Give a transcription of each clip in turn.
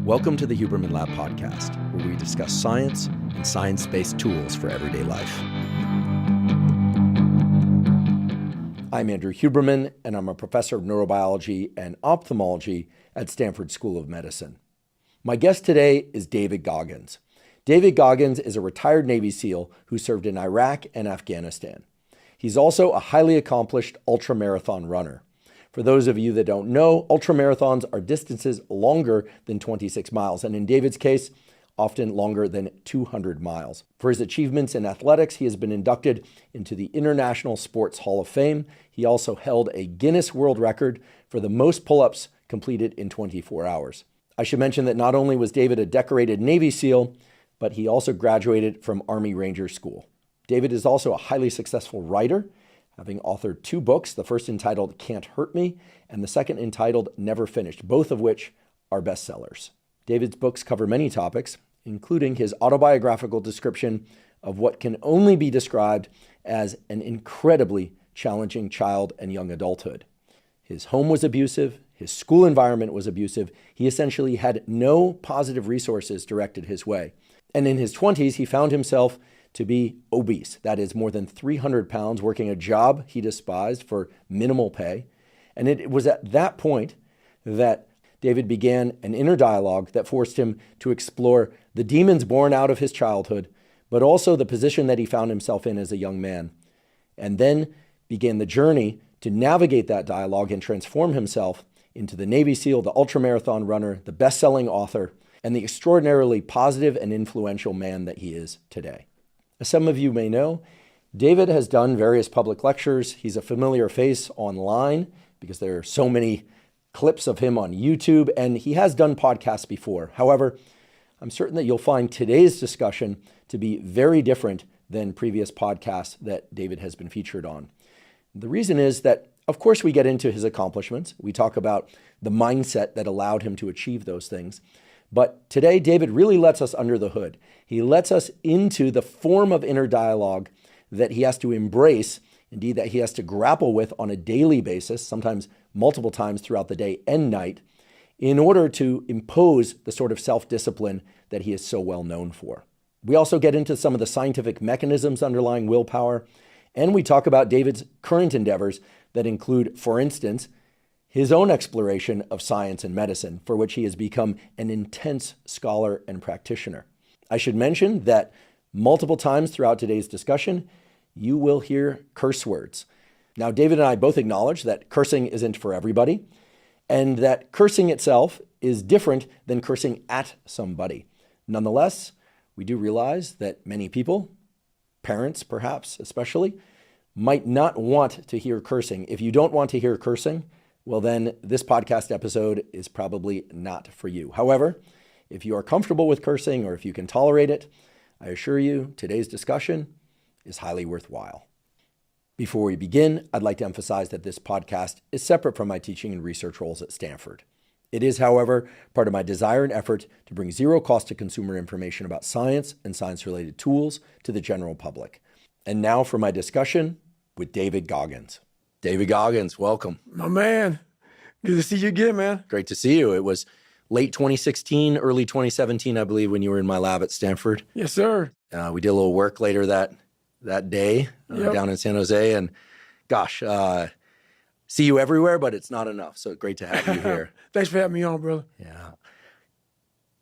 Welcome to the Huberman Lab podcast, where we discuss science and science-based tools for everyday life. I'm Andrew Huberman, and I'm a professor of neurobiology and ophthalmology at Stanford School of Medicine. My guest today is David Goggins. David Goggins is a retired Navy SEAL who served in Iraq and Afghanistan. He's also a highly accomplished ultramarathon runner. For those of you that don't know, ultramarathons are distances longer than 26 miles, and in David's case, often longer than 200 miles. For his achievements in athletics, he has been inducted into the International Sports Hall of Fame. He also held a Guinness World Record for the most pull-ups completed in 24 hours. I should mention that not only was David a decorated Navy SEAL, but he also graduated from Army Ranger School. David is also a highly successful writer, having authored 2 books, the first entitled Can't Hurt Me, and the second entitled Never Finished, both of which are bestsellers. David's books cover many topics, including his autobiographical description of what can only be described as an incredibly challenging child and young adulthood. His home was abusive, his school environment was abusive, he essentially had no positive resources directed his way. And in his 20s, he found himself to be obese, that is more than 300 pounds, working a job he despised for minimal pay. And it was at that point that David began an inner dialogue that forced him to explore the demons born out of his childhood, but also the position that he found himself in as a young man. And then began the journey to navigate that dialogue and transform himself into the Navy SEAL, the ultramarathon runner, the best-selling author, and the extraordinarily positive and influential man that he is today. As some of you may know, David has done various public lectures. He's a familiar face online because there are so many clips of him on YouTube, and he has done podcasts before. However, I'm certain that you'll find today's discussion to be very different than previous podcasts that David has been featured on. The reason is that, of course, we get into his accomplishments. We talk about the mindset that allowed him to achieve those things. But today, David really lets us under the hood. He lets us into the form of inner dialogue that he has to embrace, indeed that he has to grapple with on a daily basis, sometimes multiple times throughout the day and night, in order to impose the sort of self-discipline that he is so well known for. We also get into some of the scientific mechanisms underlying willpower, and we talk about David's current endeavors that include, for instance, his own exploration of science and medicine, for which he has become an intense scholar and practitioner. I should mention that multiple times throughout today's discussion, you will hear curse words. Now, David and I both acknowledge that cursing isn't for everybody, and that cursing itself is different than cursing at somebody. Nonetheless, we do realize that many people, parents perhaps especially, might not want to hear cursing. If you don't want to hear cursing, well then this podcast episode is probably not for you. However, if you are comfortable with cursing or if you can tolerate it, I assure you today's discussion is highly worthwhile. Before we begin, I'd like to emphasize that this podcast is separate from my teaching and research roles at Stanford. It is, however, part of my desire and effort to bring zero cost to consumer information about science and science-related tools to the general public. And now for my discussion with David Goggins. David Goggins, welcome. My man, good to see you again, man. Great to see you. It was late 2016, early 2017, I believe, when you were in my lab at Stanford. Yes, sir. We did a little work later that day down in San Jose, and gosh, see you everywhere, but it's not enough. So great to have you here. Thanks for having me on, brother. Yeah.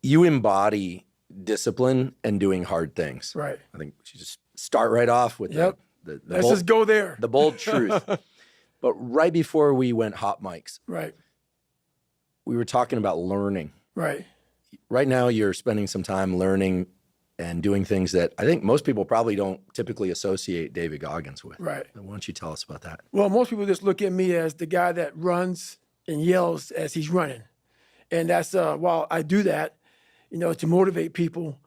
You embody discipline and doing hard things. Right. I think we should just start right off with Let's just go there. The bold truth. But right before we went hot mics, right, we were talking about learning. Right. Right now, you're spending some time learning and doing things that I think most people probably don't typically associate David Goggins with. Right. Why don't you tell us about that? Well, most people just look at me as the guy that runs and yells as he's running. And that's, while I do that, to motivate people,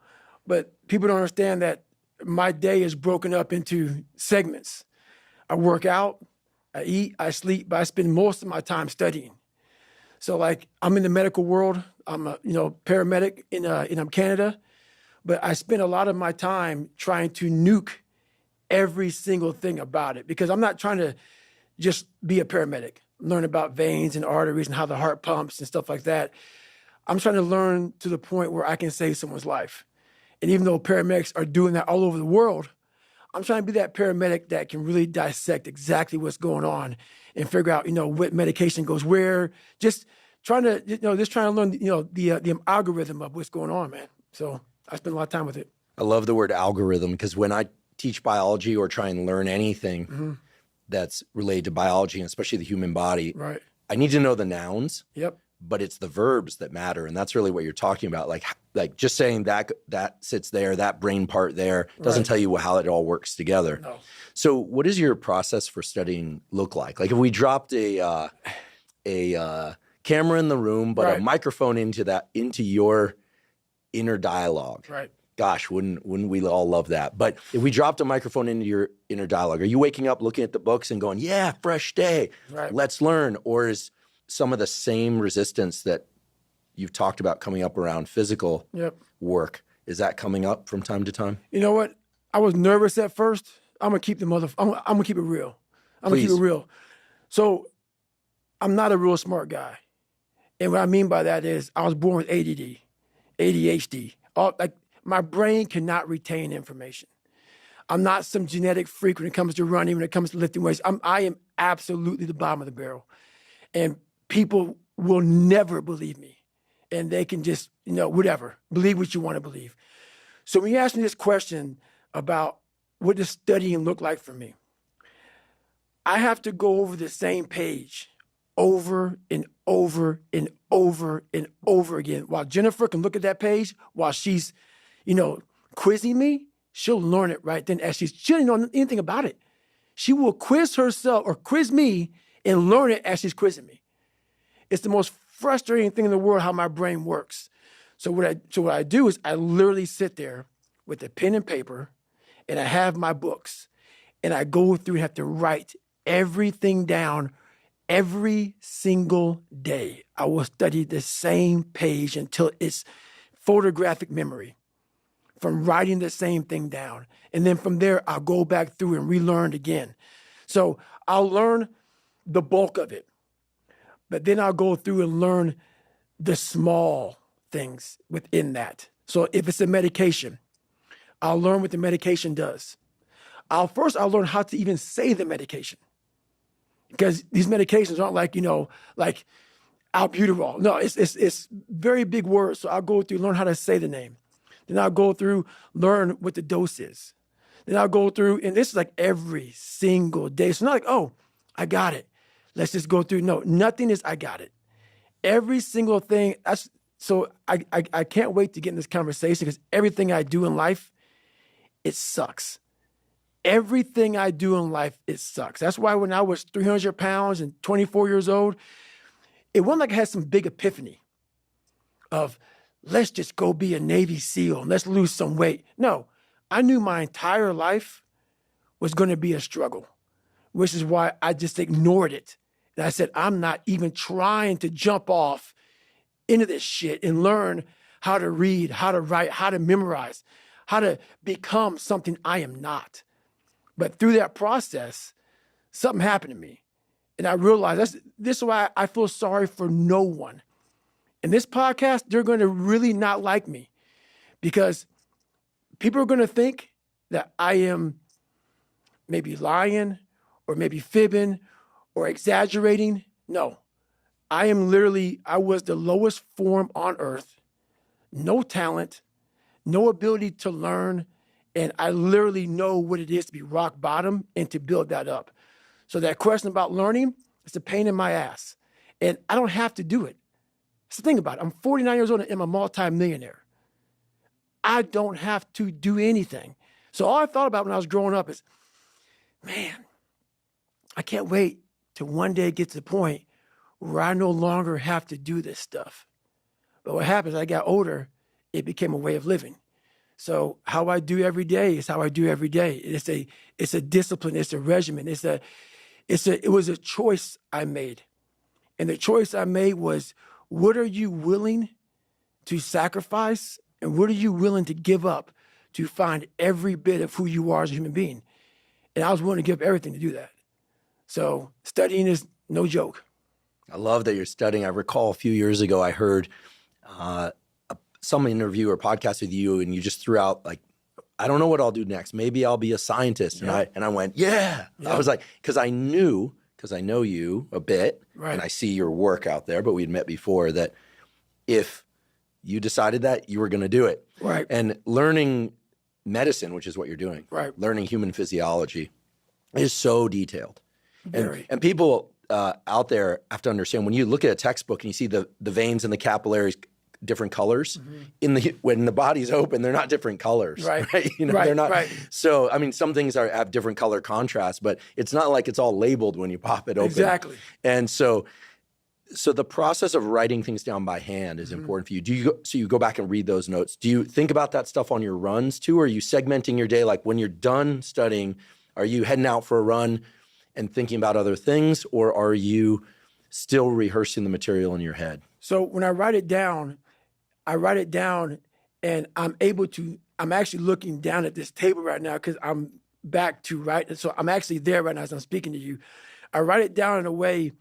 but people don't understand that my day is broken up into segments. I work out, I eat, I sleep, but I spend most of my time studying. So like I'm in the medical world, I'm a paramedic in Canada, but I spend a lot of my time trying to nuke every single thing about it because I'm not trying to just be a paramedic, learn about veins and arteries and how the heart pumps and stuff like that. I'm trying to learn to the point where I can save someone's life. And even though paramedics are doing that all over the world, I'm trying to be that paramedic that can really dissect exactly what's going on and figure out, what medication goes where. Just trying to learn, the algorithm of what's going on, man. So I spend a lot of time with it. I love the word algorithm because when I teach biology or try and learn anything that's related to biology, and especially the human body, right, I need to know the nouns. Yep. But it's the verbs that matter. And that's really what you're talking about. Like just saying that sits there, that brain part there, doesn't tell you how it all works together. No. So what does your process for studying look like? Like if we dropped a camera in the room, but a microphone into your inner dialogue. Right. Gosh, wouldn't we all love that? But if we dropped a microphone into your inner dialogue, are you waking up looking at the books and going, yeah, fresh day, let's learn? Or is some of the same resistance that you've talked about coming up around physical work, is that coming up from time to time? You know what? I was nervous at first. I'm gonna keep I'm gonna keep it real. I'm gonna keep it real. So I'm not a real smart guy. And what I mean by that is I was born with ADD, ADHD. My brain cannot retain information. I'm not some genetic freak when it comes to running, when it comes to lifting weights. I am absolutely the bottom of the barrel. And people will never believe me. And they can just, whatever, believe what you want to believe. So when you ask me this question about what does studying look like for me, I have to go over the same page over and over and over and over again. While Jennifer can look at that page while she's, quizzing me, she'll learn it right then as she doesn't know anything about it. She will quiz herself or quiz me and learn it as she's quizzing me. It's the most frustrating thing in the world how my brain works. So what I do is I literally sit there with a pen and paper and I have my books and I go through and have to write everything down every single day. I will study the same page until it's photographic memory from writing the same thing down. And then from there, I'll go back through and relearn again. So I'll learn the bulk of it. But then I'll go through and learn the small things within that. So if it's a medication, I'll learn what the medication does. I'll learn how to even say the medication. Because these medications aren't like albuterol. No, it's very big words. So I'll go through, learn how to say the name. Then I'll go through, learn what the dose is. Then I'll go through, and this is like every single day. So not like, oh, I got it. Let's just go through. No, nothing is I got it. Every single thing. So I can't wait to get in this conversation because everything I do in life, it sucks. Everything I do in life, it sucks. That's why when I was 300 pounds and 24 years old, it wasn't like I had some big epiphany of let's just go be a Navy SEAL and let's lose some weight. No, I knew my entire life was going to be a struggle, which is why I just ignored it. And I said, I'm not even trying to jump off into this shit and learn how to read, how to write, how to memorize, how to become something I am not. But through that process, something happened to me. And I realized this is why I feel sorry for no one. In this podcast, they're going to really not like me because people are going to think that I am maybe lying or maybe fibbing or exaggerating. No, I was the lowest form on earth, no talent, no ability to learn. And I literally know what it is to be rock bottom and to build that up. So that question about learning, it's a pain in my ass. And I don't have to do it. That's the thing about it. I'm 49 years old and I'm a multi-millionaire. I don't have to do anything. So all I thought about when I was growing up is, man, I can't wait till one day get to the point where I no longer have to do this stuff. But what happens, as I got older, it became a way of living. So how I do every day is how I do every day. It's a discipline. It's a regimen. It was a choice I made. And the choice I made was, what are you willing to sacrifice and what are you willing to give up to find every bit of who you are as a human being? And I was willing to give up everything to do that. So studying is no joke. I love that you're studying. I recall a few years ago, I heard some interview or podcast with you, and you just threw out like, I don't know what I'll do next. Maybe I'll be a scientist. And I went, yeah. I was like, because I know you a bit, and I see your work out there, but we'd met before, that if you decided that, you were going to do it. Right. And learning medicine, which is what you're doing, right, learning human physiology is so detailed. Very. And people out there have to understand, when you look at a textbook and you see the veins and the capillaries different colors, when the body's open, they're not different colors, right? You know, they're not. Right. So, I mean, some things have different color contrast, but it's not like it's all labeled when you pop it open. Exactly. And so the process of writing things down by hand is important for you. So you go back and read those notes. Do you think about that stuff on your runs too? Or are you segmenting your day? Like when you're done studying, are you heading out for a run and thinking about other things, or are you still rehearsing the material in your head? So when I write it down and I'm actually looking down at this table right now because I'm back to write. So I'm actually there right now as I'm speaking to you. I write it down in a way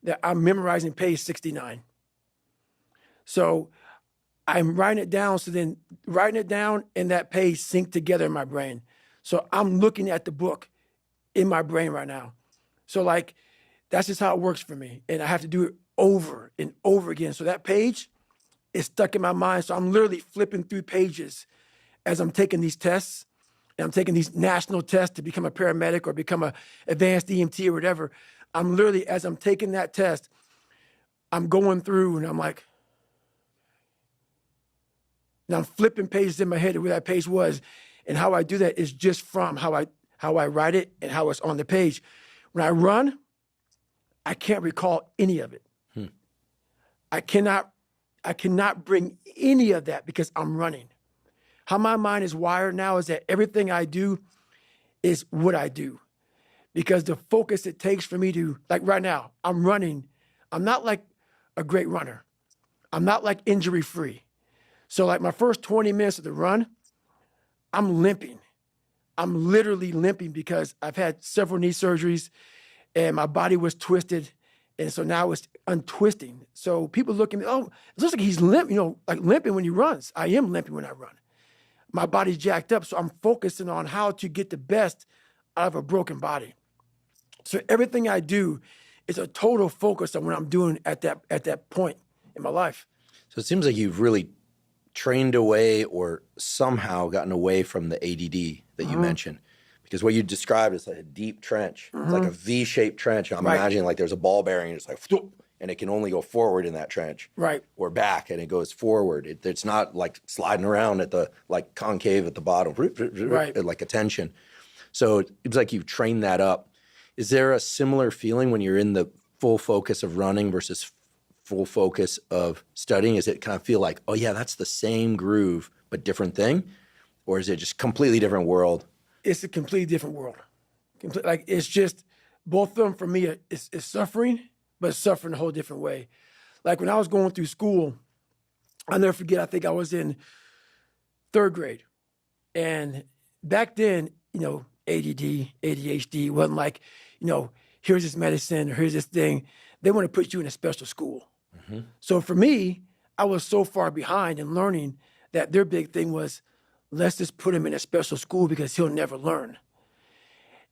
that I'm memorizing page 69. So I'm writing it down. So then writing it down and that page sync together in my brain. So I'm looking at the book in my brain right now. So like, that's just how it works for me. And I have to do it over and over again. So that page is stuck in my mind. So I'm literally flipping through pages as I'm taking these tests. And I'm taking these national tests to become a paramedic or become a advanced EMT or whatever. I'm literally, as I'm taking that test, I'm going through and I'm like, now I'm flipping pages in my head of where that page was. And how I do that is just from how I write it and how it's on the page. When I run, I can't recall any of it. I cannot bring any of that because I'm running. How my mind is wired now is that everything I do is what I do. Because the focus it takes for me to, like right now, I'm running. I'm not like a great runner. I'm not like injury free. So like my first 20 minutes of the run, I'm limping. I'm literally limping because I've had several knee surgeries and my body was twisted. And so now it's untwisting. So people look at me, oh, it looks like he's limping, like limping when he runs. I am limping when I run. My body's jacked up. So I'm focusing on how to get the best out of a broken body. So everything I do is a total focus on what I'm doing at that point in my life. So it seems like you've really trained away or somehow gotten away from the ADD that you mentioned. Because what you described is like a deep trench. It's like a V-shaped trench. I'm imagining like there's a ball bearing and it's like, and it can only go forward in that trench. Right. Or back and it goes forward. It's not like sliding around at the, like concave at the bottom, like a tension. So it's like you've trained that up. Is there a similar feeling when you're in the full focus of running versus full focus of studying? Is it kind of feel like, oh yeah, that's the same groove, but different thing? Or is it just completely different world? It's a completely different world. Like it's just, both of them for me is suffering, but suffering a whole different way. Like when I was going through school, I'll never forget, I think I was in 3rd grade. And back then, ADD, ADHD wasn't like, here's this medicine or here's this thing. They want to put you in a special school. So for me, I was so far behind in learning that their big thing was, let's just put him in a special school because he'll never learn.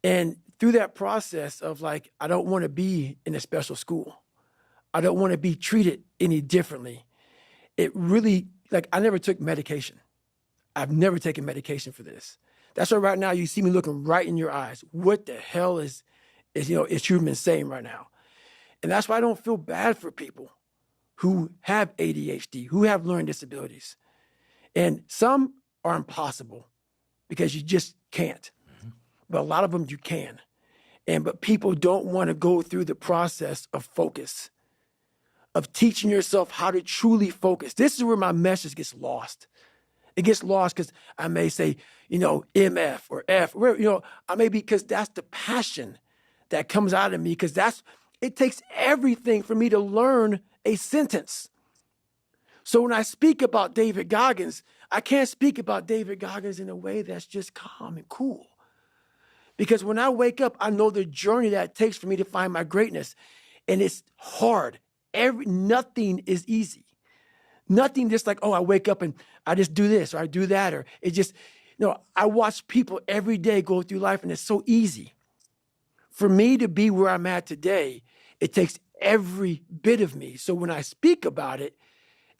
And through that process of like, I don't want to be in a special school. I don't want to be treated any differently. It really, like, I never took medication. I've never taken medication for this. That's why right now you see me looking right in your eyes. What the hell is human saying right now? And that's why I don't feel bad for people who have ADHD, who have learning disabilities. And some are impossible because you just can't. But a lot of them you can. But people don't want to go through the process of focus, of teaching yourself how to truly focus. This is where my message gets lost. It gets lost because I may say, MF or F, I may be, because that's the passion that comes out of me, because it takes everything for me to learn a sentence. So when I speak about David Goggins, I can't speak about David Goggins in a way that's just calm and cool. Because when I wake up, I know the journey that it takes for me to find my greatness. And it's hard. Nothing is easy. Nothing just like, oh, I wake up and I just do this or I do that, or it just, no, I watch people every day go through life and it's so easy. For me to be where I'm at today, it takes every bit of me. So when I speak about it,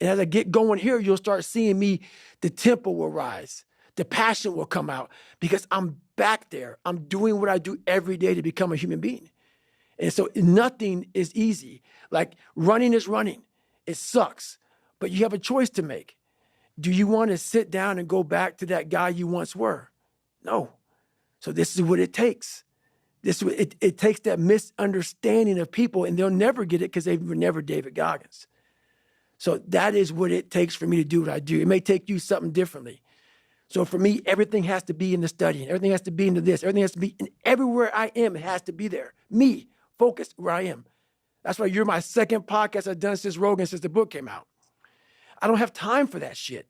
and as I get going here, you'll start seeing me, the tempo will rise, the passion will come out because I'm back there. I'm doing what I do every day to become a human being. And so nothing is easy. Like running is running. It sucks, but you have a choice to make. Do you want to sit down and go back to that guy you once were? No. So this is what it takes. It takes that misunderstanding of people, and they'll never get it because they were never David Goggins. So that is what it takes for me to do what I do. It may take you something differently. So for me, everything has to be in the studying. Everything has to be into this. Everything has to be, and everywhere I am, it has to be there. Me, focused where I am. That's why you're my second podcast I've done since Rogan, since the book came out. I don't have time for that shit.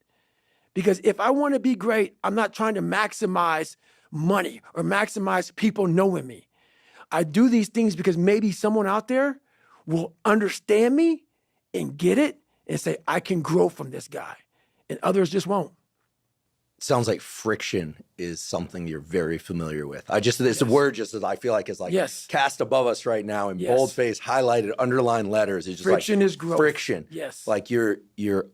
Because if I want to be great, I'm not trying to maximize money or maximize people knowing me. I do these things because maybe someone out there will understand me and get it and say, I can grow from this guy. And others just won't. Sounds like friction is something you're very familiar with. It's a word just that I feel like is like cast above us right now in boldface, highlighted, underlined letters. It's just friction like is growth. Friction. Yes. Like you're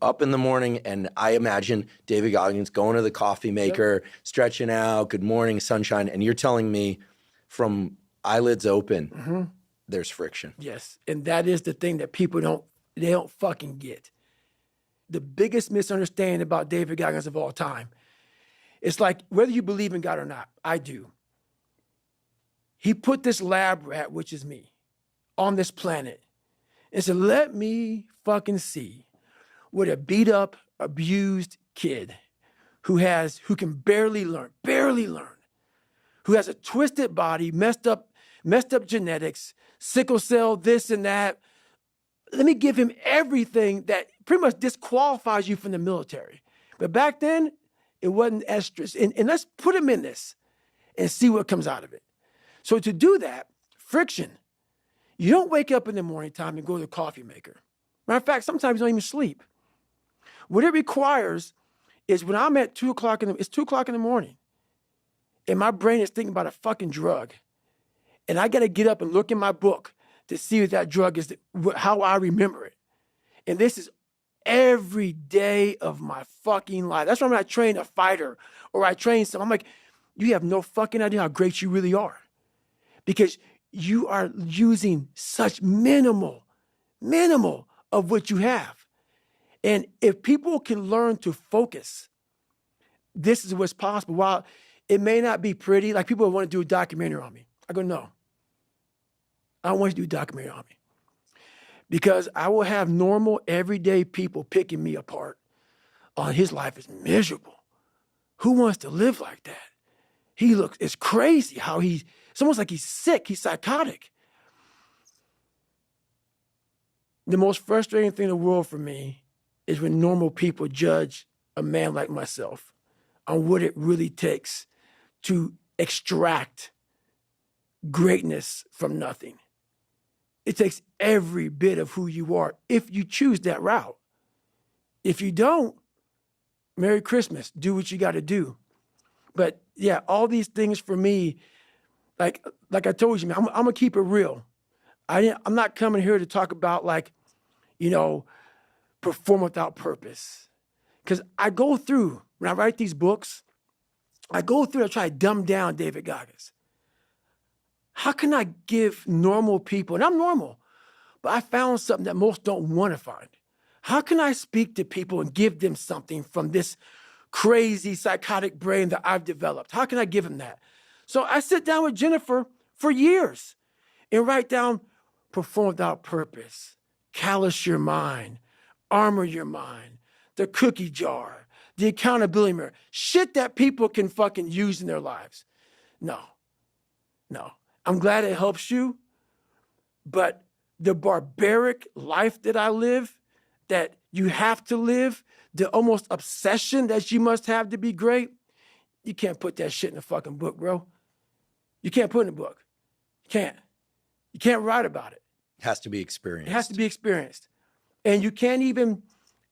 up in the morning, and I imagine David Goggins going to the coffee maker, stretching out, good morning, sunshine, and you're telling me from eyelids open, there's friction. Yes, and that is the thing that people don't fucking get. The biggest misunderstanding about David Goggins of all time. It's like, whether you believe in God or not, I do. He put this lab rat, which is me, on this planet and said, let me fucking see what a beat up, abused kid who can barely learn, who has a twisted body, messed up genetics, sickle cell, this and that. Let me give him everything that pretty much disqualifies you from the military. But back then, it wasn't as strict. And let's put him in this and see what comes out of it. So to do that, friction. You don't wake up in the morning time and go to the coffee maker. Matter of fact, sometimes you don't even sleep. What it requires is when I'm at 2 o'clock it's 2 o'clock in the morning, and my brain is thinking about a fucking drug. And I got to get up and look in my book to see if that drug is how I remember it. And this is every day of my fucking life. That's why when I train a fighter or I train someone, I'm like, you have no fucking idea how great you really are. Because you are using such minimal of what you have. And if people can learn to focus, this is what's possible. While it may not be pretty, like people want to do a documentary on me. I go, no. I don't want you to do a documentary on me. Because I will have normal, everyday people picking me apart. His life is miserable. Who wants to live like that? It's crazy how it's almost like he's sick, he's psychotic. The most frustrating thing in the world for me is when normal people judge a man like myself on what it really takes to extract greatness from nothing. It takes every bit of who you are if you choose that route. If you don't, Merry Christmas, do what you got to do. But yeah, all these things for me, like I told you, man, I'm going to keep it real. I'm not coming here to talk about perform without purpose. Because I go through, when I write these books, I try to dumb down David Goggins. How can I give normal people, and I'm normal, but I found something that most don't want to find. How can I speak to people and give them something from this crazy psychotic brain that I've developed? How can I give them that? So I sit down with Jennifer for years and write down perform without purpose, callous your mind, armor your mind, the cookie jar, the accountability mirror, shit that people can fucking use in their lives. No. I'm glad it helps you, but the barbaric life that I live, that you have to live, the almost obsession that you must have to be great, you can't put that shit in a fucking book, bro. You can't put it in a book. You can't. You can't write about it. It has to be experienced. It has to be experienced. And you can't even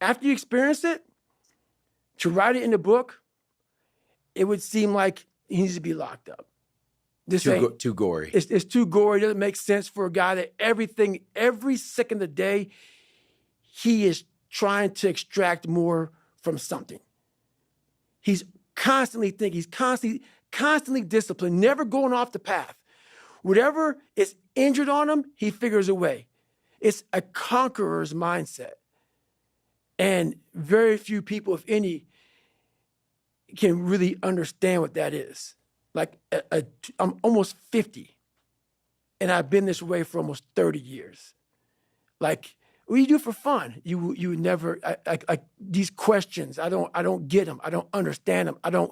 after you experience it, to write it in the book, it would seem like he needs to be locked up. Too gory. It's too gory. It doesn't make sense for a guy that every second of the day, he is trying to extract more from something. He's constantly thinking. He's constantly disciplined, never going off the path. Whatever is injured on him, he figures a way. It's a conqueror's mindset. And very few people, if any, can really understand what that is. Like, I'm almost 50, and I've been this way for almost 30 years. Like, what do you do for fun? You never, these questions, I don't get them. I don't understand them.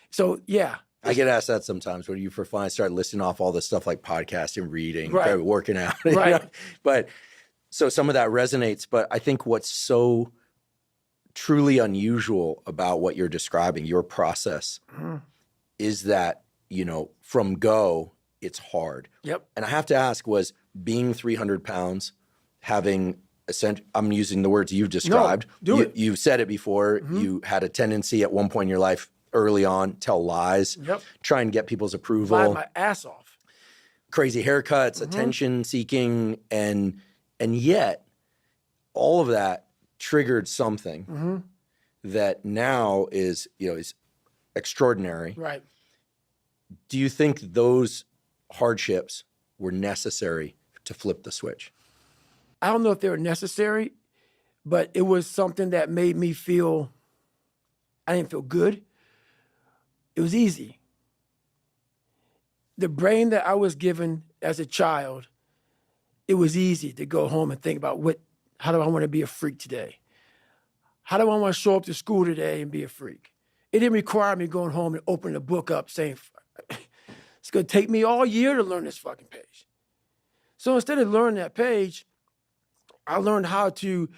So yeah. I get asked that sometimes. What do you for fun? I start listing off all this stuff like podcasting, reading, right. Working out. Right. You know? But so some of that resonates, but I think what's so truly unusual about what you're describing, your process, is that, from go, it's hard. Yep. And I have to ask, was being 300 pounds, having I'm using the words you've described. No, do it. You've said it before. You had a tendency at one point in your life early on, tell lies, try and get people's approval. Lie my ass off. Crazy haircuts, attention seeking, and yet all of that triggered something that now is extraordinary. Right. Do you think those hardships were necessary to flip the switch? I don't know if they were necessary, but it was something that made me feel, I didn't feel good. It was easy. The brain that I was given as a child, it was easy to go home and think about how do I want to be a freak today? How do I want to show up to school today and be a freak? It didn't require me going home and opening a book up saying, it's going to take me all year to learn this fucking page. So instead of learning that page, I learned how to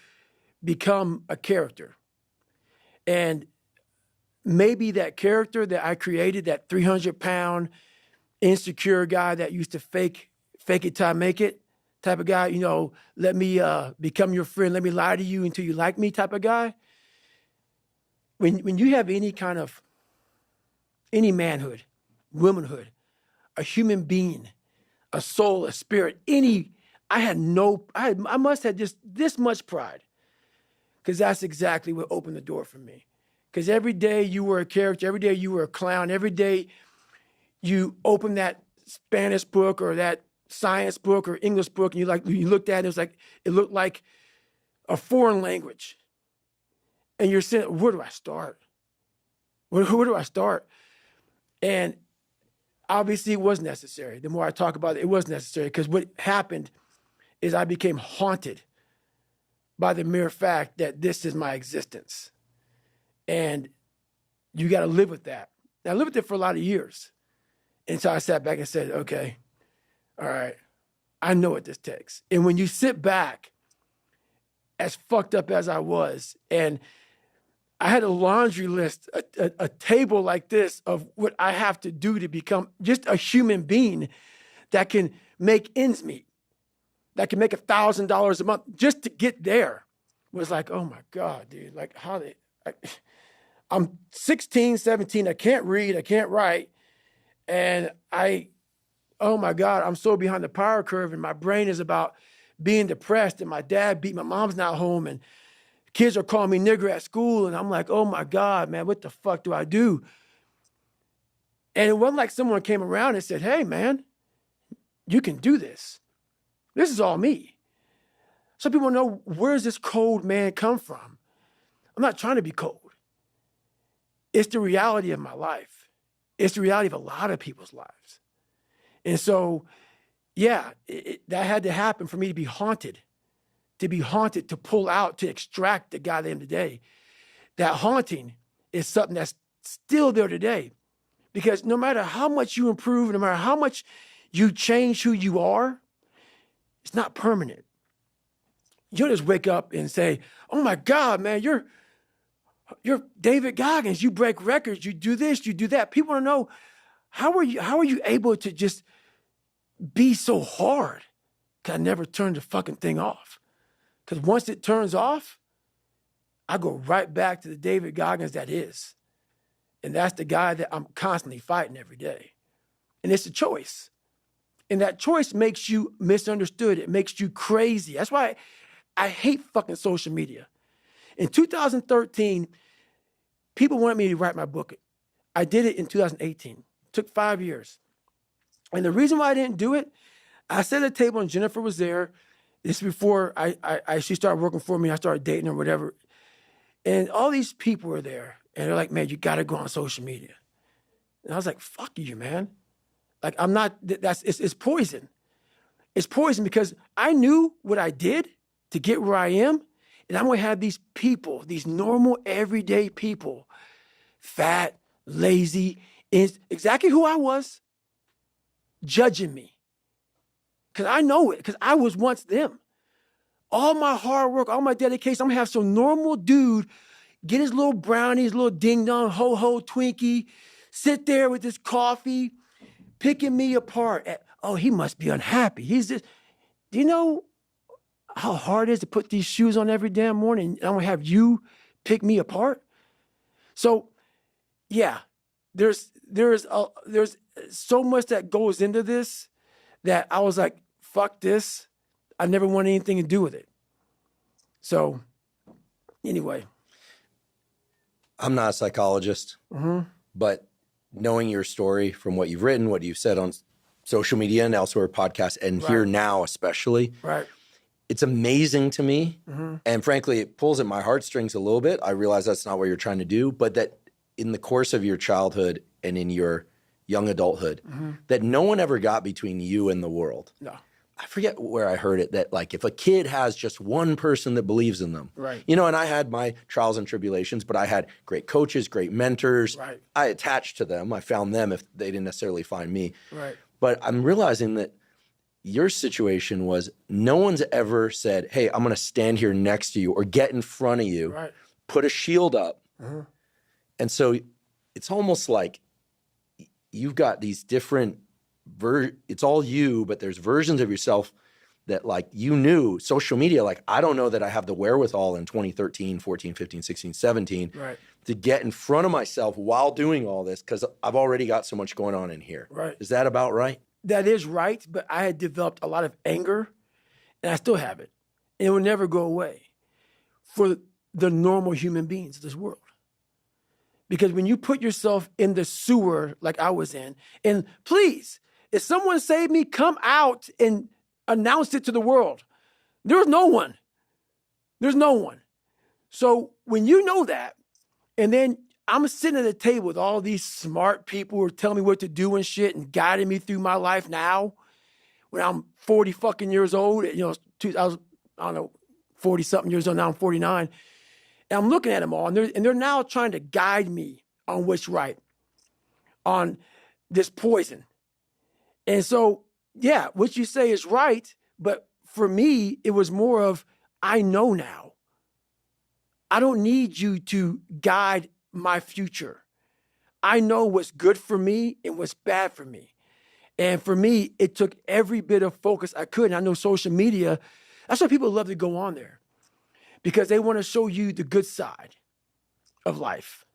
become a character. And maybe that character that I created, that 300-pound insecure guy that used to fake it till I make it type of guy, let me become your friend, let me lie to you until you like me type of guy. When you have any manhood, womanhood, a human being, a soul, a spirit, I must have just this much pride, because that's exactly what opened the door for me. Because every day you were a character, every day you were a clown, every day you opened that Spanish book or that science book or English book, and you looked at it, it looked like a foreign language. And you're saying, where do I start? Where do I start? And obviously it was necessary. The more I talk about it, it was necessary, because what happened is I became haunted by the mere fact that this is my existence. And you got to live with that. And I lived with it for a lot of years until I sat back and said, okay, all right, I know what this takes. And when you sit back, as fucked up as I was, and I had a laundry list, a table like this of what I have to do to become just a human being that can make ends meet, that can make $1,000 a month just to get there, was like, oh my God, dude, like I'm 16, 17, I can't read, I can't write, and oh my God, I'm so behind the power curve, and my brain is about being depressed, and my dad beat, my mom's not home, and kids are calling me nigger at school, and I'm like, oh my God, man, what the fuck do I do? And it wasn't like someone came around and said, hey, man, you can do this. This is all me. Some people know, where's this cold man come from? I'm not trying to be cold. It's the reality of my life. It's the reality of a lot of people's lives. And so, yeah, that had to happen for me to be haunted, to pull out, to extract the guy at the end of the day. That haunting is something that's still there today. Because no matter how much you improve, no matter how much you change who you are, it's not permanent. You don't just wake up and say, oh my God, man, you're David Goggins. You break records, you do this, you do that. People want to know, how are you able to just be so hard? Because I never turned the fucking thing off. Because once it turns off, I go right back to the David Goggins that is. And that's the guy that I'm constantly fighting every day. And it's a choice. And that choice makes you misunderstood. It makes you crazy. That's why I hate fucking social media. In 2013, people wanted me to write my book. I did it in 2018. It took 5 years. And the reason why I didn't do it, I sat at a table and Jennifer was there. This is before she started working for me. I started dating her, whatever. And all these people were there. And they're like, man, you got to go on social media. And I was like, fuck you, man. Like, I'm not, it's poison. It's poison because I knew what I did to get where I am. And I'm going to have these people, these normal, everyday people, fat, lazy, exactly who I was, judging me. Because I know it, because I was once them. All my hard work, all my dedication, I'm going to have some normal dude get his little brownie, his little ding-dong, ho-ho Twinkie, sit there with his coffee, picking me apart. Oh, he must be unhappy. He's just, do you know how hard it is to put these shoes on every damn morning? And I'm going to have you pick me apart? So, yeah, there's so much that goes into this that I was like, fuck this. I never want anything to do with it. So, anyway. I'm not a psychologist, but knowing your story from what you've written, what you've said on social media and elsewhere, podcasts, and here now especially, it's amazing to me. And frankly, it pulls at my heartstrings a little bit. I realize that's not what you're trying to do, but that in the course of your childhood and in your young adulthood, that no one ever got between you and the world. No. I forget where I heard it, that like if a kid has just one person that believes in them, you know, and I had my trials and tribulations, but I had great coaches, great mentors. I attached to them. I found them if they didn't necessarily find me. But I'm realizing that your situation was no one's ever said, hey, I'm going to stand here next to you or get in front of you, put a shield up. And so it's almost like you've got these different it's all you, but there's versions of yourself that like you knew social media, like I don't know that I have the wherewithal in 2013, 14, 15, 16, 17 to get in front of myself while doing all this because I've already got so much going on in here. Is that about right? That is right, but I had developed a lot of anger and I still have it. And it will never go away for the normal human beings of this world. Because when you put yourself in the sewer like I was in, and please, if someone saved me, come out and announce it to the world. There's no one. There's no one. So when you know that, and then I'm sitting at a table with all these smart people who are telling me what to do and shit and guiding me through my life now, when I'm 40 fucking years old, you know, I don't know, 40 something years old, now I'm 49. And I'm looking at them all, and they're now trying to guide me on what's right, on this poison. And so, yeah, what you say is right, but for me, it was more of, I know now. I don't need you to guide my future. I know what's good for me and what's bad for me. And for me, it took every bit of focus I could. And I know social media, that's why people love to go on there, because they want to show you the good side of life.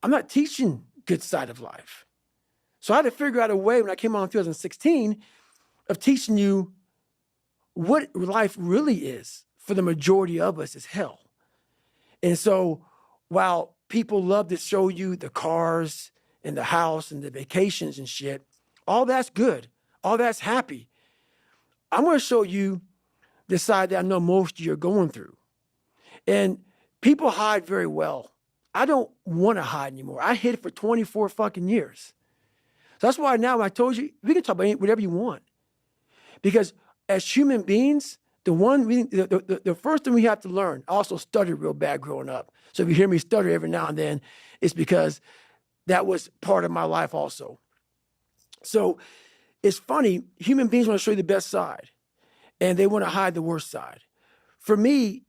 I'm not teaching good side of life. So I had to figure out a way when I came on in 2016 of teaching you what life really is for the majority of us is hell. And so while people love to show you the cars and the house and the vacations and shit, all that's good. All that's happy. I'm going to show you the side that I know most of you are going through. And people hide very well. I don't want to hide anymore. I hid it for 24 fucking years. So that's why now when I told you, we can talk about whatever you want. Because as human beings, the first thing we have to learn, I also stuttered real bad growing up. So if you hear me stutter every now and then, it's because that was part of my life also. So it's funny, human beings want to show you the best side, and they want to hide the worst side. For me,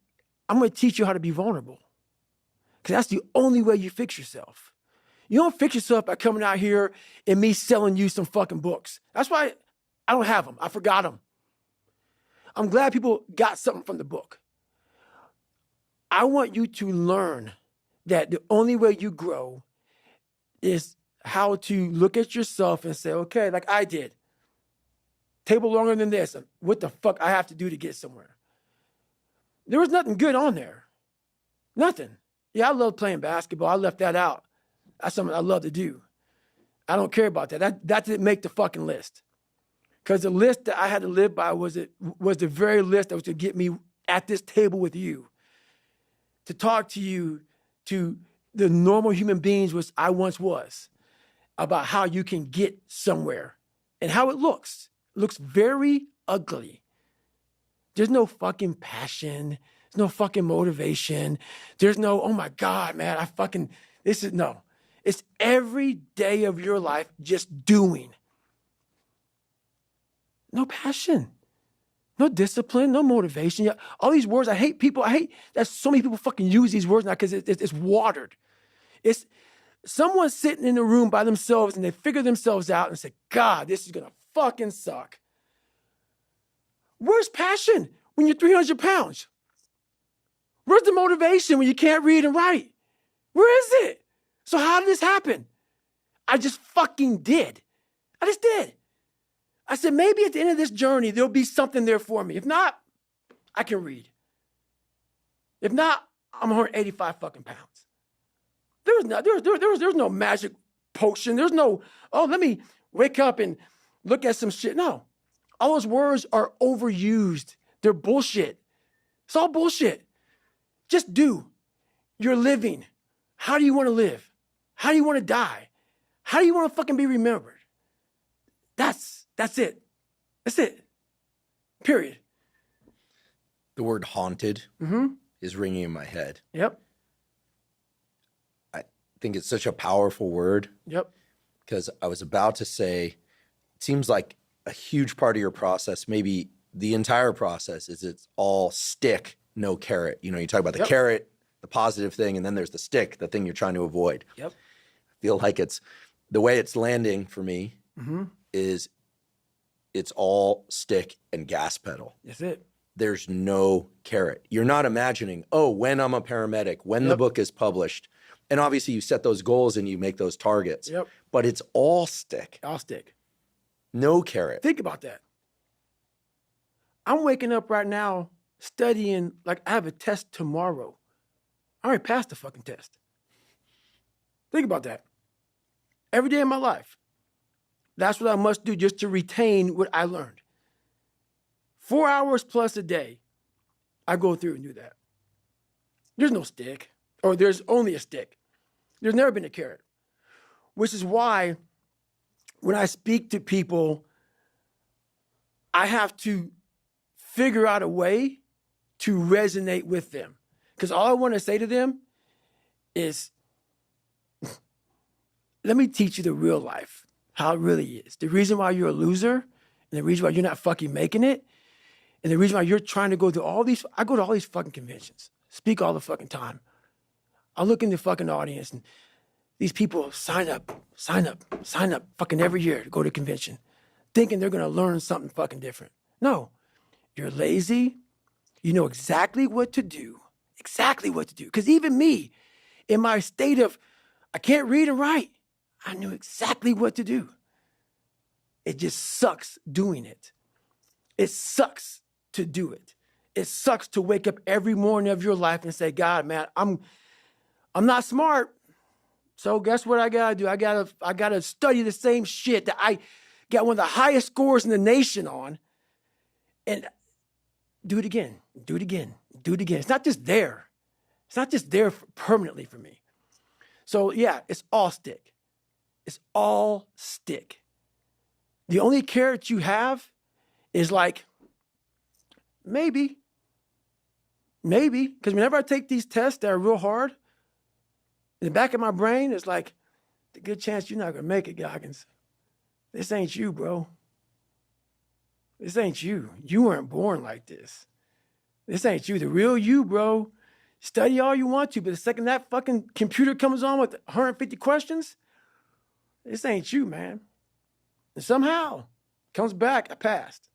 I'm going to teach you how to be vulnerable, because that's the only way you fix yourself. You don't fix yourself by coming out here and me selling you some fucking books. That's why I don't have them. I forgot them. I'm glad people got something from the book. I want you to learn that the only way you grow is how to look at yourself and say, okay, like I did, table longer than this. What the fuck I have to do to get somewhere? There was nothing good on there. Nothing. Yeah, I love playing basketball. I left that out. That's something I love to do. I don't care about that. That didn't make the fucking list. Because the list that I had to live by was the very list that was to get me at this table with you, to talk to you, to the normal human beings which I once was, about how you can get somewhere and how it looks. It looks very ugly. There's no fucking passion. There's no fucking motivation. There's no, oh my God, man, no. It's every day of your life just doing. No passion, no discipline, no motivation. Yeah, all these words, I hate that so many people fucking use these words now because it's watered. It's someone sitting in the room by themselves and they figure themselves out and say, God, this is going to fucking suck. Where's passion when you're 300 pounds? Where's the motivation when you can't read and write? Where is it? So how did this happen? I just fucking did. I just did. I said, maybe at the end of this journey, there'll be something there for me. If not, I can read. If not, I'm 185 fucking pounds. There was no magic potion. There's no, oh, let me wake up and look at some shit. No. All those words are overused. They're bullshit. It's all bullshit. Just do. You're living. How do you want to live? How do you want to die? How do you want to fucking be remembered? That's it. That's it. Period. The word haunted is ringing in my head. Yep. I think it's such a powerful word. Yep. Because I was about to say, it seems like a huge part of your process, maybe the entire process, is it's all stick, no carrot. You know, you talk about the carrot, the positive thing, and then there's the stick, the thing you're trying to avoid. Yep. I feel like it's the way it's landing for me is it's all stick and gas pedal. That's it. There's no carrot. You're not imagining, oh, when I'm a paramedic, when the book is published. And obviously you set those goals and you make those targets. Yep. But it's all stick. All stick. No carrot. Think about that. I'm waking up right now studying like I have a test tomorrow. I already passed the fucking test. Think about that. Every day of my life. That's what I must do just to retain what I learned. 4 hours plus a day, I go through and do that. There's no stick, or there's only a stick. There's never been a carrot, which is why when I speak to people, I have to figure out a way to resonate with them. Because all I want to say to them is, let me teach you the real life, how it really is. The reason why you're a loser, and the reason why you're not fucking making it, and the reason why you're trying to go to I go to all these fucking conventions, speak all the fucking time. I look in the fucking audience and these people sign up fucking every year to go to a convention, thinking they're going to learn something fucking different. No, you're lazy. You know exactly what to do. Because even me, in my state of, I can't read and write, I knew exactly what to do. It just sucks doing it. It sucks to do it. It sucks to wake up every morning of your life and say, God, man, I'm not smart. So guess what I gotta do? I gotta study the same shit that I got one of the highest scores in the nation on, and do it again. It's not just there. It's not just there permanently for me. So yeah, it's all stick. It's all stick. The only carrot you have is like, maybe. Because whenever I take these tests that are real hard, in the back of my brain, it's like, the good chance you're not going to make it, Goggins. This ain't you, bro. This ain't you. You weren't born like this. This ain't you. The real you, bro. Study all you want to, but the second that fucking computer comes on with 150 questions, this ain't you, man. And somehow, comes back, I passed.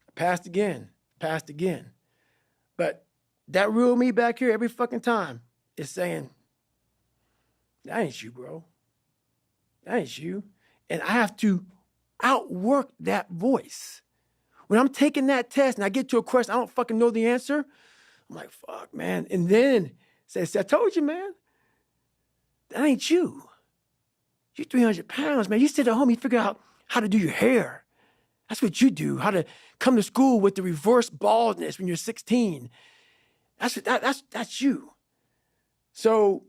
I passed again. But that real me back here every fucking time is saying, that ain't you, bro. That ain't you. And I have to outwork that voice. When I'm taking that test and I get to a question, I don't fucking know the answer. I'm like, fuck, man. And then say, I told you, man, that ain't you. You're 300 pounds, man. You sit at home, you figure out how to do your hair. That's what you do. How to come to school with the reverse baldness when you're 16. That's you. So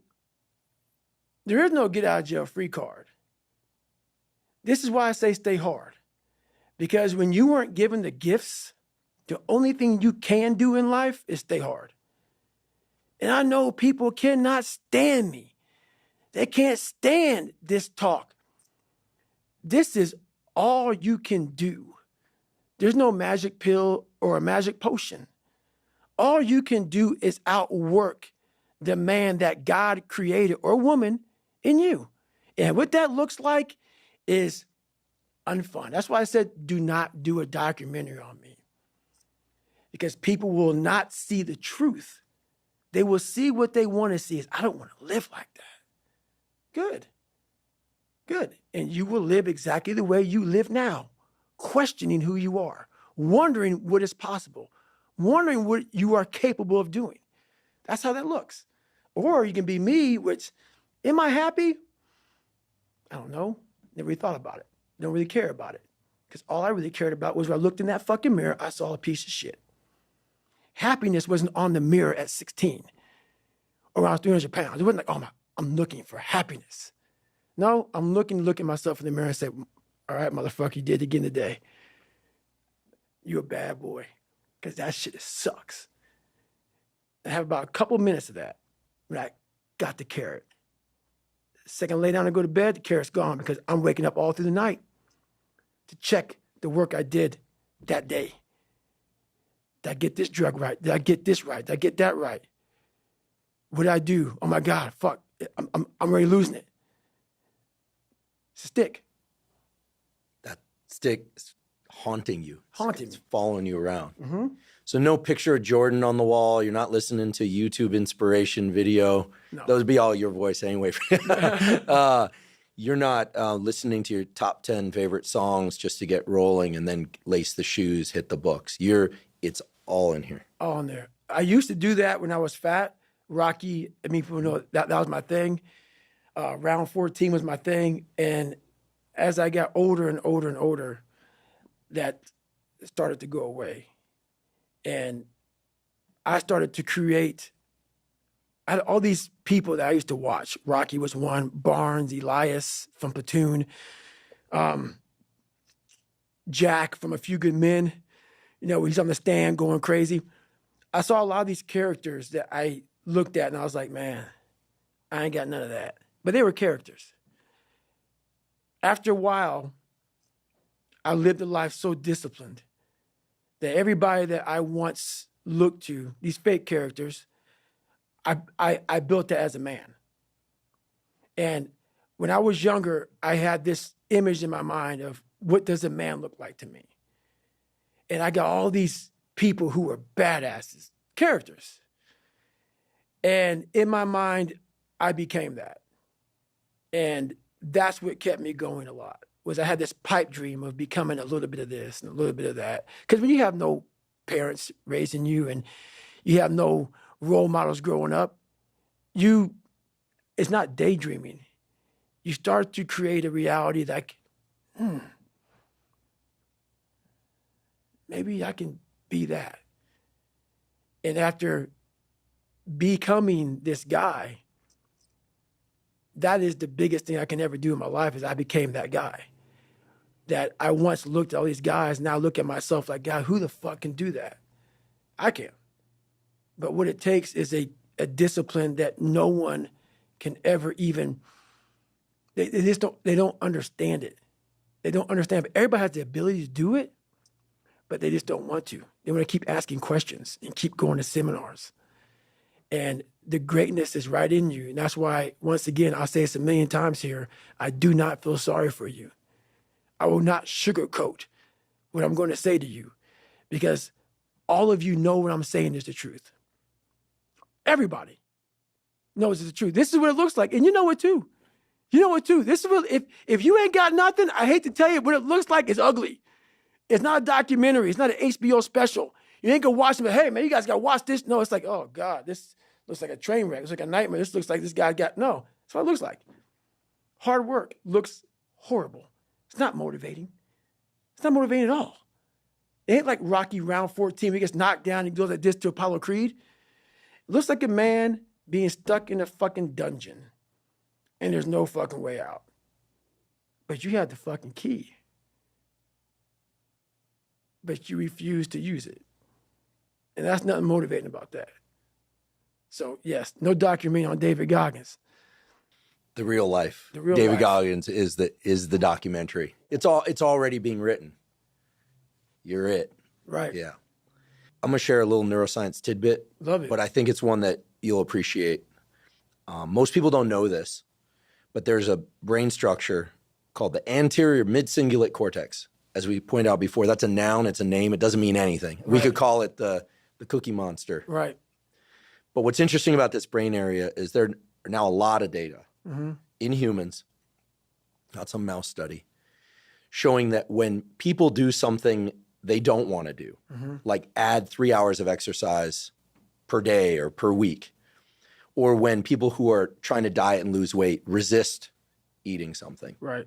there is no get out of jail free card. This is why I say stay hard. Because when you weren't given the gifts, the only thing you can do in life is stay hard. And I know people cannot stand me. They can't stand this talk. This is all you can do. There's no magic pill or a magic potion. All you can do is outwork the man that God created or woman in you. And what that looks like is unfun. That's why I said, do not do a documentary on me. Because people will not see the truth. They will see what they want to see is, I don't want to live like that. Good. Good. And you will live exactly the way you live now, questioning who you are, wondering what is possible, wondering what you are capable of doing. That's how that looks. Or you can be me, which, am I happy? I don't know. Never really thought about it. Don't really care about it. Because all I really cared about was when I looked in that fucking mirror, I saw a piece of shit. Happiness wasn't on the mirror at 16 or when I was 300 pounds. It wasn't like, oh, I'm looking for happiness. No, I'm looking at myself in the mirror and say, all right, motherfucker, you did it again today. You're a bad boy. Because that shit sucks. I have about a couple minutes of that when I got the carrot. The second I lay down and go to bed, the carrot's gone because I'm waking up all through the night to check the work I did that day. Did I get this drug right? Did I get this right? Did I get that right? What did I do? Oh my God, fuck. I'm already losing it. It's a stick. That stick is haunting you. Haunting It's me. following you around. Mm-hmm. So no picture of Jordan on the wall. You're not listening to YouTube inspiration video. No. Those would be all your voice anyway. You're not listening to your top 10 favorite songs just to get rolling and then lace the shoes, hit the books. It's all in here. All in there. I used to do that when I was fat. Rocky, I mean, people know that was my thing. Round 14 was my thing. And as I got older and older and older, that started to go away. And I started to create, I had all these people that I used to watch. Rocky was one, Barnes, Elias from Platoon, Jack from A Few Good Men. You know, he's on the stand going crazy. I saw a lot of these characters that I looked at and I was like, man, I ain't got none of that. But they were characters. After a while, I lived a life so disciplined that everybody that I once looked to, these fake characters, I built that as a man. And when I was younger, I had this image in my mind of what does a man look like to me? And I got all these people who were badasses, characters. And in my mind, I became that. And that's what kept me going a lot, was I had this pipe dream of becoming a little bit of this and a little bit of that. Because when you have no parents raising you and you have no role models growing up, it's not daydreaming. You start to create a reality like, maybe I can be that. And after becoming this guy, that is the biggest thing I can ever do in my life is I became that guy. That I once looked at all these guys, now I look at myself like, God, who the fuck can do that? I can. But what it takes is a discipline that no one can ever even, they don't understand it. They don't understand, but everybody has the ability to do it, but they just don't want to. They want to keep asking questions and keep going to seminars. And the greatness is right in you. And that's why, once again, I'll say this a million times here, I do not feel sorry for you. I will not sugarcoat what I'm going to say to you because all of you know what I'm saying is the truth. Everybody knows it's the truth. This is what it looks like. And you know it too. You know it too. This is what, if you ain't got nothing, I hate to tell you, what it looks like is ugly. It's not a documentary. It's not an HBO special. You ain't gonna watch them, hey man, you guys gotta watch this. No, it's like, oh God, this looks like a train wreck. It's like a nightmare. This looks like this guy got, no, that's what it looks like. Hard work looks horrible. It's not motivating. It's not motivating at all. It ain't like Rocky round 14, he gets knocked down and he goes like this to Apollo Creed. It looks like a man being stuck in a fucking dungeon and there's no fucking way out. But you have the fucking key. But you refuse to use it. And that's nothing motivating about that. So yes, no documentary on David Goggins. The real life. The real David life. Goggins is the documentary. It's already being written. You're it. Right. Yeah. I'm gonna share a little neuroscience tidbit. Love it. But I think it's one that you'll appreciate. Most people don't know this, but there's a brain structure called the anterior mid-cingulate cortex. As we pointed out before, that's a noun, it's a name, it doesn't mean anything. Right. We could call it the Cookie Monster. Right. But what's interesting about this brain area is there are now a lot of data in humans, not some mouse study, showing that when people do something they don't want to do, like add 3 hours of exercise per day or per week, or when people who are trying to diet and lose weight resist eating something. Right.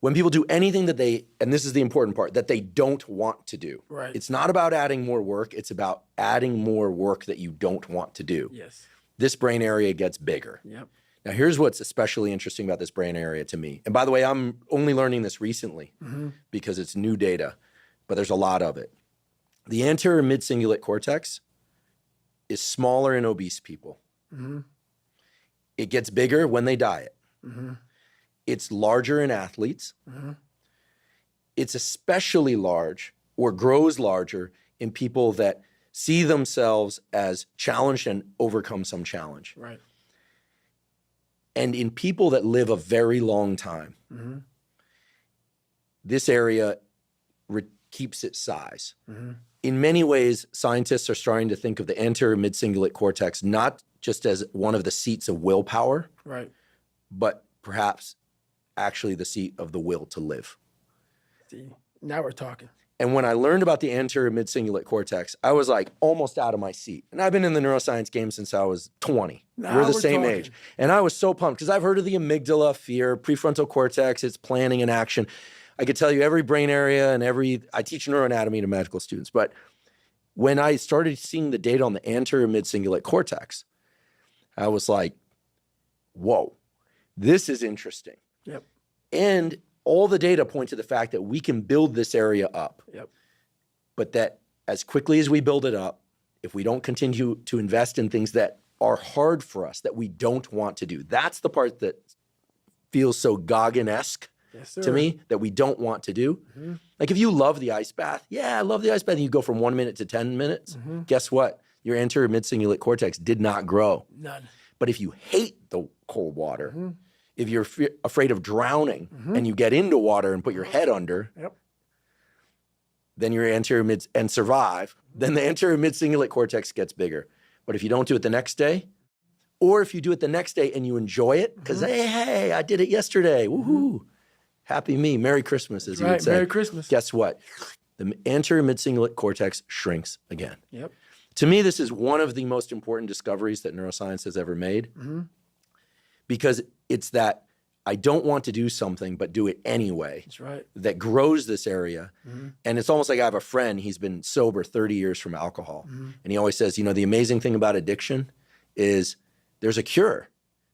When people do anything that they, and this is the important part, that they don't want to do. Right. It's not about adding more work, it's about adding more work that you don't want to do. Yes. This brain area gets bigger. Yep. Now, here's what's especially interesting about this brain area to me. And by the way, I'm only learning this recently because it's new data, but there's a lot of it. The anterior mid-cingulate cortex is smaller in obese people. It gets bigger when they diet. It's larger in athletes. It's especially large or grows larger in people that see themselves as challenged and overcome some challenge. Right. And in people that live a very long time, this area keeps its size. In many ways, scientists are starting to think of the anterior mid-cingulate cortex not just as one of the seats of willpower, Right. but perhaps actually the seat of the will to live. See, now we're talking. And when I learned about the anterior mid-cingulate cortex, I was like almost out of my seat. And I've been in the neuroscience game since I was 20. Now we're the we're same talking. age. And I was so pumped because I've heard of the amygdala, fear, prefrontal cortex, it's planning and action. I could tell you every brain area and I teach neuroanatomy to medical students. But when I started seeing the data on the anterior mid-cingulate cortex, I was like, whoa, this is interesting. Yep. And all the data point to the fact that we can build this area up. Yep. But that as quickly as we build it up, if we don't continue to invest in things that are hard for us, that we don't want to do, that's the part that feels so Goggin-esque to me, that we don't want to do. Like if you love the ice bath, yeah, I love the ice bath, and you go from 1 minute to 10 minutes, guess what? Your anterior mid-cingulate cortex did not grow. None. But if you hate the cold water, if you're afraid of drowning and you get into water and put your head under, then your anterior mid and survive, then the anterior mid-cingulate cortex gets bigger. But if you don't do it the next day, or if you do it the next day and you enjoy it, because hey, I did it yesterday, woohoo, happy me, Merry Christmas, as you would say. Merry Christmas. Guess what? The anterior mid-cingulate cortex shrinks again. Yep. To me, this is one of the most important discoveries that neuroscience has ever made, because it's that I don't want to do something, but do it anyway. That's right. That grows this area. And it's almost like I have a friend, he's been sober 30 years from alcohol. And he always says, you know, the amazing thing about addiction is there's a cure.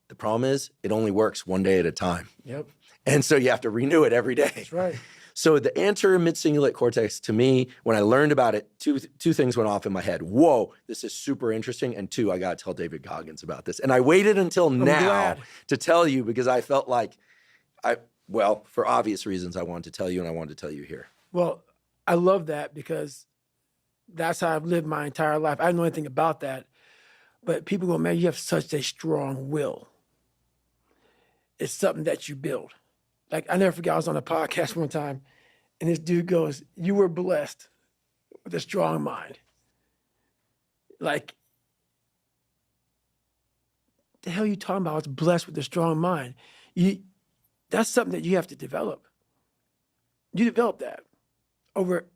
The problem is it only works one day at a time. Yep. And so you have to renew it every day. That's right. So the anterior mid-cingulate cortex, to me, when I learned about it, two things went off in my head. Whoa, this is super interesting. And two, I got to tell David Goggins about this. And I waited until now to tell you because I felt like, well, for obvious reasons, I wanted to tell you and I wanted to tell you here. Well, I love that because that's how I've lived my entire life. I don't know anything about that. But people go, man, you have such a strong will. It's something that you build. Like, I never forget, I was on a podcast one time, and this dude goes, you were blessed with a strong mind. Like, the hell are you talking about? I was blessed with a strong mind. That's something that you have to develop. You develop that over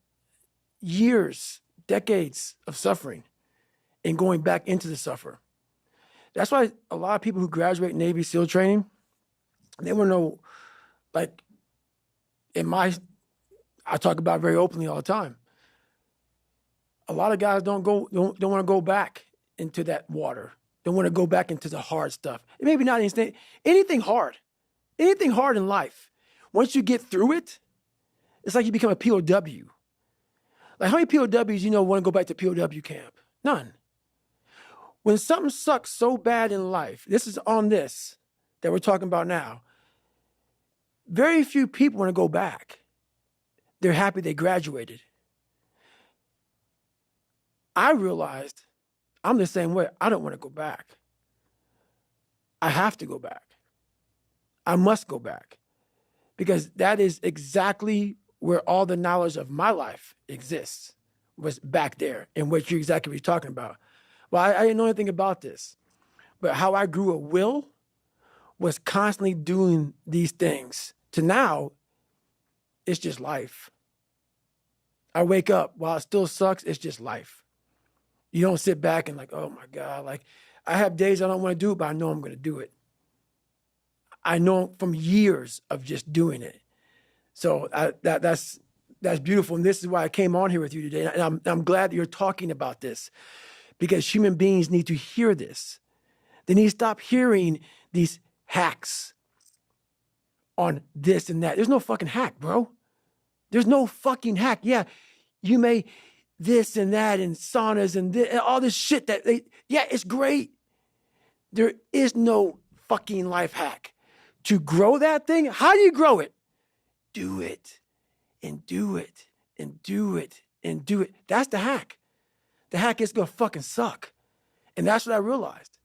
years, decades of suffering and going back into the suffer. That's why a lot of people who graduate Navy SEAL training, they want to know, like, I talk about it very openly all the time. A lot of guys don't want to go back into that water. Don't want to go back into the hard stuff. Maybe not anything hard in life. Once you get through it, it's like you become a POW. Like, how many POWs want to go back to POW camp? None. When something sucks so bad in life, this is on this that we're talking about now, very few people want to go back. They're happy they graduated. I realized I'm the same way. I don't want to go back. I have to go back. I must go back, because that is exactly where all the knowledge of my life exists, was back there, and what you're talking about. Well, I didn't know anything about this, but how I grew a will was constantly doing these things. To now, it's just life. I wake up, while it still sucks, it's just life. You don't sit back and like, oh my God, like, I have days I don't want to do it, but I know I'm going to do it. I know from years of just doing it. So that's beautiful. And this is why I came on here with you today. And I'm glad that you're talking about this, because human beings need to hear this. They need to stop hearing these hacks on this and that. There's no fucking hack, bro. There's no fucking hack. Yeah, you may this and that and saunas and all this shit it's great. There is no fucking life hack. To grow that thing, how do you grow it? Do it and do it and do it and do it. That's the hack. The hack is gonna fucking suck. And that's what I realized.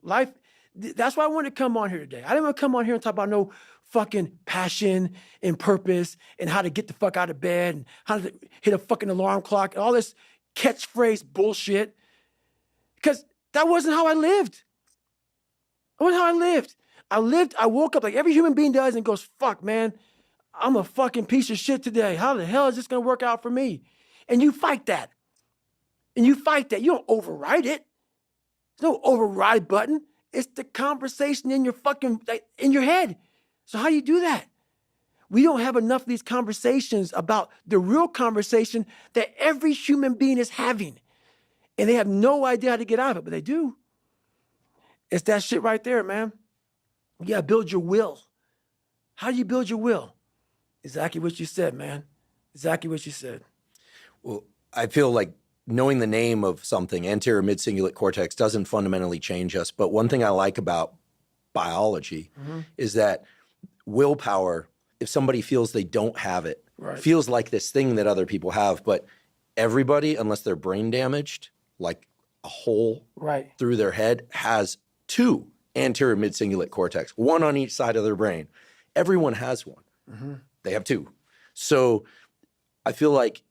Life, that's why I wanted to come on here today. I didn't want to come on here and talk about no fucking passion and purpose and how to get the fuck out of bed and how to hit a fucking alarm clock and all this catchphrase bullshit. Because that wasn't how I lived. I woke up like every human being does and goes, fuck, man, I'm a fucking piece of shit today. How the hell is this going to work out for me? And you fight that. You don't override it. There's no override button. It's the conversation in your in your head. So how do you do that? We don't have enough of these conversations about the real conversation that every human being is having. And they have no idea how to get out of it, but they do. It's that shit right there, man. You gotta build your will. How do you build your will? Exactly what you said, man. Exactly what you said. Well, I feel like knowing the name of something, anterior mid-cingulate cortex, doesn't fundamentally change us. But one thing I like about biology is that willpower, if somebody feels they don't have it, feels like this thing that other people have. But everybody, unless they're brain damaged, like a hole through their head, has two anterior mid-cingulate cortex, one on each side of their brain. Everyone has one. They have two. So I feel like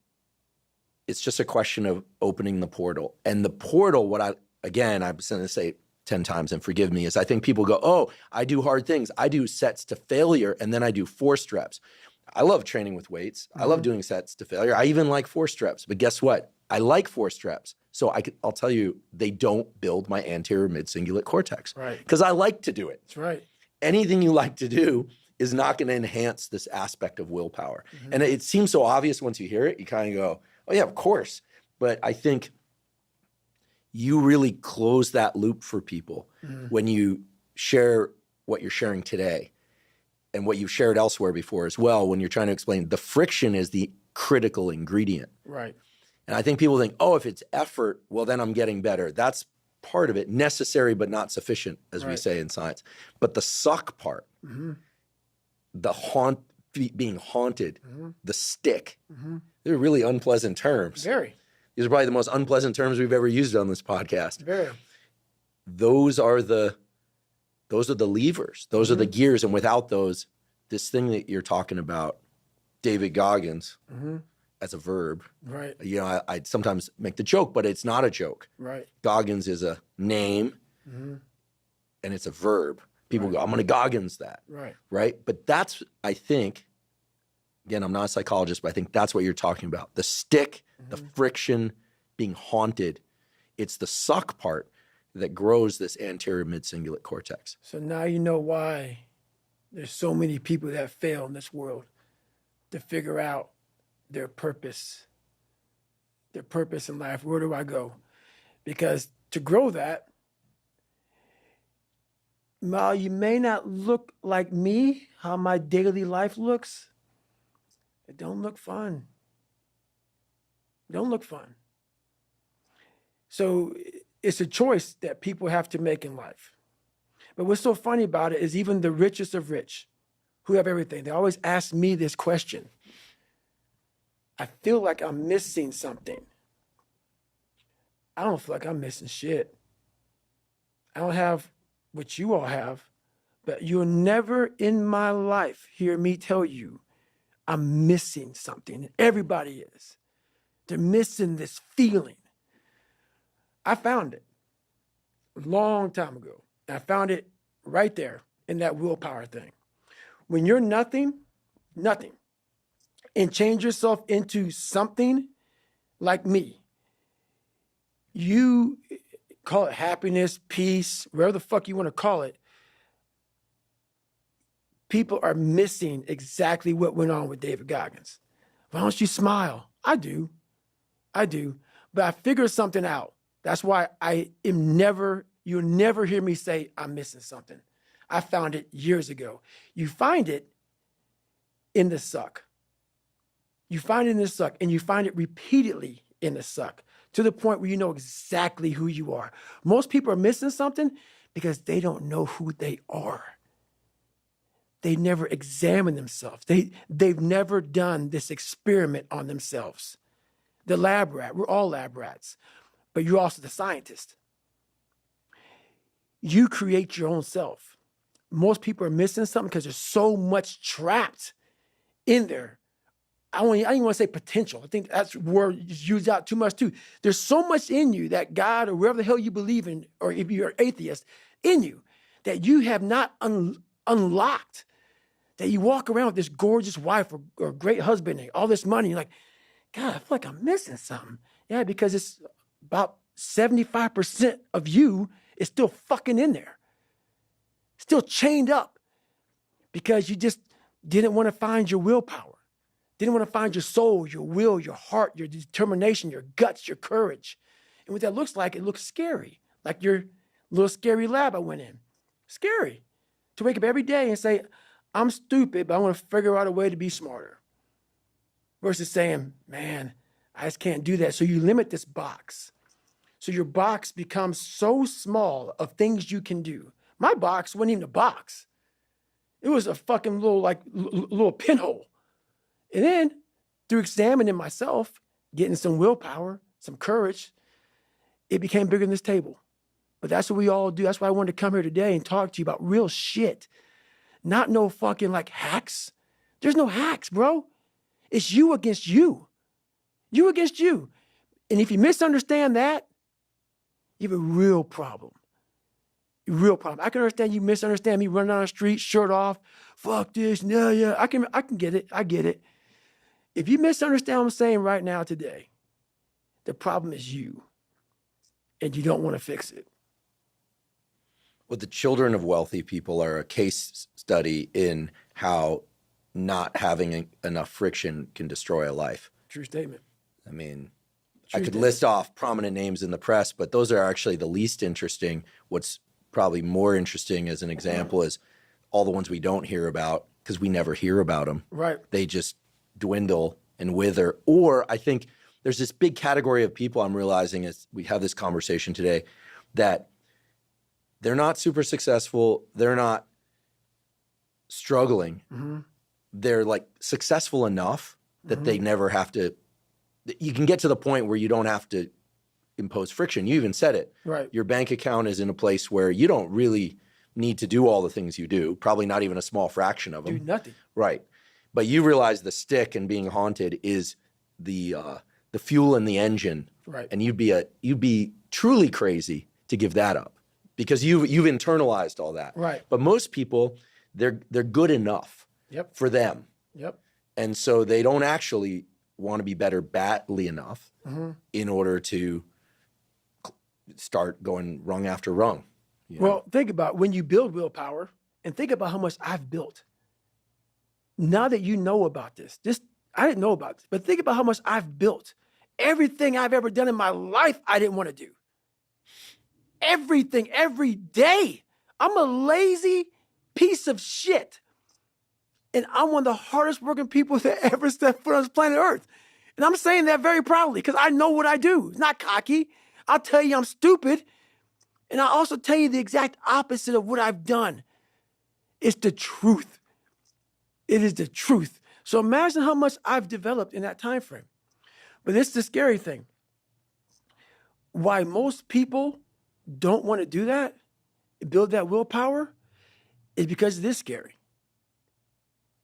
it's just a question of opening the portal. And the portal, I'm going to say 10 times and forgive me, is I think people go, oh, I do hard things. I do sets to failure, and then I do forced reps. I love training with weights. I love doing sets to failure. I even like forced reps. But guess what? I like forced reps. So I'll tell you, they don't build my anterior mid-cingulate cortex. Because I like to do it. That's right. Anything you like to do is not going to enhance this aspect of willpower. And it seems so obvious once you hear it. You kind of go, oh yeah, of course. But I think you really close that loop for people when you share what you're sharing today and what you've shared elsewhere before as well, when you're trying to explain the friction is the critical ingredient. Right. And I think people think, oh, if it's effort, well, then I'm getting better. That's part of it, necessary but not sufficient, as we say in science. But the suck part, the being haunted, the stick, they're really unpleasant terms. Very. These are probably the most unpleasant terms we've ever used on this podcast. Very. Those are the levers. Those are the gears. And without those, this thing that you're talking about, David Goggins, as a verb. Right. You know, I sometimes make the joke, but it's not a joke. Right. Goggins is a name and it's a verb. People go, I'm going to Goggins that. Right. But that's, I think, again, I'm not a psychologist, but I think that's what you're talking about. The stick, the friction, being haunted. It's the suck part that grows this anterior mid-cingulate cortex. So now you know why there's so many people that fail in this world to figure out their purpose in life. Where do I go? Because to grow that, while you may not look like me, how my daily life looks, it don't look fun. Don't look fun. So it's a choice that people have to make in life. But what's so funny about it is even the richest of rich, who have everything, they always ask me this question. I feel like I'm missing something. I don't feel like I'm missing shit. I don't have what you all have, but you'll never in my life hear me tell you I'm missing something. Everybody is. They're missing this feeling. I found it a long time ago. I found it right there in that willpower thing. When you're nothing, and change yourself into something like me, you call it happiness, peace, whatever the fuck you want to call it. People are missing exactly what went on with David Goggins. Why don't you smile? I do. But I figured something out. That's why you'll never hear me say I'm missing something. I found it years ago. You find it in the suck. You find it in the suck, and you find it repeatedly in the suck, to the point where you know exactly who you are. Most people are missing something because they don't know who they are. They never examine themselves. They've never done this experiment on themselves. The lab rat, we're all lab rats, but you're also the scientist. You create your own self. Most people are missing something because there's so much trapped in there. I don't even want to say potential. I think that's a word used out too much too. There's so much in you that God or wherever the hell you believe in, or if you're an atheist, in you that you have not unlocked, that you walk around with this gorgeous wife or great husband and all this money. You're like, God, I feel like I'm missing something. Yeah, because it's about 75% of you is still fucking in there. Still chained up because you just didn't want to find your willpower. Didn't want to find your soul, your will, your heart, your determination, your guts, your courage. And what that looks like, it looks scary. Like your little scary lab I went in. Scary. To wake up every day and say, I'm stupid, but I want to figure out a way to be smarter. Versus saying, man, I just can't do that. So you limit this box. So your box becomes so small of things you can do. My box wasn't even a box. It was a fucking little pinhole. And then through examining myself, getting some willpower, some courage, it became bigger than this table. But that's what we all do. That's why I wanted to come here today and talk to you about real shit. Not no fucking like hacks. There's no hacks, bro. It's you against you. You against you. And if you misunderstand that, you have a real problem. Real problem. I can understand you misunderstand me running down the street, shirt off, fuck this, yeah. I can get it. I get it. If you misunderstand what I'm saying right now today, the problem is you. And you don't want to fix it. Well, the children of wealthy people are a case study in how not having enough friction can destroy a life. True statement. I mean, I could list off prominent names in the press, but those are actually the least interesting. What's probably more interesting as an example is all the ones we don't hear about because we never hear about them. Right. They just dwindle and wither. Or I think there's this big category of people I'm realizing as we have this conversation today that they're not super successful. They're not struggling. Mm-hmm. They're like successful enough that they never have to. You can get to the point where you don't have to impose friction. You even said it. Right. Your bank account is in a place where you don't really need to do all the things you do, probably not even a small fraction of them. Do nothing. Right. But you realize the stick and being haunted is the fuel and the engine. Right. And you'd be truly crazy to give that up. because you've internalized all that. Right. But most people, they're good enough Yep. for them. Yep. And so they don't actually want to be better badly enough in order to start going rung after rung. You know? Well, think about when you build willpower, and think about how much I've built. Now that you know about this, I didn't know about this, but think about how much I've built. Everything I've ever done in my life, I didn't want to do. Everything, every day. I'm a lazy piece of shit. And I'm one of the hardest working people that ever stepped foot on this planet Earth. And I'm saying that very proudly because I know what I do. It's not cocky. I'll tell you I'm stupid. And I'll also tell you the exact opposite of what I've done. It's the truth. It is the truth. So imagine how much I've developed in that time frame. But it's the scary thing. Why most people don't want to do that, build that willpower, is because it is scary.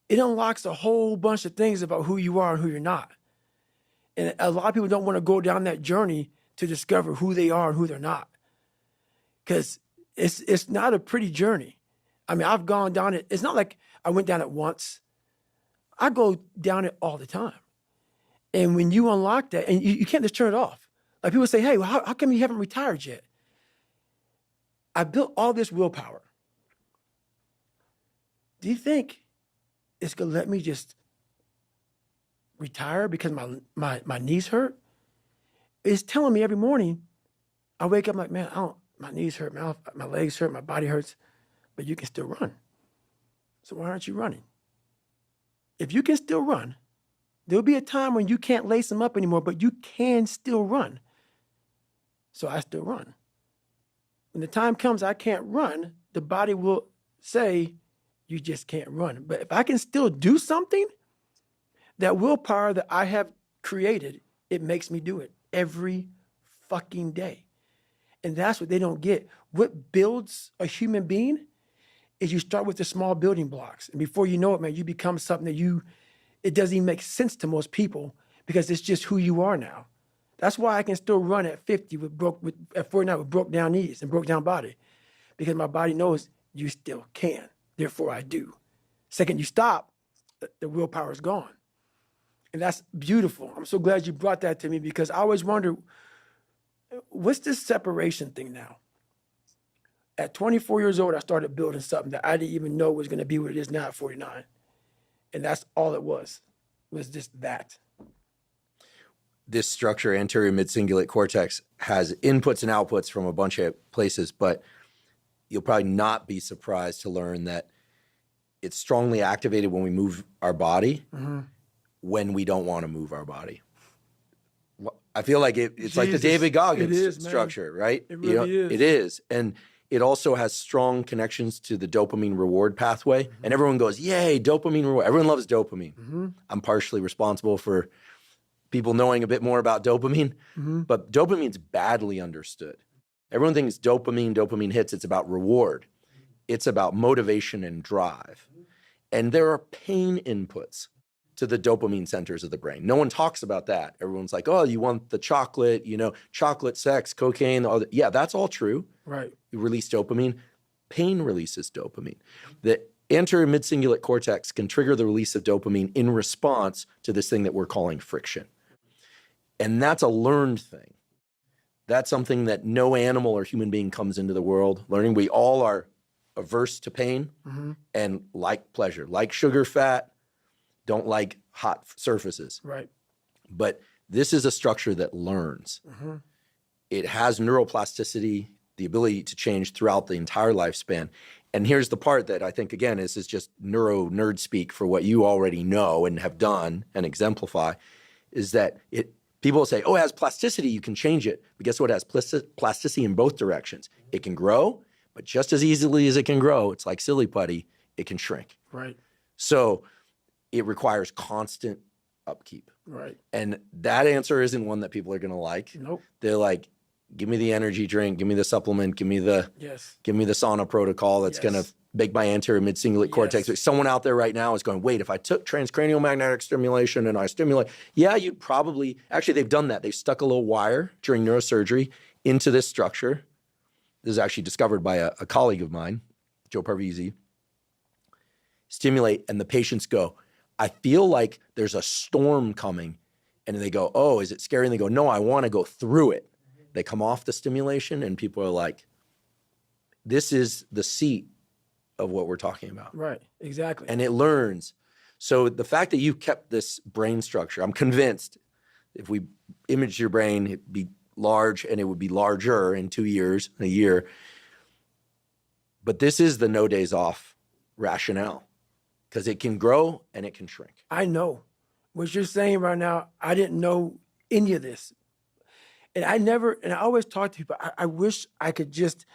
It unlocks a whole bunch of things about who you are and who you're not. And a lot of people don't want to go down that journey to discover who they are and who they're not. Because it's not a pretty journey. I mean, I've gone down it. It's not like I went down it once. I go down it all the time. And when you unlock that, and you can't just turn it off. Like people say, hey, well, how come you haven't retired yet? I built all this willpower. Do you think it's going to let me just retire because my knees hurt? It's telling me every morning, I wake up like, man, my knees hurt, my legs hurt, my body hurts, but you can still run. So why aren't you running? If you can still run, there'll be a time when you can't lace them up anymore, but you can still run. So I still run. When the time comes I can't run, the body will say, you just can't run. But if I can still do something, that willpower that I have created, it makes me do it every fucking day. And that's what they don't get. What builds a human being is you start with the small building blocks. And before you know it, man, you become something that it doesn't even make sense to most people because it's just who you are now. That's why I can still run at 50 at 49 with broke down knees and broke down body, because my body knows you still can. Therefore, I do. Second you stop, the willpower is gone. And that's beautiful. I'm so glad you brought that to me because I always wonder, what's this separation thing now? At 24 years old, I started building something that I didn't even know was going to be what it is now at 49. And that's all it was just that. This structure, anterior mid-cingulate cortex, has inputs and outputs from a bunch of places, but you'll probably not be surprised to learn that it's strongly activated when we move our body, when we don't want to move our body. I feel like it's like the David Goggins structure, right? It really is. It is. And it also has strong connections to the dopamine reward pathway. And everyone goes, yay, dopamine reward. Everyone loves dopamine. I'm partially responsible for people knowing a bit more about dopamine, but dopamine's badly understood. Everyone thinks dopamine hits, it's about reward. It's about motivation and drive. And there are pain inputs to the dopamine centers of the brain. No one talks about that. Everyone's like, oh, you want the chocolate, chocolate, sex, cocaine, all that. Yeah, that's all true. Right. You release dopamine. Pain releases dopamine. The anterior mid-cingulate cortex can trigger the release of dopamine in response to this thing that we're calling friction. And that's a learned thing. That's something that no animal or human being comes into the world learning. We all are averse to pain and like pleasure, like sugar, fat, don't like hot surfaces. Right. But this is a structure that learns. It has neuroplasticity, the ability to change throughout the entire lifespan. And here's the part that I think, again, this is just nerd speak for what you already know and have done and exemplify, is that people say, oh, it has plasticity, you can change it. But guess what? It has plasticity in both directions. It can grow, but just as easily as it can grow, it's like silly putty, it can shrink. Right. So it requires constant upkeep. Right. And that answer isn't one that people are going to like. Nope. They're like, give me the energy drink, give me the supplement, give me the sauna protocol that's going to make my anterior mid-cingulate cortex. Someone out there right now is going, wait, if I took transcranial magnetic stimulation and I stimulate, you'd probably, actually they've done that. They've stuck a little wire during neurosurgery into this structure. this is actually discovered by a colleague of mine, Joe Parvizi, stimulate, and the patients go, I feel like there's a storm coming. And they go, oh, is it scary? And they go, no, I want to go through it. They come off the stimulation and people are like, this is the seat of what we're talking about. Right, exactly. And it learns. So the fact that you kept this brain structure, I'm convinced if we imaged your brain, it'd be large and it would be larger in 2 years, a year. But this is the no days off rationale because it can grow and it can shrink. I know. What you're saying right now, I didn't know any of this. And I always talk to people, I wish I could just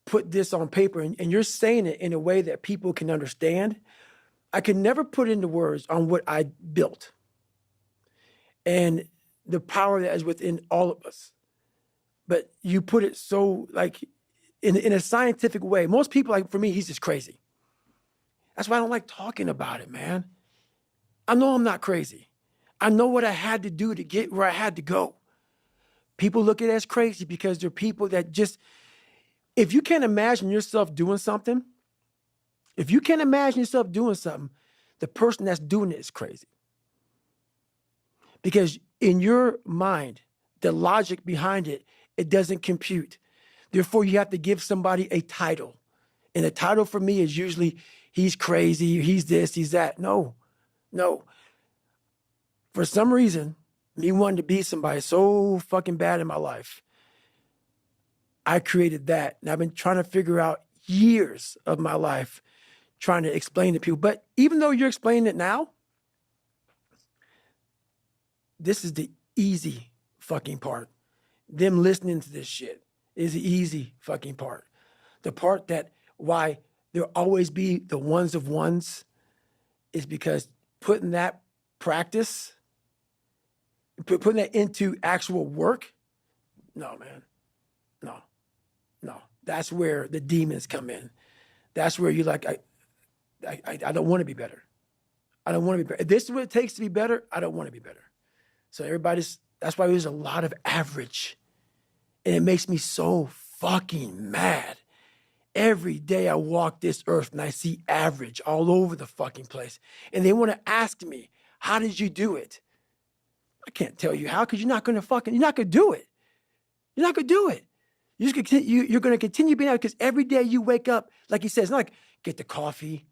put this on paper. And you're saying it in a way that people can understand. I could never put into words on what I built and the power that is within all of us. But you put it so like in a scientific way. Most people, like for me, he's just crazy. That's why I don't like talking about it, man. I know I'm not crazy. I know what I had to do to get where I had to go. People look at it as crazy because they're people that just, if you can't imagine yourself doing something, the person that's doing it is crazy. Because in your mind, the logic behind it, it doesn't compute. Therefore, you have to give somebody a title. And the title for me is usually, he's crazy, he's this, he's that. No. For some reason, me wanting to be somebody so fucking bad in my life, I created that. And I've been trying to figure out years of my life trying to explain to people. But even though you're explaining it now, this is the easy fucking part. Them listening to this shit is the easy fucking part. The part that why there'll always be the ones of ones is because putting that practice, putting that into actual work, no, man. No. That's where the demons come in. That's where you're like, I don't want to be better. I don't want to be better. If this is what it takes to be better, I don't want to be better. So that's why there's a lot of average. And it makes me so fucking mad. Every day I walk this earth and I see average all over the fucking place. And they want to ask me, how did you do it? I can't tell you how, because you're not going to do it. You're not going to do it. You're going to continue being out because every day you wake up, like he says, it's not like get the coffee,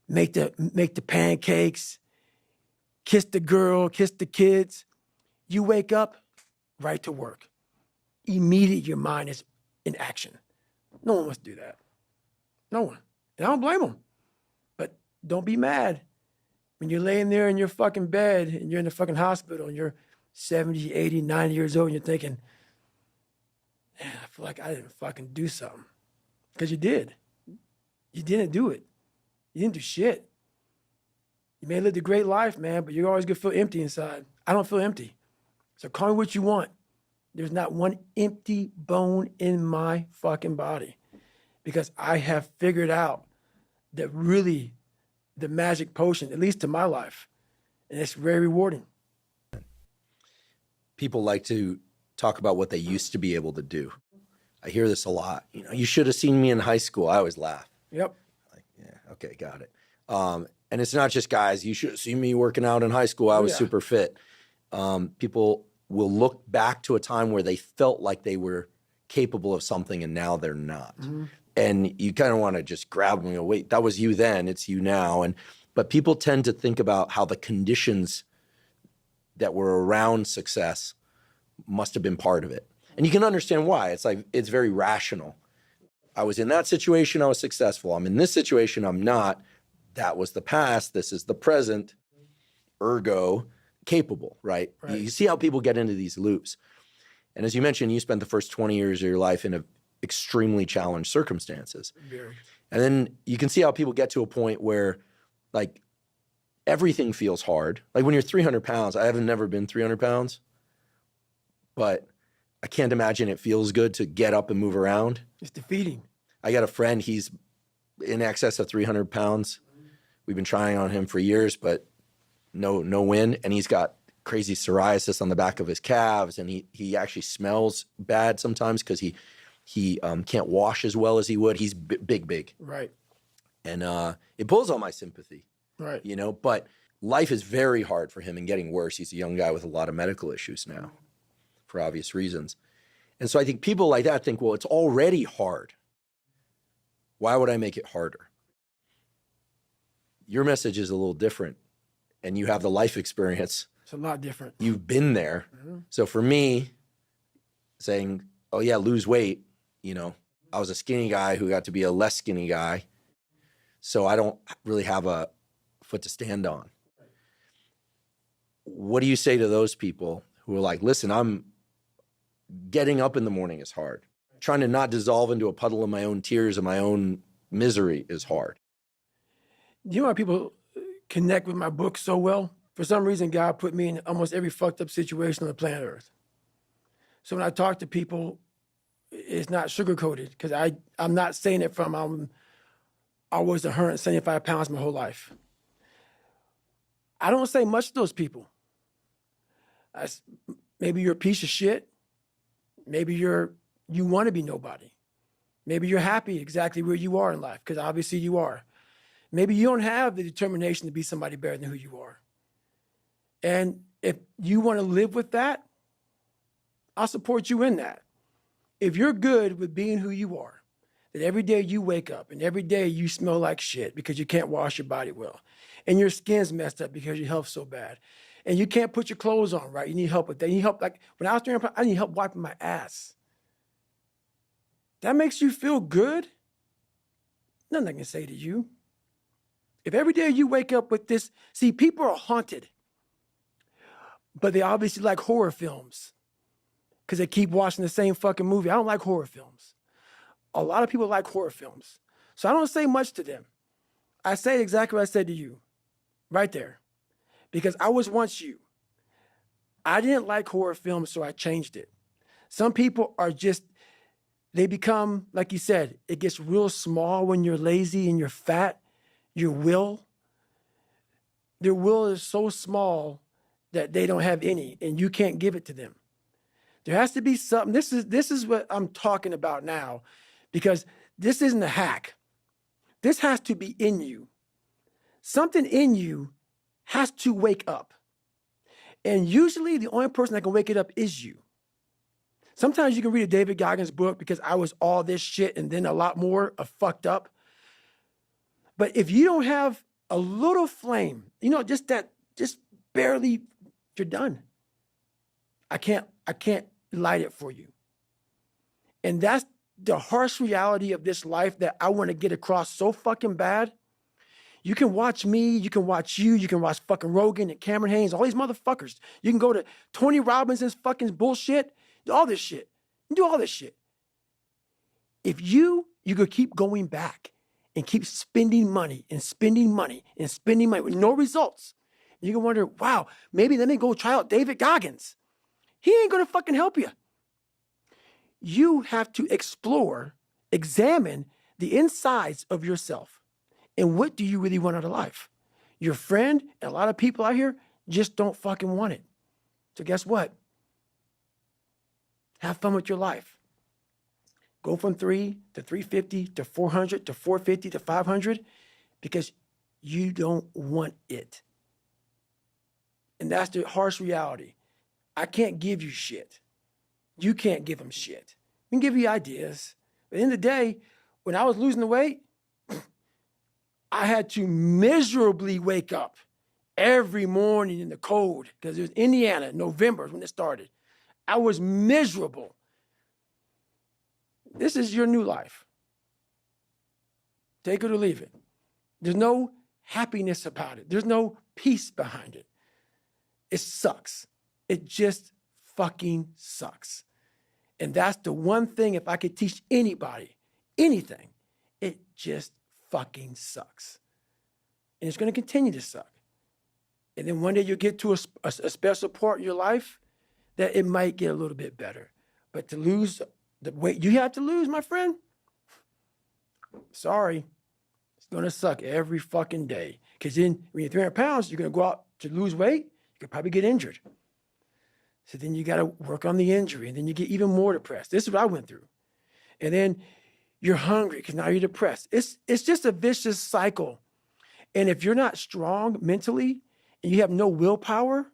make the pancakes, kiss the girl, kiss the kids. You wake up, right to work. Immediately your mind is in action. No one wants to do that. No one. And I don't blame them. But don't be mad when you're laying there in your fucking bed and you're in the fucking hospital and you're 70, 80, 90 years old and you're thinking, man, I feel like I didn't fucking do something. Because you did. You didn't do it. You didn't do shit. You may have lived a great life, man, but you're always going to feel empty inside. I don't feel empty. So call me what you want. There's not one empty bone in my fucking body because I have figured out that really the magic potion, at least to my life, and it's very rewarding. People like to talk about what they used to be able to do. I hear this a lot. You should have seen me in high school. I always laugh. Yep. Like, yeah, okay, got it. And it's not just guys. You should have seen me working out in high school. I was super fit. People will look back to a time where they felt like they were capable of something and now they're not. Mm-hmm. And you kind of want to just grab them and go, wait, that was you then, it's you now. But people tend to think about how the conditions that were around success must have been part of it. And you can understand why. It's like, it's very rational. I was in that situation, I was successful. I'm in this situation, I'm not. That was the past, this is the present. Ergo, capable, right? You see how people get into these loops. And as you mentioned, you spent the first 20 years of your life in extremely challenged circumstances. Very. And then you can see how people get to a point where like everything feels hard. Like when you're 300 pounds, I haven't never been 300 pounds, but I can't imagine it feels good to get up and move around. It's defeating. I got a friend, he's in excess of 300 pounds. We've been trying on him for years, but no win. And he's got crazy psoriasis on the back of his calves. And he actually smells bad sometimes because he He can't wash as well as he would. He's big. Right. And it pulls on my sympathy. Right. You know, but life is very hard for him and getting worse. He's a young guy with a lot of medical issues now for obvious reasons. And so I think people like that think, well, it's already hard. Why would I make it harder? Your message is a little different, and you have the life experience. It's a lot different. You've been there. So for me, saying, oh yeah, lose weight, you know, I was a skinny guy who got to be a less skinny guy. So I don't really have a foot to stand on. What do you say to those people who are like, listen, I'm getting up in the morning is hard. Trying to not dissolve into a puddle of my own tears and my own misery is hard. You know why people connect with my book so well? For some reason, God put me in almost every fucked up situation on the planet Earth. So when I talk to people, it's not sugar-coated, because I'm not saying it from I was 175 pounds my whole life. I don't say much to those people. Maybe you're a piece of shit. Maybe you want to be nobody. Maybe you're happy exactly where you are in life, because obviously you are. Maybe you don't have the determination to be somebody better than who you are. And if you want to live with that, I'll support you in that. If you're good with being who you are, that every day you wake up and every day you smell like shit because you can't wash your body well, and your skin's messed up because your health's so bad, and you can't put your clothes on right, you need help with that. You need help, like when I was training, I need help wiping my ass. That makes you feel good? Nothing I can say to you. If every day you wake up with this, see, people are haunted, but they obviously like horror films because they keep watching the same fucking movie. I don't like horror films. A lot of people like horror films. So I don't say much to them. I say exactly what I said to you, right there, because I was once you. I didn't like horror films, so I changed it. Some people are just, they become, like you said, it gets real small when you're lazy and you're fat. Their will is so small that they don't have any, and you can't give it to them. There has to be something. This is what I'm talking about now, because this isn't a hack. This has to be in you. Something in you has to wake up. And usually the only person that can wake it up is you. Sometimes you can read a David Goggins book because I was all this shit and then a lot more of fucked up. But if you don't have a little flame, just barely, you're done. I can't light it for you. And that's the harsh reality of this life that I want to get across so fucking bad. You can watch me, you can watch you, you can watch fucking Rogan and Cameron Haynes, all these motherfuckers. You can go to Tony Robbins's fucking bullshit, all this shit. You do all this shit. If you could keep going back and keep spending money and spending money and spending money with no results, you can wonder, wow, maybe let me go try out David Goggins. He ain't gonna fucking help you. You have to examine the insides of yourself. And what do you really want out of life? Your friend and a lot of people out here just don't fucking want it. So guess what? Have fun with your life. Go from 3 to 350 to 400 to 450 to 500 because you don't want it. And that's the harsh reality. I can't give you shit. You can't give them shit. We can give you ideas. But at the end of the day, when I was losing the weight, I had to miserably wake up every morning in the cold because it was Indiana, November when it started. I was miserable. This is your new life. Take it or leave it. There's no happiness about it. There's no peace behind it. It sucks. It just fucking sucks. And that's the one thing, if I could teach anybody anything, it just fucking sucks. And it's going to continue to suck. And then one day you'll get to a special part in your life that it might get a little bit better. But to lose the weight you have to lose, my friend, sorry, it's going to suck every fucking day. Because then when you're 300 pounds, you're going to go out to lose weight, you could probably get injured. So then you got to work on the injury, and then you get even more depressed. This is what I went through. And then you're hungry because now you're depressed. It's just a vicious cycle. And if you're not strong mentally and you have no willpower,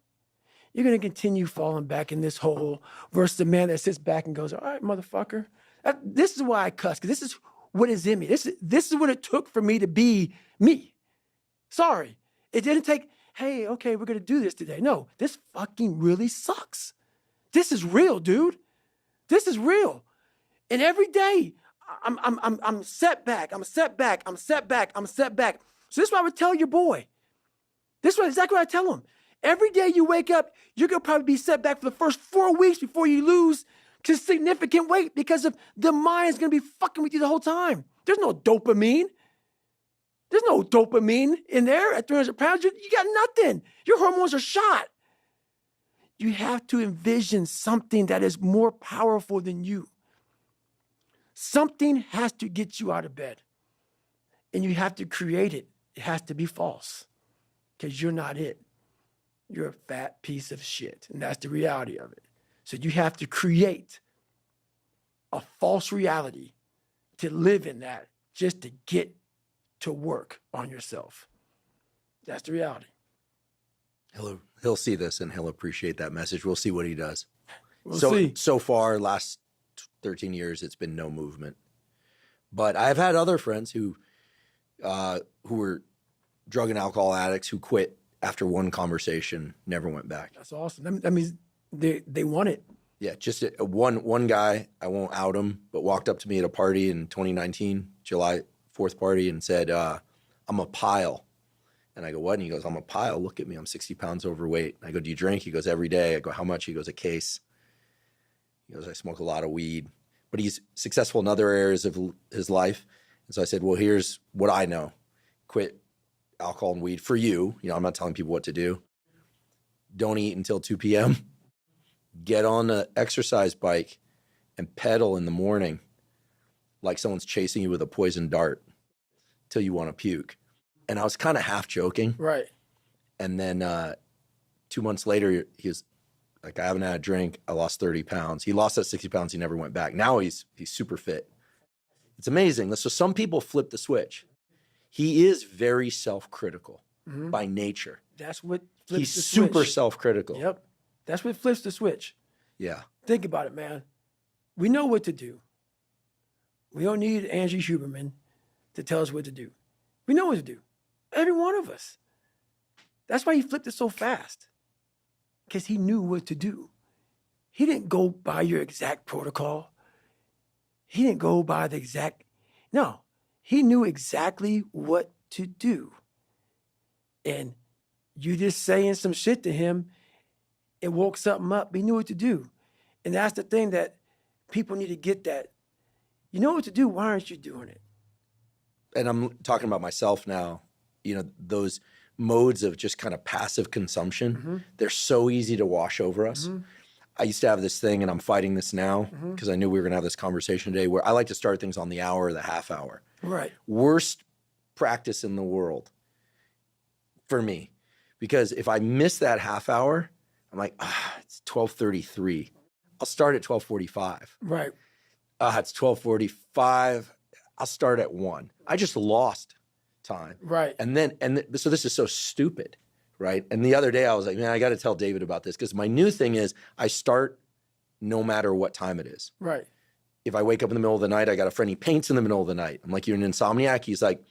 you're going to continue falling back in this hole versus the man that sits back and goes, all right, motherfucker. This is why I cuss, because this is what is in me. This is what it took for me to be me. Sorry. It didn't take, hey, okay, we're going to do this today. No, this fucking really sucks. This is real, dude. This is real. And every day I'm set back. I'm set back. I'm set back. I'm set back. So this is what I would tell your boy. This is exactly what I tell him. Every day you wake up, you're going to probably be set back for the first 4 weeks before you lose to significant weight because of the mind is going to be fucking with you the whole time. There's no dopamine. There's no dopamine in there at 300 pounds. You got nothing. Your hormones are shot. You have to envision something that is more powerful than you. Something has to get you out of bed. And you have to create it. It has to be false because you're not it. You're a fat piece of shit. And that's the reality of it. So you have to create a false reality to live in that just to get to work on yourself. That's the reality. He'll see this and he'll appreciate that message. We'll see what he does. We'll see. So far, last 13 years, it's been no movement. But I've had other friends who were drug and alcohol addicts who quit after one conversation, never went back. That's awesome. That means they want it. Yeah, just one guy, I won't out him, but walked up to me at a party in 2019, July 4th party, and said, I'm a pile. And I go, what? And he goes, I'm a pile. Look at me. I'm 60 pounds overweight. I go, do you drink? He goes, every day. I go, how much? He goes, a case. He goes, I smoke a lot of weed. But he's successful in other areas of his life. And so I said, well, here's what I know. Quit alcohol and weed for you. You know, I'm not telling people what to do. Don't eat until 2 p.m. Get on an exercise bike and pedal in the morning like someone's chasing you with a poison dart till you want to puke. And I was kind of half joking. Right. And then 2 months later, he was like, I haven't had a drink. I lost 30 pounds. He lost that 60 pounds. He never went back. Now he's super fit. It's amazing. So some people flip the switch. He is very self-critical by nature. That's what flips the switch. He's super self-critical. Yep. That's what flips the switch. Yeah. Think about it, man. We know what to do. We don't need Andrew Huberman to tell us what to do. We know what to do. Every one of us. That's why he flipped it so fast. Because he knew what to do. He didn't go by your exact protocol. He didn't go by the exact... No. He knew exactly what to do. And you just saying some shit to him, it woke something up. He knew what to do. And that's the thing that people need to get that. You know what to do. Why aren't you doing it? And I'm talking about myself now. You know, those modes of just kind of passive consumption, they're so easy to wash over us. I used to have this thing, and I'm fighting this now because I knew we were going to have this conversation today, where I like to start things on the hour or the half hour. Right. Worst practice in the world for me, because if I miss that half hour, I'm like, it's 12:33. I'll start at 12:45. Right. It's 12:45. I'll start at 1. I just lost time. Right. So this is so stupid, right? And the other day I was like, man, I got to tell David about this, because my new thing is I start no matter what time it is. Right. If I wake up in the middle of the night, I got a friend, he paints in the middle of the night. I'm like, you're an insomniac? He's like,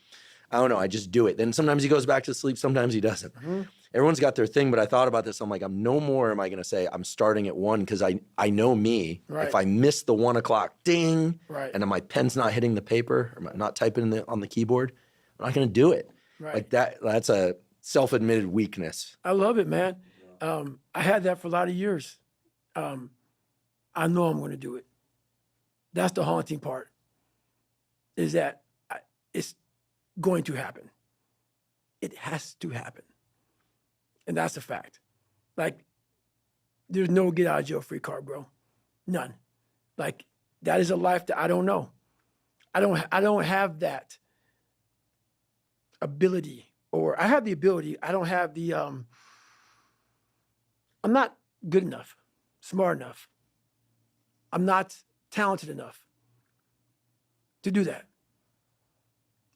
I don't know, I just do it. Then sometimes he goes back to sleep, sometimes he doesn't. Everyone's got their thing, but I thought about this. I'm like, I'm no more am I going to say I'm starting at 1, because I know me. Right. If I miss the 1 o'clock ding, right, and my pen's not hitting the paper, or not typing on the keyboard, I'm not going to do it. Right. Like that's a self-admitted weakness. I love it, man. I had that for a lot of years. I know I'm going to do it. That's the haunting part, is that it's going to happen. It has to happen. And that's a fact. Like, there's no get out of jail free card, bro. None. Like, that is a life that I don't know. I don't have that ability, or I have the ability. I don't have the, I'm not good enough, smart enough. I'm not talented enough. to do that.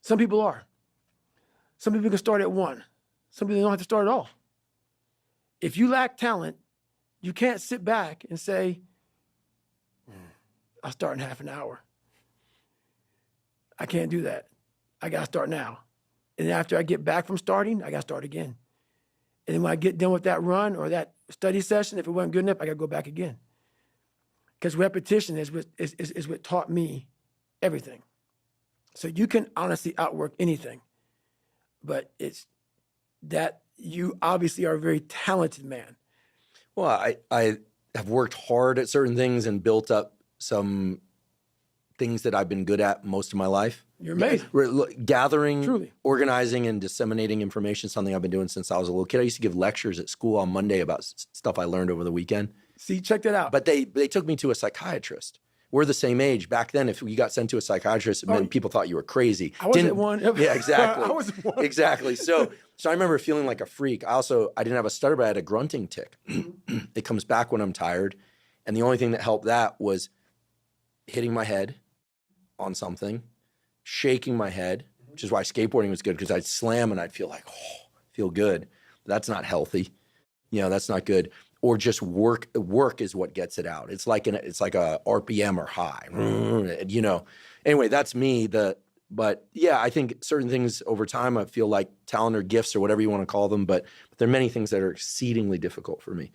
Some people are. Some people can start at 1. Some people don't have to start at all. If you lack talent, you can't sit back and say, I'll start in half an hour. I can't do that. I got to start now. And after I get back from starting, I got to start again. And then when I get done with that run or that study session, if it wasn't good enough, I got to go back again. Because repetition is what taught me everything. So you can honestly outwork anything. But it's that you obviously are a very talented man. Well, I have worked hard at certain things and built up some things that I've been good at most of my life. You're amazing. Gathering, Truly. Organizing, and disseminating information, something I've been doing since I was a little kid. I used to give lectures at school on Monday about stuff I learned over the weekend. See, check that out. But they took me to a psychiatrist. We're the same age. Back then, if you got sent to a psychiatrist, it meant people thought you were crazy. I wasn't one. Yeah, exactly. I wasn't one. Exactly. So I remember feeling like a freak. I didn't have a stutter, but I had a grunting tic. It comes back when I'm tired. And the only thing that helped that was hitting my head on something, shaking my head, which is why skateboarding was good, because I'd slam and I'd feel like, feel good. But that's not healthy. That's not good. Or just work is what gets it out. It's like a RPM or high, Anyway, that's me. But yeah, I think certain things over time, I feel like talent or gifts or whatever you want to call them, but there are many things that are exceedingly difficult for me.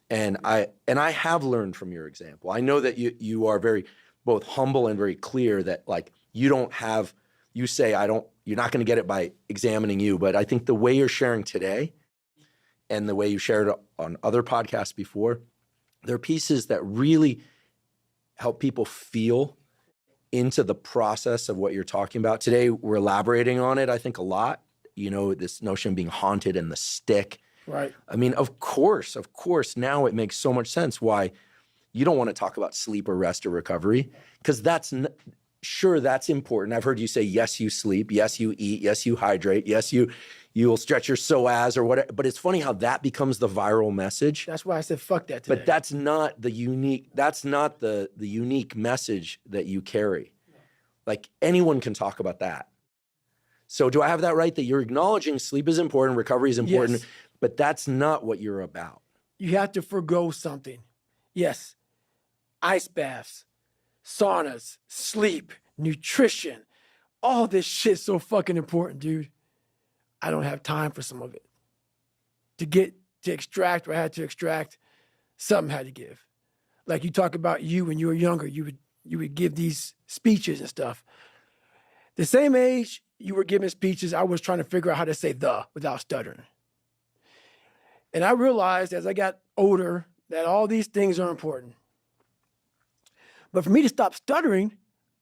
And I have learned from your example. I know that you are very both humble and very clear that like you're not going to get it by examining you, but I think the way you're sharing today and the way you shared on other podcasts before, there are pieces that really help people feel into the process of what you're talking about. Today, we're elaborating on it, I think, a lot. This notion of being haunted and the stick. Right. I mean, of course, now it makes so much sense why you don't want to talk about sleep or rest or recovery, because that's important. I've heard you say, yes, you sleep, yes, you eat, yes, you hydrate, yes, you'll stretch your psoas or whatever. But it's funny how that becomes the viral message. That's why I said fuck that today. But that's not the unique message that you carry. Like anyone can talk about that. So do I have that right, that you're acknowledging sleep is important, recovery is important, yes, but that's not what you're about? You have to forgo something. Yes, ice baths, saunas, sleep, nutrition, all this shit's so fucking important, dude. I don't have time for some of it. To extract what I had to extract, something had to give. Like you talk about you when you were younger, you would give these speeches and stuff. The same age you were giving speeches, I was trying to figure out how to say the without stuttering. And I realized as I got older that all these things are important. But for me to stop stuttering,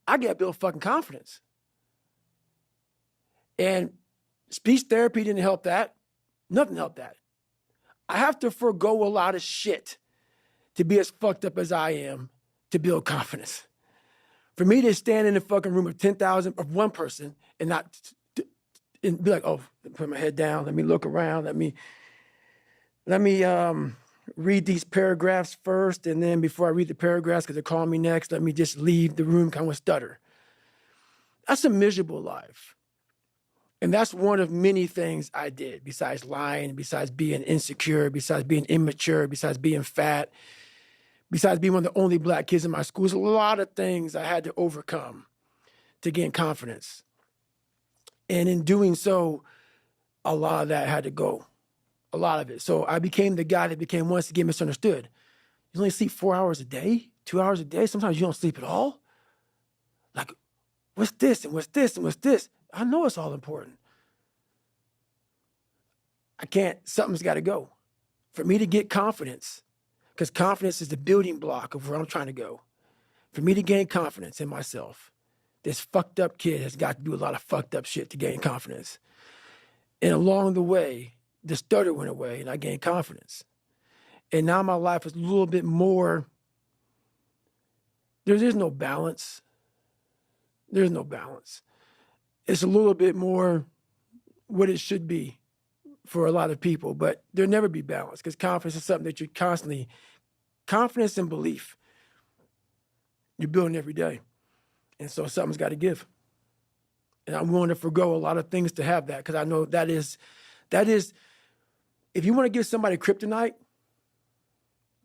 I got to build fucking confidence. And speech therapy didn't help that. Nothing helped that. I have to forego a lot of shit to be as fucked up as I am to build confidence. For me to stand in the fucking room of 10,000 of one person and and be like, oh, put my head down, let me look around, let me read these paragraphs first, and then before I read the paragraphs, because they're calling me next, let me just leave the room kind of stutter. That's a miserable life. And that's one of many things I did, besides lying, besides being insecure, besides being immature, besides being fat, besides being one of the only black kids in my school. There's a lot of things I had to overcome to gain confidence. And in doing so, a lot of that had to go. A lot of it. So I became the guy that became once again misunderstood. You only sleep 4 hours a day, 2 hours a day. Sometimes you don't sleep at all. Like, what's this and what's this and what's this? I know it's all important. Something's got to go. For me to get confidence, because confidence is the building block of where I'm trying to go. For me to gain confidence in myself, this fucked up kid has got to do a lot of fucked up shit to gain confidence. And along the way, the stutter went away and I gained confidence. And now my life is a little bit more, there's no balance. There's no balance. It's a little bit more what it should be for a lot of people, but there'll never be balance because confidence is something that confidence and belief, you're building every day. And so something's got to give. And I'm willing to forgo a lot of things to have that, because I know that is, if you want to give somebody kryptonite,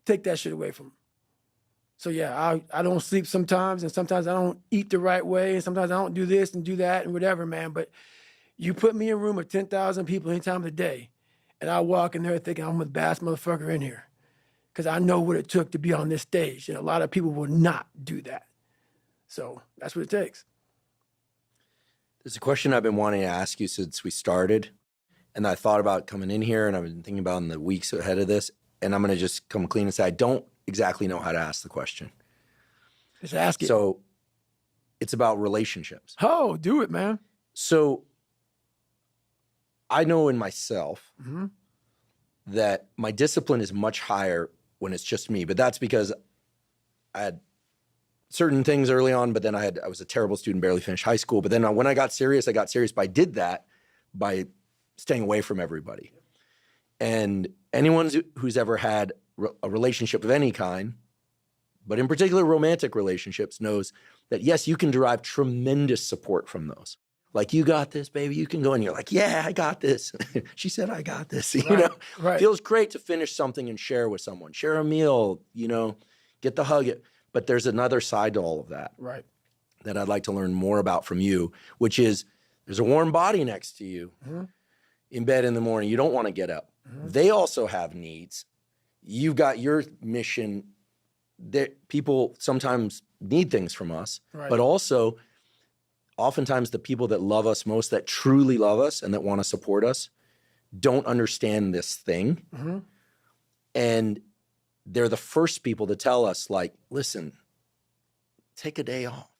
take that shit away from them. So yeah, I don't sleep sometimes, and sometimes I don't eat the right way, and sometimes I don't do this and do that and whatever, man. But you put me in a room of 10,000 people any time of the day, and I walk in there thinking I'm the baddest motherfucker in here, because I know what it took to be on this stage, and a lot of people will not do that. So that's what it takes. There's a question I've been wanting to ask you since we started, and I thought about coming in here, and I've been thinking about in the weeks ahead of this, and I'm going to just come clean and say I don't exactly know how to ask the question. Just ask it. So it's about relationships. Oh, do it, man. So I know in myself that my discipline is much higher when it's just me, but that's because I had certain things early on, but then I was a terrible student, barely finished high school. But then when I got serious, but I did that by staying away from everybody. And anyone who's ever had a relationship of any kind, but in particular romantic relationships, knows that yes, you can derive tremendous support from those. Like, you got this, baby, you can go. And you're like, yeah, I got this. She said, I got this. You know, right. Feels great to finish something and share with someone, share a meal, you know, get the hug. But there's another side to all of that, right, that I'd like to learn more about from you, which is there's a warm body next to you in bed in the morning. You don't want to get up. They also have needs. You've got your mission. That people sometimes need things from us, but also oftentimes the people that love us most, that truly love us and that want to support us, don't understand this thing. And they're the first people to tell us, like, listen, take a day off.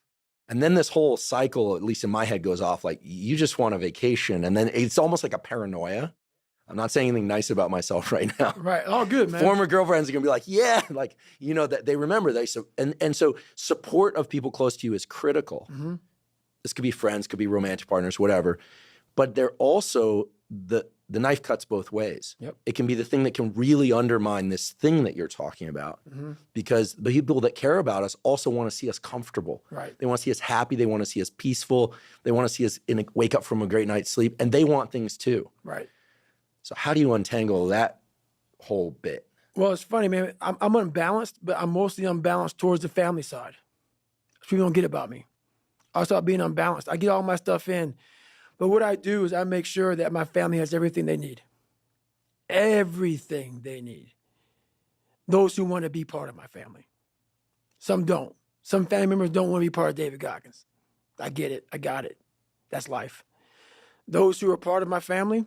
And then this whole cycle, at least in my head, goes off like, you just want a vacation. And then it's almost like a paranoia. I'm not saying anything nice about myself right now. Right. All good, man. Former girlfriends are going to be like, yeah, like, you know, that they remember. And so support of people close to you is critical. This could be friends, could be romantic partners, whatever. But they're also, the knife cuts both ways. It can be the thing that can really undermine this thing that you're talking about, because the people that care about us also want to see us comfortable. They want to see us happy. They want to see us peaceful. They want to see us wake up from a great night's sleep, and they want things too. So how do you untangle that whole bit? Well, it's funny, man. I'm unbalanced, but I'm mostly unbalanced towards the family side. People don't get about me. I start being unbalanced. I get all my stuff in. But what I do is I make sure that my family has everything they need. Everything they need. Those who want to be part of my family. Some don't. Some family members don't want to be part of David Goggins. I get it. I got it. That's life. Those who are part of my family,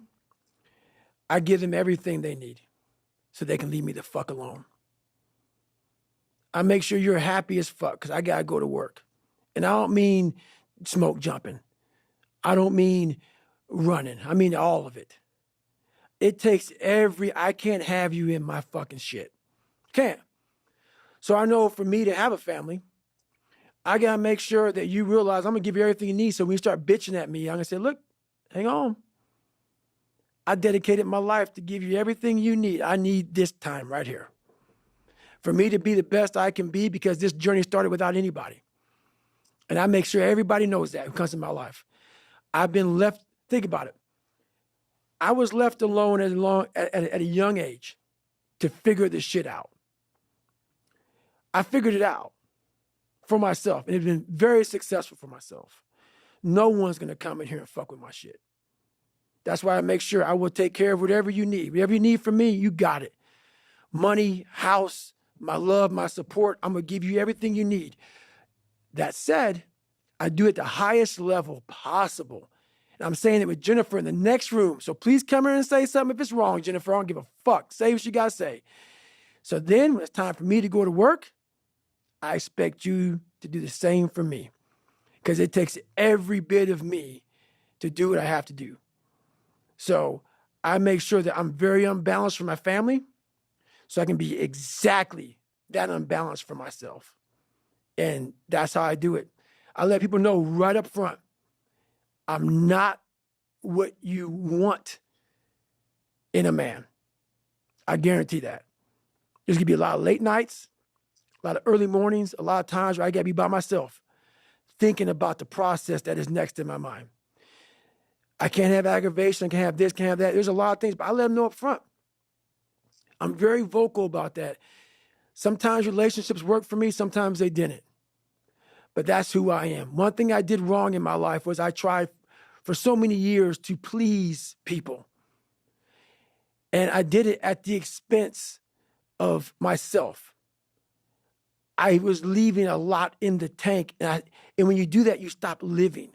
I give them everything they need so they can leave me the fuck alone. I make sure you're happy as fuck because I got to go to work. And I don't mean smoke jumping. I don't mean running. I mean all of it. It takes I can't have you in my fucking shit. Can't. So I know for me to have a family, I got to make sure that you realize I'm going to give you everything you need. So when you start bitching at me, I'm going to say, look, hang on. I dedicated my life to give you everything you need. I need this time right here for me to be the best I can be, because this journey started without anybody. And I make sure everybody knows that who comes in my life. I've been left, think about it. I was left alone at a young age to figure this shit out. I figured it out for myself, and it's been very successful for myself. No one's going to come in here and fuck with my shit. That's why I make sure I will take care of whatever you need. Whatever you need from me, you got it. Money, house, my love, my support, I'm going to give you everything you need. That said, I do it at the highest level possible. And I'm saying it with Jennifer in the next room. So please come here and say something if it's wrong, Jennifer. I don't give a fuck. Say what you got to say. So then when it's time for me to go to work, I expect you to do the same for me, because it takes every bit of me to do what I have to do. So I make sure that I'm very unbalanced for my family so I can be exactly that unbalanced for myself. And that's how I do it. I let people know right up front, I'm not what you want in a man. I guarantee that. There's gonna be a lot of late nights, a lot of early mornings, a lot of times where I gotta be by myself, thinking about the process that is next in my mind. I can't have aggravation, I can't have this, can't have that. There's a lot of things, but I let them know up front. I'm very vocal about that. Sometimes relationships work for me, sometimes they didn't. But that's who I am. One thing I did wrong in my life was I tried for so many years to please people. And I did it at the expense of myself. I was leaving a lot in the tank. And when you do that, you stop living.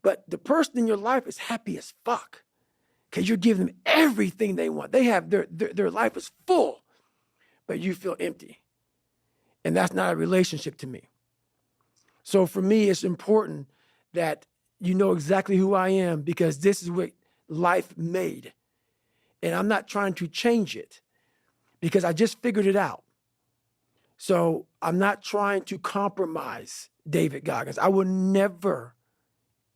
But the person in your life is happy as fuck because you're giving them everything they want. They have their life is full, but you feel empty. And that's not a relationship to me. So for me, it's important that you know exactly who I am because this is what life made. And I'm not trying to change it because I just figured it out. So I'm not trying to compromise David Goggins. I will never,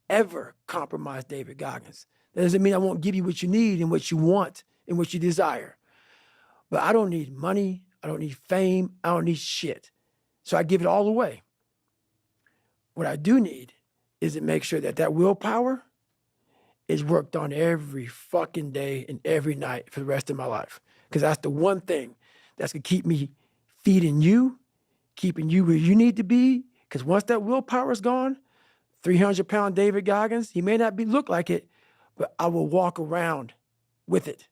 ever compromise David Goggins. That doesn't mean I won't give you what you need and what you want and what you desire. But I don't need money. I don't need fame. I don't need shit. So I give it all away. What I do need is to make sure that that willpower is worked on every fucking day and every night for the rest of my life. Because that's the one thing that's going to keep me feeding you, keeping you where you need to be. Because once that willpower is gone, 300-pound David Goggins, he may not look like it, but I will walk around with it.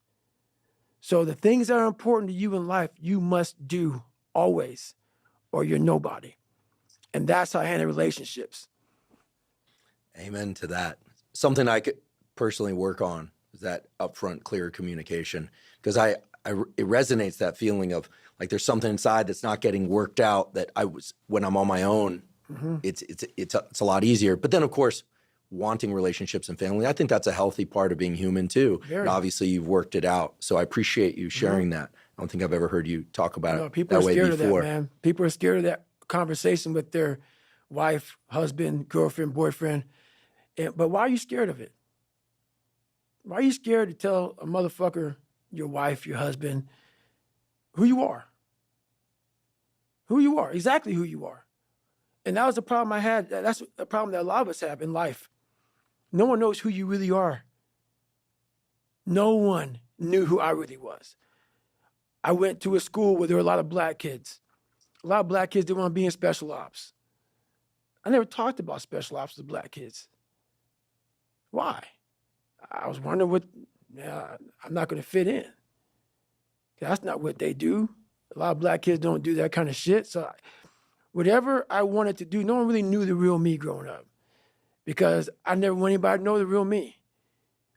So the things that are important to you in life, you must do always, or you're nobody. And that's how I handle relationships. Amen to that. Something I could personally work on is that upfront, clear communication, because it resonates, that feeling of like there's something inside that's not getting worked out that when I'm on my own, it's a lot easier. But then of course, wanting relationships and family, I think that's a healthy part of being human too. And obviously you've worked it out. So I appreciate you sharing that. I don't think I've ever heard you talk about it people that are way scared before. Of that, man. People are scared of that conversation with their wife, husband, girlfriend, boyfriend. But why are you scared of it? Why are you scared to tell a motherfucker, your wife, your husband, who you are? Who you are, exactly who you are. And that was the problem I had. That's a problem that a lot of us have in life. No one knows who you really are. No one knew who I really was. I went to a school where there were a lot of black kids. A lot of black kids didn't want to be in special ops. I never talked about special ops with black kids. Why? I was wondering I'm not going to fit in. That's not what they do. A lot of black kids don't do that kind of shit. So whatever I wanted to do, no one really knew the real me growing up because I never want anybody to know the real me.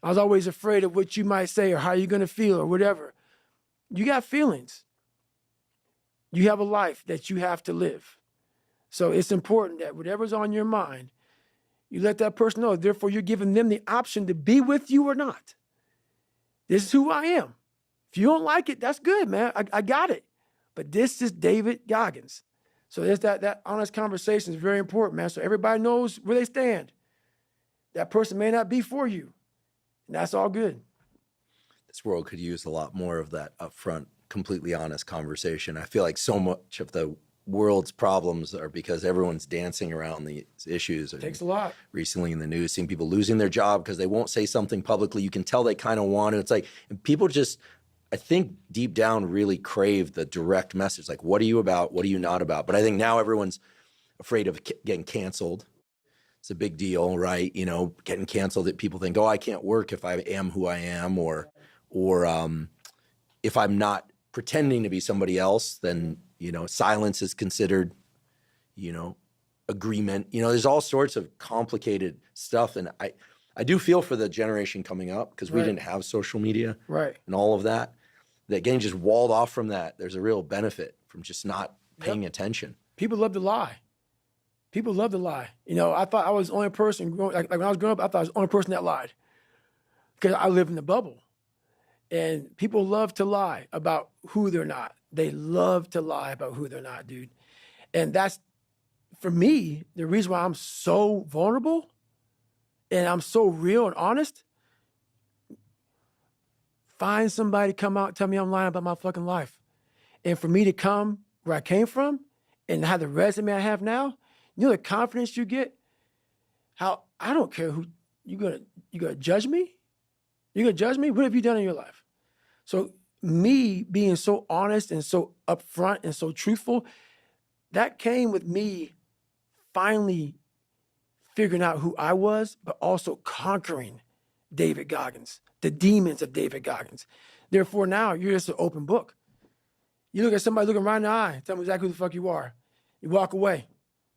I was always afraid of what you might say or how you're going to feel or whatever. You got feelings. You have a life that you have to live. So it's important that whatever's on your mind, you let that person know. Therefore, you're giving them the option to be with you or not. This is who I am. If you don't like it, that's good, man. I got it. But this is David Goggins. So there's that honest conversation is very important, man. So everybody knows where they stand. That person may not be for you. And that's all good. This world could use a lot more of that upfront, completely honest conversation. I feel like so much of the world's problems are because everyone's dancing around these issues. It takes a lot. Recently in the news, seeing people losing their job because they won't say something publicly. You can tell they kind of want it. It's like, and people just, I think deep down really crave the direct message. Like, what are you about? What are you not about? But I think now everyone's afraid of getting canceled. It's a big deal, right? You know, getting canceled, that people think, oh, I can't work if I am who I am, or if I'm not pretending to be somebody else, then, you know, silence is considered, you know, agreement. You know, there's all sorts of complicated stuff. And I do feel for the generation coming up because we didn't have social media and all of that, that getting just walled off from that, there's a real benefit from just not paying attention. People love to lie. People love to lie. You know, I thought I was the only person, like when I was growing up, I thought I was the only person that lied because I live in the bubble. And people love to lie about who they're not. They love to lie about who they're not, dude. And that's, for me, the reason why I'm so vulnerable and I'm so real and honest. Find somebody to come out and tell me I'm lying about my fucking life. And for me to come where I came from and have the resume I have now, You know the confidence you get? How I don't care who you gonna judge me? You're gonna judge me? What have you done in your life? So me being so honest and so upfront and so truthful, that came with me finally figuring out who I was, but also conquering David Goggins, the demons of David Goggins. Therefore, now you're just an open book. You look at somebody looking right in the eye, tell them exactly who the fuck you are. You walk away.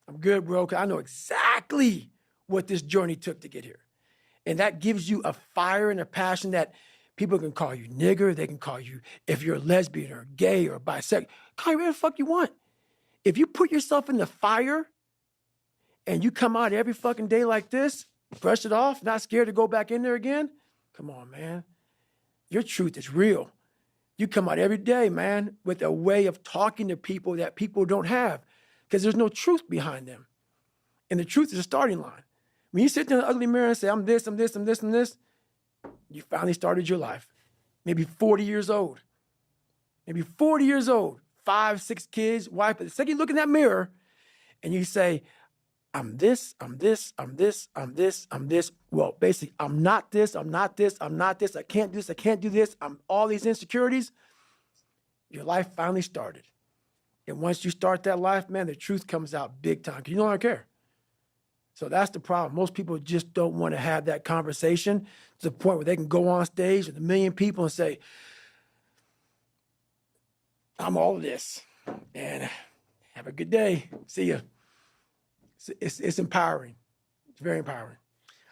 I'm good, bro, because I know exactly what this journey took to get here. And that gives you a fire and a passion that people can call you nigger. They can call you, if you're a lesbian or gay or bisexual, call you whatever the fuck you want. If you put yourself in the fire and you come out every fucking day like this, brush it off, not scared to go back in there again, come on, man. Your truth is real. You come out every day, man, with a way of talking to people that people don't have because there's no truth behind them. And the truth is a starting line. When you sit there in the ugly mirror and say, I'm this, I'm this, I'm this, I'm this, you finally started your life. Maybe 40 years old. Maybe 40 years old, 5, 6 kids, wife. But the second you look in that mirror and you say, I'm this, I'm this, I'm this, I'm this, I'm this. Well, basically, I'm not this, I'm not this, I'm not this, I can't do this, I can't do this. I'm all these insecurities. Your life finally started. And once you start that life, man, the truth comes out big time because you no longer care. So that's the problem. Most people just don't want to have that conversation to the point where they can go on stage with 1 million people and say, I'm all of this. And have a good day. See ya. It's empowering. It's very empowering.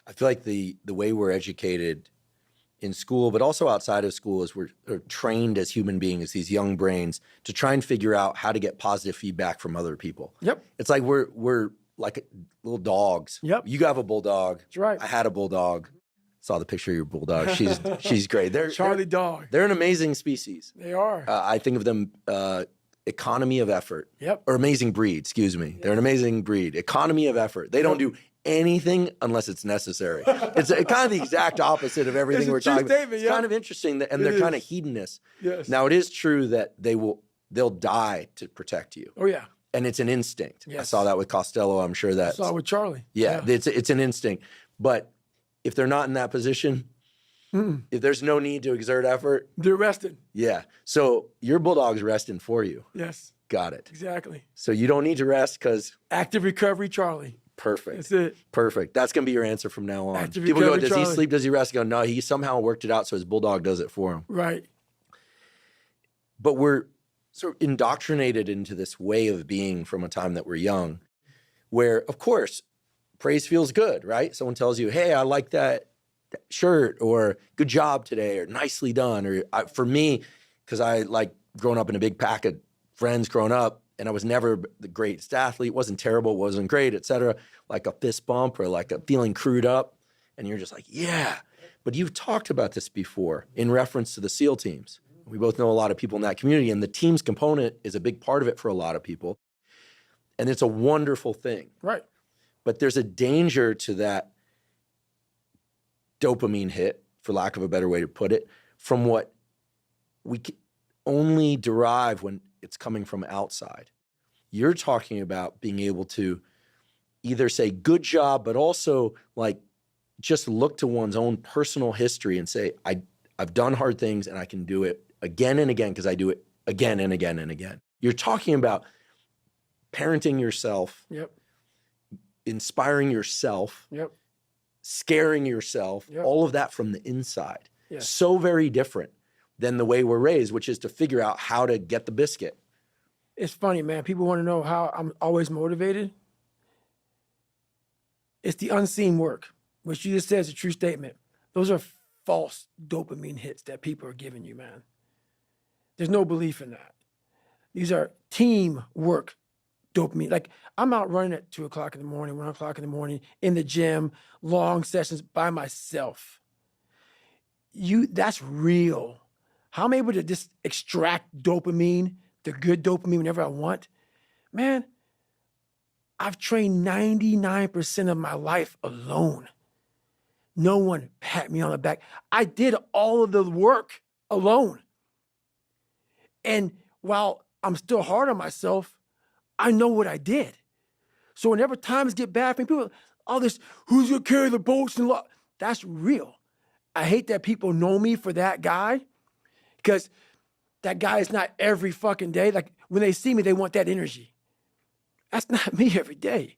I feel like the way we're educated in school, but also outside of school, is we're trained as human beings, these young brains, to try and figure out how to get positive feedback from other people. Yep. It's like we're like little dogs. Yep. You have a bulldog. That's right. I had a bulldog. Saw the picture of your bulldog. She's great. Charlie dog. They're an amazing species. They are. I think of them economy of effort. Yep. Or amazing breed, excuse me. They're an amazing breed. Economy of effort. They don't do anything unless it's necessary. It's kind of the exact opposite of everything we're talking about. It's kind of interesting, and they're kind of hedonists. Yes. Now, it is true that they'll die to protect you. Oh, yeah. And it's an instinct. Yes. I saw that with Costello. I'm sure that. I saw it with Charlie. Yeah. It's an instinct. But if they're not in that position, if there's no need to exert effort, they're resting. Yeah. So your bulldog's resting for you. Yes. Got it. Exactly. So you don't need to rest because active recovery, Charlie. Perfect. That's it. Perfect. That's going to be your answer from now on. Active People recovery, go, does Charlie. he sleep? Does he rest? Go, no, he somehow worked it out so his bulldog does it for him. Right. But we're sort of indoctrinated into this way of being from a time that we're young, where, of course, praise feels good, right? Someone tells you, hey, I like that shirt, or good job today, or nicely done. Or for me, because I like growing up in a big pack of friends growing up, and I was never the greatest athlete, wasn't terrible, wasn't great, et cetera, like a fist bump or like a feeling crewed up. And you're just like, yeah. But you've talked about this before in reference to the SEAL teams. We both know a lot of people in that community, and the teams component is a big part of it for a lot of people. And it's a wonderful thing. Right. But there's a danger to that dopamine hit, for lack of a better way to put it, from what we can only derive when it's coming from outside. You're talking about being able to either say good job, but also like just look to one's own personal history and say, I've done hard things and I can do it again and again because I do it again and again and again. You're talking about parenting yourself, Yep. inspiring yourself, Yep. scaring yourself, Yep. all of that from the inside. Yeah. So very different than the way we're raised, which is to figure out how to get the biscuit. It's funny, man. People want to know how I'm always motivated. It's the unseen work, which you just said is a true statement. Those are false dopamine hits that people are giving you, man. There's no belief in that. These are teamwork dopamine. Like, I'm out running at 2 o'clock in the morning, 1 o'clock in the morning, in the gym, long sessions by myself. That's real. How I'm able to just extract dopamine, the good dopamine, whenever I want. Man, I've trained 99% of my life alone. No one pat me on the back. I did all of the work alone. And while I'm still hard on myself, I know what I did. So whenever times get bad for me, people, all this, who's going to carry the boats and law? That's real. I hate that people know me for that guy, because that guy is not every fucking day. Like when they see me, they want that energy. That's not me every day.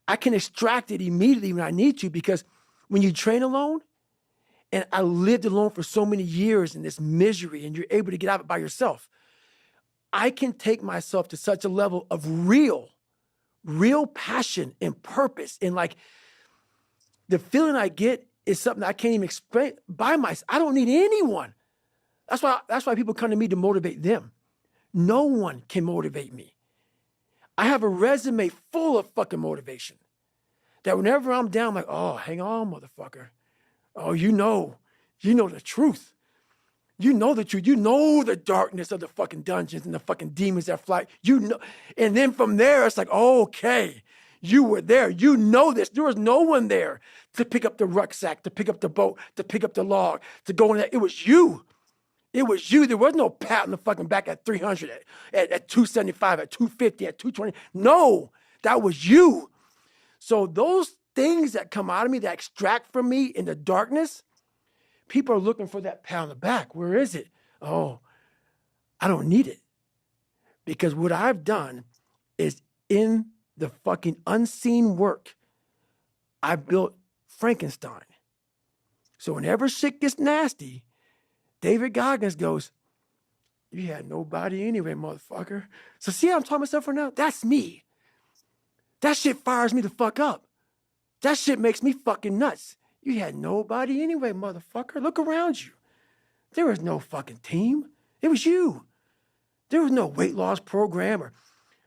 I can extract it immediately when I need to, because when you train alone, and I lived alone for so many years in this misery, and you're able to get out of it by yourself, I can take myself to such a level of real passion and purpose. And like the feeling I get is something I can't even explain by myself. I don't need anyone. That's why people come to me to motivate them. No one can motivate me. I have a resume full of fucking motivation that whenever I'm down, I'm like, oh, hang on, motherfucker. Oh, you know the truth. You know the truth. You know the darkness of the fucking dungeons and the fucking demons that fly. You know, and then from there, it's like, okay, you were there. You know this. There was no one there to pick up the rucksack, to pick up the boat, to pick up the log, to go in there. It was you. It was you. There was no pat on the fucking back at 300, at 275, at 250, at 220. No, that was you. So those things that come out of me, that extract from me in the darkness, people are looking for that pat on the back. Where is it? Oh, I don't need it. Because what I've done is in the fucking unseen work, I built Frankenstein. So whenever shit gets nasty, David Goggins goes, you had nobody anyway, motherfucker. So see how I'm talking myself right now? That's me. That shit fires me the fuck up. That shit makes me fucking nuts. You had nobody anyway, motherfucker. Look around you. There was no fucking team. It was you. There was no weight loss program or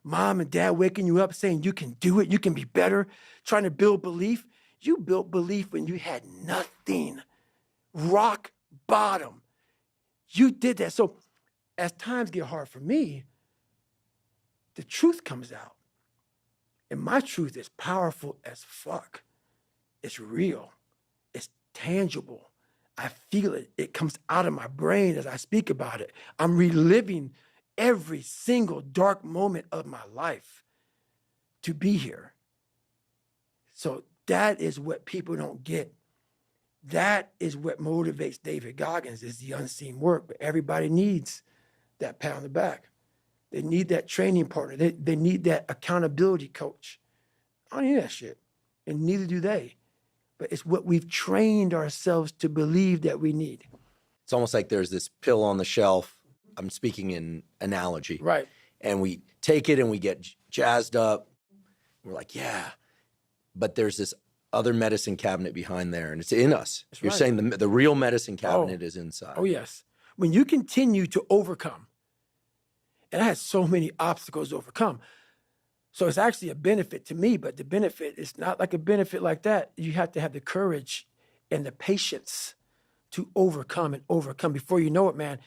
mom and dad waking you up saying you can do it, you can be better, trying to build belief. You built belief when you had nothing. Rock bottom. You did that. So as times get hard for me, the truth comes out. And my truth is powerful as fuck. It's real. It's tangible. I feel it. It comes out of my brain as I speak about it. I'm reliving every single dark moment of my life to be here. So that is what people don't get. That is what motivates David Goggins, is the unseen work. But everybody needs that pat on the back. They need that training partner. They need that accountability coach. I don't need that shit. And neither do they. But it's what we've trained ourselves to believe that we need. It's almost like there's this pill on the shelf. I'm speaking in analogy. Right. And we take it and we get jazzed up. We're like, yeah. But there's this other medicine cabinet behind there, and it's in us. That's You're right. saying the real medicine cabinet is inside. Oh, yes. When you continue to overcome, and I had so many obstacles to overcome, so it's actually a benefit to me, but the benefit is not like a benefit like that. You have to have the courage and the patience to overcome and overcome. Before you know it, man,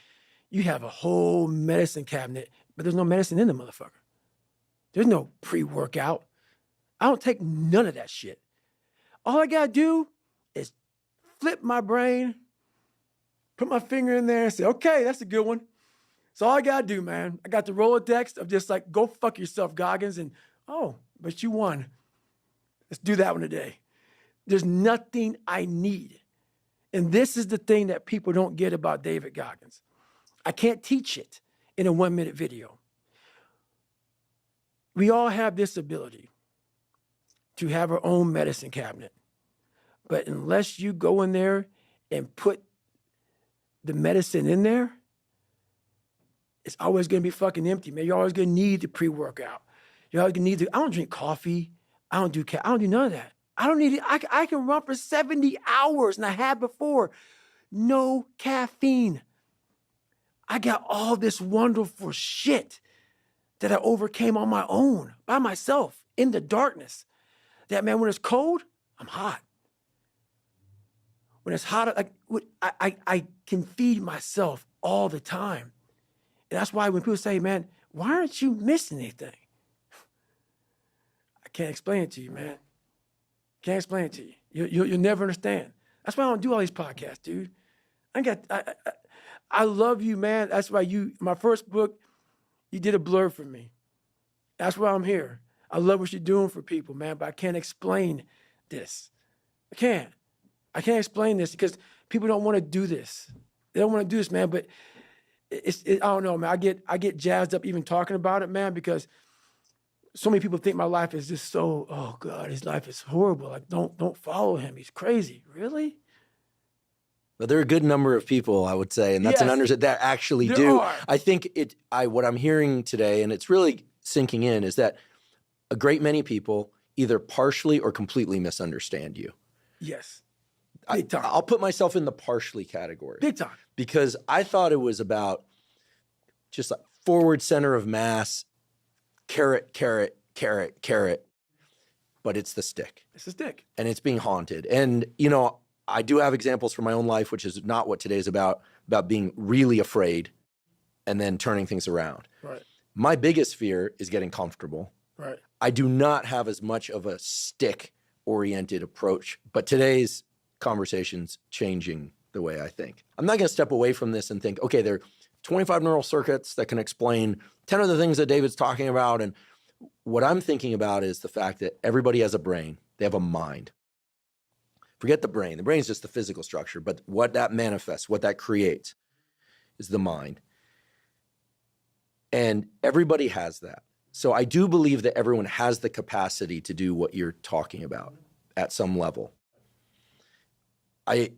you have a whole medicine cabinet, but there's no medicine in the motherfucker. There's no pre-workout. I don't take none of that shit. All I gotta do is flip my brain, put my finger in there and say, okay, that's a good one. So all I gotta do, man, I got the Rolodex of just like, go fuck yourself, Goggins, and oh, but you won. Let's do that one today. There's nothing I need. And this is the thing that people don't get about David Goggins. I can't teach it in a 1-minute video. We all have this ability to have our own medicine cabinet. But unless you go in there and put the medicine in there, it's always going to be fucking empty, man. You're always going to need the pre-workout. You're always going to need I don't drink coffee. I don't do none of that. I don't need it. I can run for 70 hours, and I had before. No caffeine. I got all this wonderful shit that I overcame on my own, by myself, in the darkness. That, man, when it's cold, I'm hot. When it's hot, like I can feed myself all the time. And that's why when people say, man, why aren't you missing anything? I can't explain it to you, man. Can't explain it to you. You'll never understand. That's why I don't do all these podcasts, dude. I love you, man. That's why my first book, you did a blurb for me. That's why I'm here. I love what you're doing for people, man, but I can't explain this. I can't explain this because people don't want to do this. They don't want to do this, man, but I don't know, man. I get jazzed up even talking about it, man, because so many people think my life is just so, oh God, his life is horrible. Like, don't follow him. He's crazy. Really? But there are a good number of people, I would say, and that's an understanding that actually do. Are. I think what I'm hearing today, and it's really sinking in, is that a great many people either partially or completely misunderstand you. Yes. Big time. I'll put myself in the partially category. Big time. Because I thought it was about just like forward center of mass, carrot, carrot, carrot, carrot. But it's the stick. It's the stick. And it's being haunted. And, you know, I do have examples from my own life, which is not what today is about being really afraid and then turning things around. Right. My biggest fear is getting comfortable. Right. I do not have as much of a stick-oriented approach, but today's conversation's changing the way I think. I'm not going to step away from this and think, okay, there are 25 neural circuits that can explain 10 of the things that David's talking about. And what I'm thinking about is the fact that everybody has a brain. They have a mind. Forget the brain. The brain is just the physical structure, but what that manifests, what that creates is the mind. And everybody has that. So I do believe that everyone has the capacity to do what you're talking about at some level. I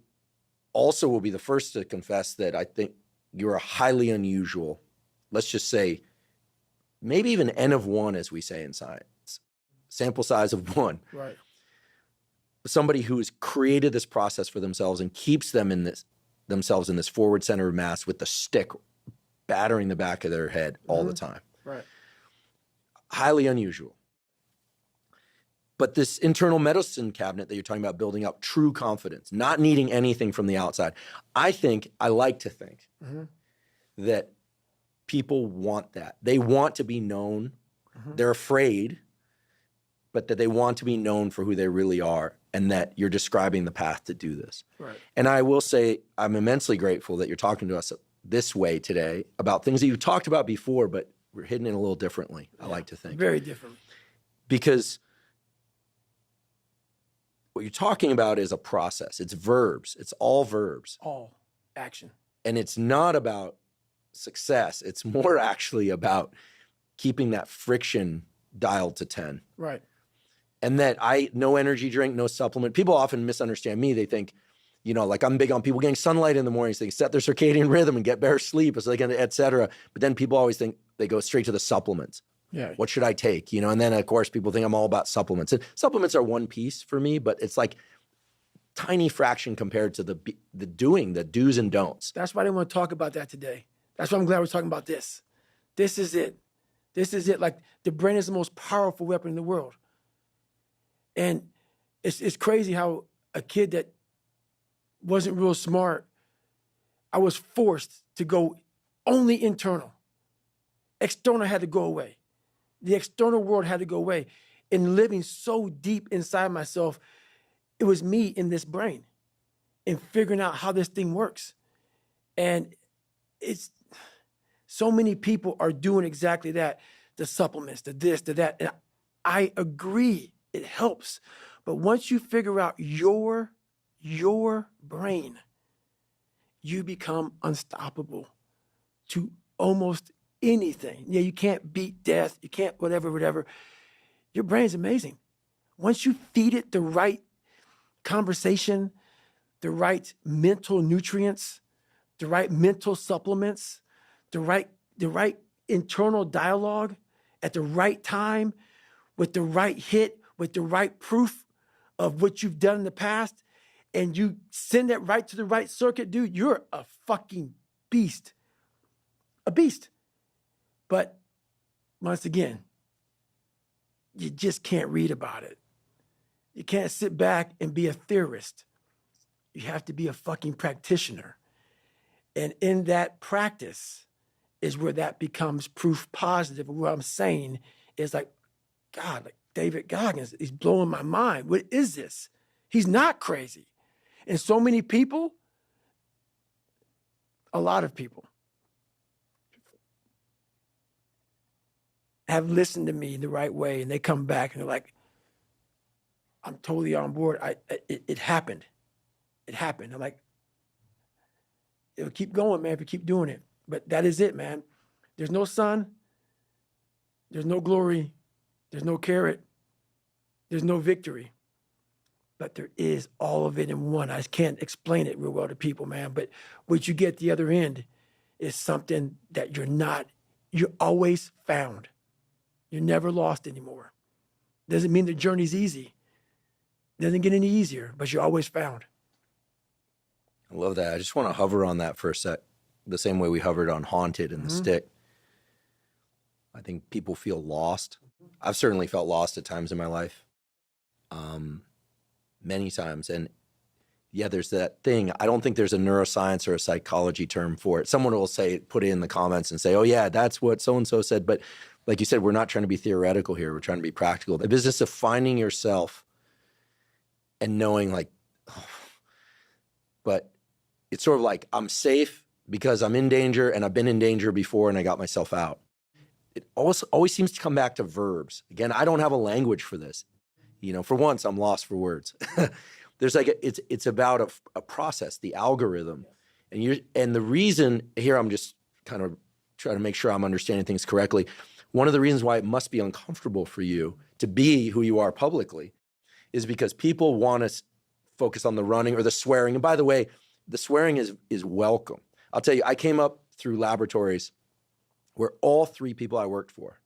also will be the first to confess that I think you're a highly unusual, let's just say, maybe even N of one, as we say in science, sample size of one. Right. Somebody who's created this process for themselves and keeps themselves in this forward center of mass with the stick battering the back of their head all the time. Right. Highly unusual. But this internal medicine cabinet that you're talking about, building up true confidence, not needing anything from the outside. I like to think that people want that. They want to be known. They're afraid, but that they want to be known for who they really are, and that you're describing the path to do this. Right. And I will say I'm immensely grateful that you're talking to us this way today about things that you talked about before, but we're hitting it a little differently, I like to think. Very different. Because what you're talking about is a process. It's verbs. It's all verbs. All action. And it's not about success. It's more actually about keeping that friction dialed to 10. Right. And that no energy drink, no supplement. People often misunderstand me. They think, you know, like I'm big on people getting sunlight in the morning so they can set their circadian rhythm and get better sleep so they can, et cetera. But then people always think they go straight to the supplements. Yeah. What should I take? You know, and then of course people think I'm all about supplements. And supplements are one piece for me, but it's like tiny fraction compared to the do's and don'ts. That's why I didn't want to talk about that today. That's why I'm glad we're talking about this. This is it. This is it. Like, the brain is the most powerful weapon in the world. And it's crazy how a kid that wasn't real smart, I was forced to go only internal. External had to go away. The external world had to go away. And living so deep inside myself, it was me in this brain and figuring out how this thing works. And it's so many people are doing exactly that. The supplements, the this, the that. And I agree, it helps. But once you figure out your brain, you become unstoppable to almost anything. Yeah, you can't beat death. You can't whatever. Your brain's amazing. Once you feed it the right conversation, the right mental nutrients, the right mental supplements, the right internal dialogue at the right time, with the right hit, with the right proof of what you've done in the past, and you send that right to the right circuit, dude, you're a fucking beast. A beast. But once again, you just can't read about it. You can't sit back and be a theorist. You have to be a fucking practitioner. And in that practice is where that becomes proof positive. What I'm saying is like, God, like David Goggins, he's blowing my mind. What is this? He's not crazy. And so many people, a lot of people, have listened to me the right way, and they come back and they're like, I'm totally on board. It happened. It happened. I'm like, it'll keep going, man, if you keep doing it. But that is it, man. There's no sun. There's no glory. There's no carrot. There's no victory. But there is all of it in one. I just can't explain it real well to people, man. But what you get at the other end is something that you're always found. You're never lost anymore. Doesn't mean the journey's easy. Doesn't get any easier, but you're always found. I love that. I just want to hover on that for a sec, the same way we hovered on Haunted and The Stick. I think people feel lost. I've certainly felt lost at times in my life, many times. And yeah, there's that thing. I don't think there's a neuroscience or a psychology term for it. Someone will say, put it in the comments and say, oh yeah, that's what so-and-so said. But like you said, we're not trying to be theoretical here. We're trying to be practical. The business of finding yourself and knowing like, oh, but it's sort of like I'm safe because I'm in danger and I've been in danger before and I got myself out. It always seems to come back to verbs. Again, I don't have a language for this. You know, for once, I'm lost for words. There's like it's about a process, the algorithm, and the reason here. I'm just kind of trying to make sure I'm understanding things correctly. One of the reasons why it must be uncomfortable for you to be who you are publicly is because people want to focus on the running or the swearing. And by the way, the swearing is welcome. I'll tell you, I came up through laboratories where all three people I worked for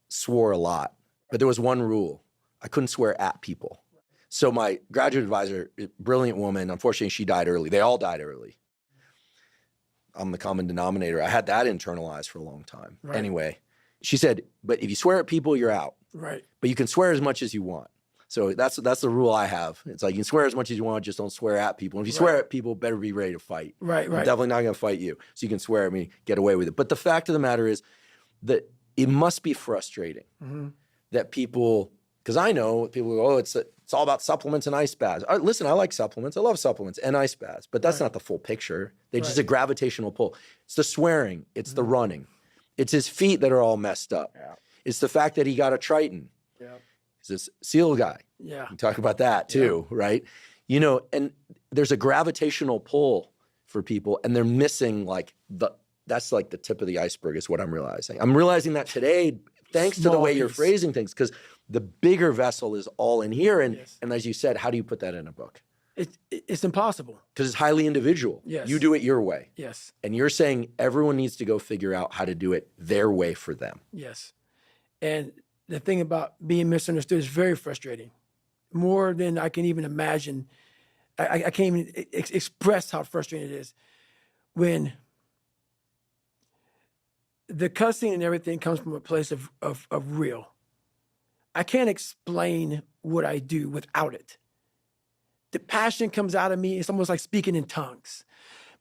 swore a lot, but there was one rule. I couldn't swear at people. So my graduate advisor, brilliant woman, unfortunately she died early. They all died early. I'm the common denominator. I had that internalized for a long time. Right. Anyway, she said, but if you swear at people, you're out. Right. But you can swear as much as you want. So that's the rule I have. It's like you can swear as much as you want, just don't swear at people. And if you swear at people, better be ready to fight. Right. I'm definitely not going to fight you. So you can swear at me, get away with it. But the fact of the matter is that it must be frustrating that people, because I know people go, oh, it's all about supplements and ice baths. Listen, I like supplements. I love supplements and ice baths, but that's not the full picture. They're just a gravitational pull. It's the swearing. It's the running. It's his feet that are all messed up. Yeah. It's the fact that he got a Triton. Yeah. He's this SEAL guy. Yeah. We talk about that too, right? You know, and there's a gravitational pull for people and they're missing that's like the tip of the iceberg is what I'm realizing. I'm realizing that today, thanks to the way you're phrasing things, because the bigger vessel is all in here. And as you said, how do you put that in a book? It's impossible. Because it's highly individual. Yes. You do it your way. Yes. And you're saying everyone needs to go figure out how to do it their way for them. Yes. And the thing about being misunderstood is very frustrating. More than I can even imagine. I can't even express how frustrating it is when the cussing and everything comes from a place of real. I can't explain what I do without it. The passion comes out of me. It's almost like speaking in tongues.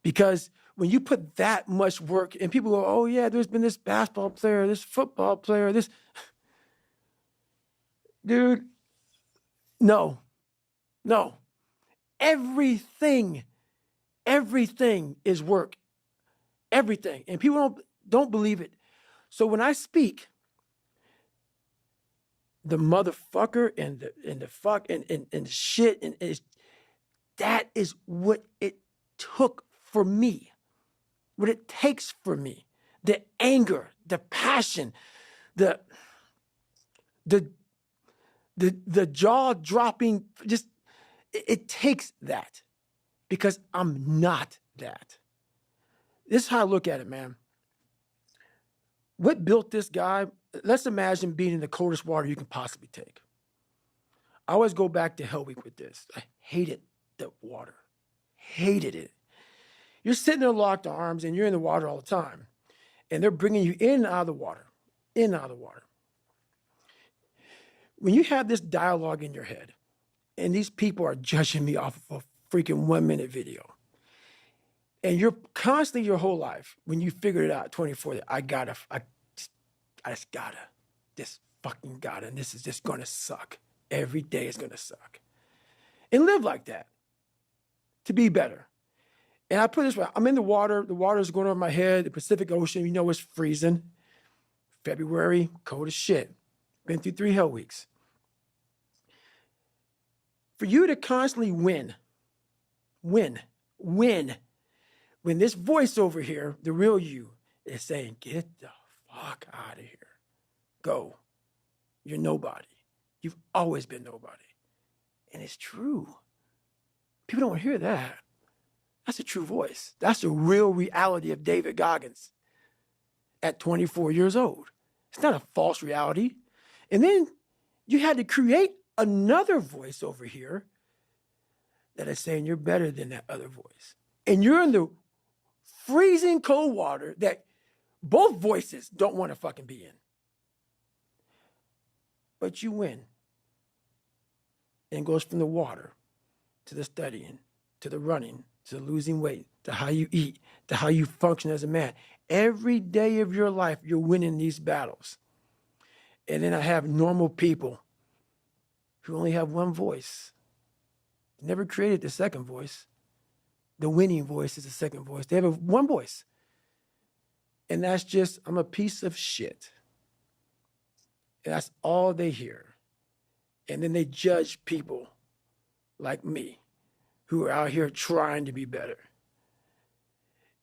Because when you put that much work, and people go, oh yeah, there's been this basketball player, this football player, this. Dude, no. Everything is work. Everything. And people don't believe it. So when I speak, the motherfucker and the fuck and the shit and that is what it took for me, what it takes for me. The anger, the passion, the jaw dropping, just it takes that because I'm not that. This is how I look at it, man. What built this guy? Let's imagine being in the coldest water you can possibly take. I always go back to Hell Week with this. I hated the water. Hated it. You're sitting there locked arms and you're in the water all the time. And they're bringing you in and out of the water. In and out of the water. When you have this dialogue in your head, and these people are judging me off of a freaking 1-minute video, and you're constantly your whole life, when you figured it out, 24, that I just fucking gotta, and this is just gonna suck. Every day is gonna suck. And live like that to be better. And I put it this way, I'm in the water is going over my head, the Pacific Ocean, it's freezing. February, cold as shit. Been through 3 hell weeks. For you to constantly win, when this voice over here, the real you, is saying, get the fuck out of here. Go. You're nobody. You've always been nobody. And it's true. People don't hear that. That's a true voice. That's the real reality of David Goggins at 24 years old. It's not a false reality. And then you had to create another voice over here that is saying you're better than that other voice. And you're in the freezing cold water that both voices don't want to fucking be in. But you win. And it goes from the water to the studying, to the running, to the losing weight, to how you eat, to how you function as a man. Every day of your life, you're winning these battles. And then I have normal people who only have one voice. Never created the second voice. The winning voice is the second voice. They have one voice. And that's just, I'm a piece of shit. And that's all they hear. And then they judge people like me who are out here trying to be better.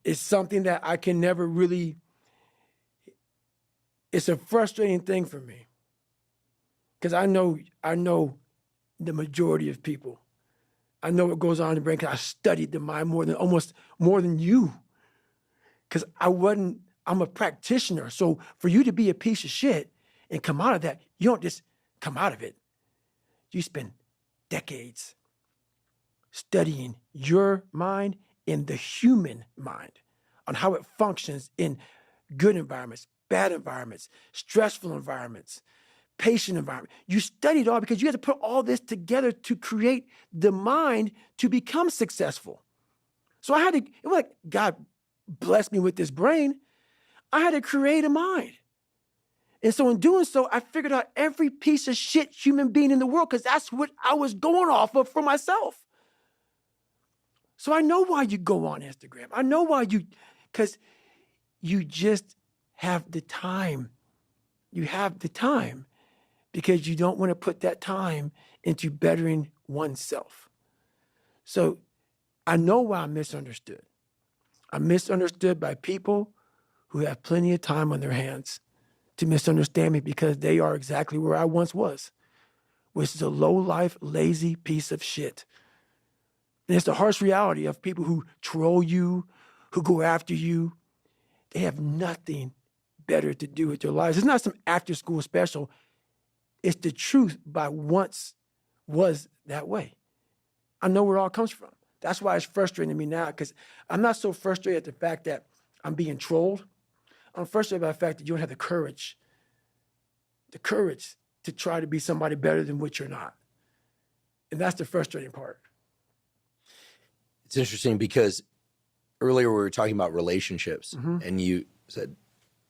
It's something that I can never really, it's a frustrating thing for me. Because I know the majority of people. I know what goes on in the brain because I studied the mind almost more than you. Because I'm a practitioner. So for you to be a piece of shit and come out of that, you don't just come out of it. You spend decades studying your mind and the human mind on how it functions in good environments, bad environments, stressful environments, patient environment. You studied all because you had to put all this together to create the mind to become successful. So it was like God blessed me with this brain. I had to create a mind. And so in doing so, I figured out every piece of shit human being in the world because that's what I was going off of for myself. So I know why you go on Instagram. I know why because you just have the time. You have the time because you don't want to put that time into bettering oneself. So I know why I'm misunderstood. I'm misunderstood by people who have plenty of time on their hands to misunderstand me because they are exactly where I once was, which is a low-life, lazy piece of shit. And it's the harsh reality of people who troll you, who go after you. They have nothing better to do with their lives. It's not some after-school special. It's the truth by once was that way. I know where it all comes from. That's why it's frustrating to me now because I'm not so frustrated at the fact that I'm being trolled. I'm frustrated by the fact that you don't have the courage to try to be somebody better than what you're not. And that's the frustrating part. It's interesting because earlier we were talking about relationships and you said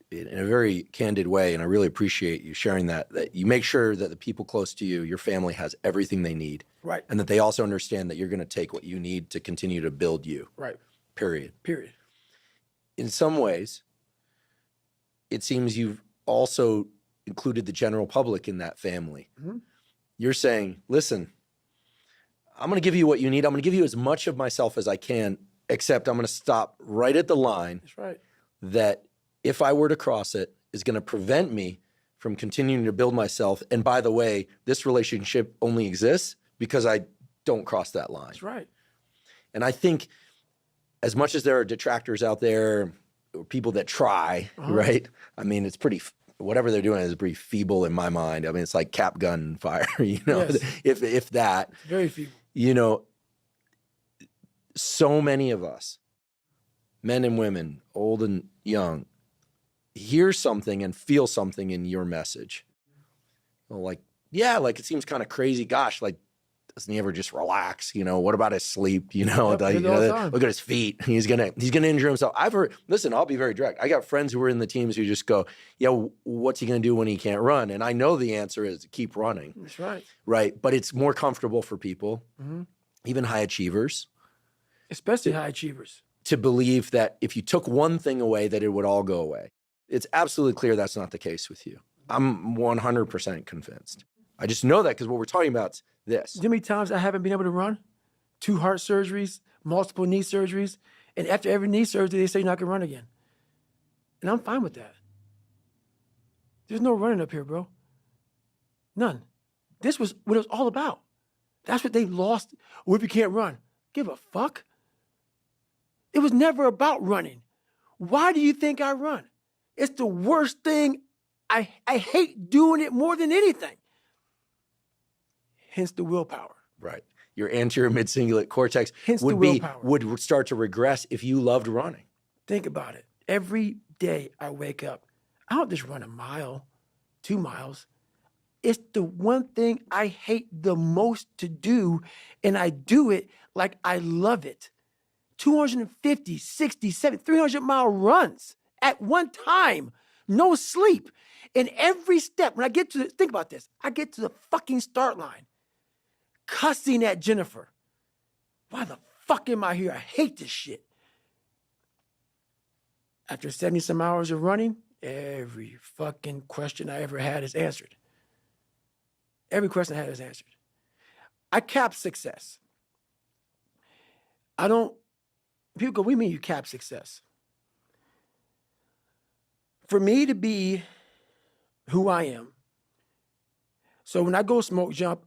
in a very candid way, and I really appreciate you sharing that you make sure that the people close to you, your family has everything they need. Right. And that they also understand that you're going to take what you need to continue to build you. Right. Period. In some ways, it seems you've also included the general public in that family. You're saying, listen, I'm going to give you what you need. I'm going to give you as much of myself as I can, except I'm going to stop right at the line. That's right. That if I were to cross it, is going to prevent me from continuing to build myself. And by the way, this relationship only exists because I don't cross that line. That's right. And I think as much as there are detractors out there, or people that try, right? I mean, it's pretty, whatever they're doing is pretty feeble in my mind. I mean, it's like cap gun fire, Yes. if that. It's very feeble. So many of us, men and women, old and young, hear something and feel something in your message. Like it seems kind of crazy. Gosh, like, doesn't he ever just relax? What about his sleep? Look at his feet. He's gonna injure himself. I've heard. Listen, I'll be very direct. I got friends who are in the teams who just go, "Yeah, what's he gonna do when he can't run?" And I know the answer is keep running. That's right. Right, but it's more comfortable for people, even high achievers, Especially high achievers, to believe that if you took one thing away, that it would all go away. It's absolutely clear that's not the case with you. I'm 100% convinced. I just know that because what we're talking about is this. You know how many times I haven't been able to run? 2 heart surgeries, multiple knee surgeries, and after every knee surgery, they say you're not going to run again. And I'm fine with that. There's no running up here, bro. None. This was what it was all about. That's what they lost. What if you can't run? Give a fuck. It was never about running. Why do you think I run? It's the worst thing. I hate doing it more than anything. Hence the willpower. Right. Your anterior mid-cingulate cortex would start to regress if you loved running. Think about it. Every day I wake up, I don't just run a mile, 2 miles. It's the one thing I hate the most to do, and I do it like I love it. 250, 60, 70, 300-mile runs at one time, no sleep. And every step, when I get to the, think about this, I get to the fucking start line, cussing at Jennifer. Why the fuck am I here? I hate this shit. After 70-some hours of running, every fucking question I ever had is answered. Every question I had is answered. I cap success. People go, what do you mean you cap success? For me to be who I am, so when I go smoke jump,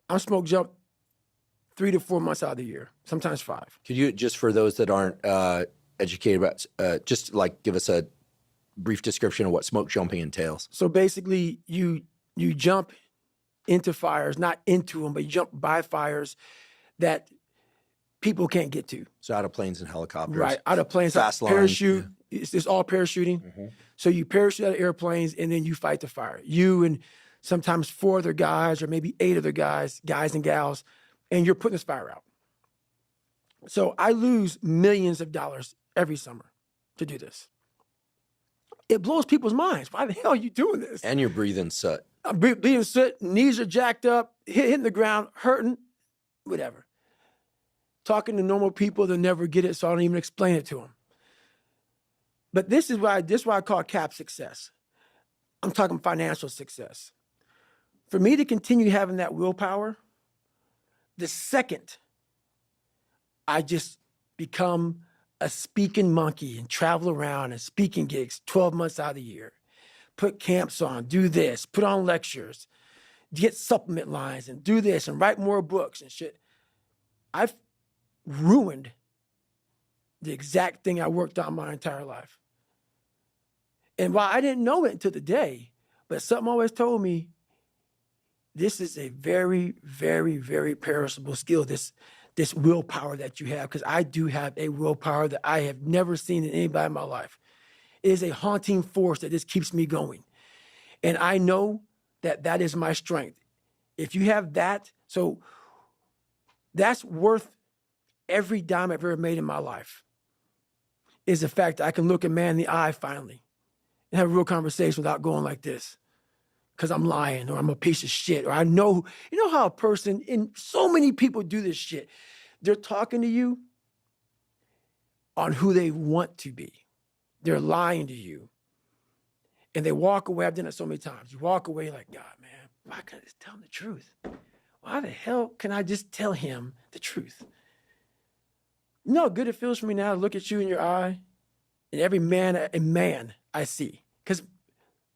I'm smoke jump 3 to 4 months out of the year, sometimes 5. Could you, just for those that aren't educated about, just like give us a brief description of what smoke jumping entails? So basically, you jump into fires, not into them, but you jump by fires that people can't get to. So out of planes and helicopters. Right, out of planes, fast parachute. Line. It's all parachuting. Mm-hmm. So you parachute out of airplanes, and then you fight the fire. You and sometimes 4 other guys, or maybe 8 other guys and gals, and you're putting this fire out. So I lose millions of dollars every summer to do this. It blows people's minds. Why the hell are you doing this? And you're breathing soot. I'm breathing soot, knees are jacked up, hitting the ground, hurting, whatever. Talking to normal people, they'll never get it, so I don't even explain it to them. But this is why I call cap success. I'm talking financial success. For me to continue having that willpower, the second I just become a speaking monkey and travel around and speaking gigs 12 months out of the year, put camps on, do this, put on lectures, get supplement lines and do this and write more books and shit, I've ruined the exact thing I worked on my entire life. And while I didn't know it until the day, but something always told me, this is a very, very, very perishable skill, this willpower that you have, because I do have a willpower that I have never seen in anybody in my life. It is a haunting force that just keeps me going. And I know that is my strength. If you have that, so that's worth every dime I've ever made in my life, is the fact that I can look a man in the eye finally and have a real conversation without going like this, because I'm lying or I'm a piece of shit, or I know, you know how a person, and so many people do this shit. They're talking to you on who they want to be. They're lying to you. And they walk away. I've done it so many times. You walk away like, God, man, why can't I just tell him the truth? Why the hell can I just tell him the truth? You know how good it feels for me now to look at you in your eye and every man I see. Because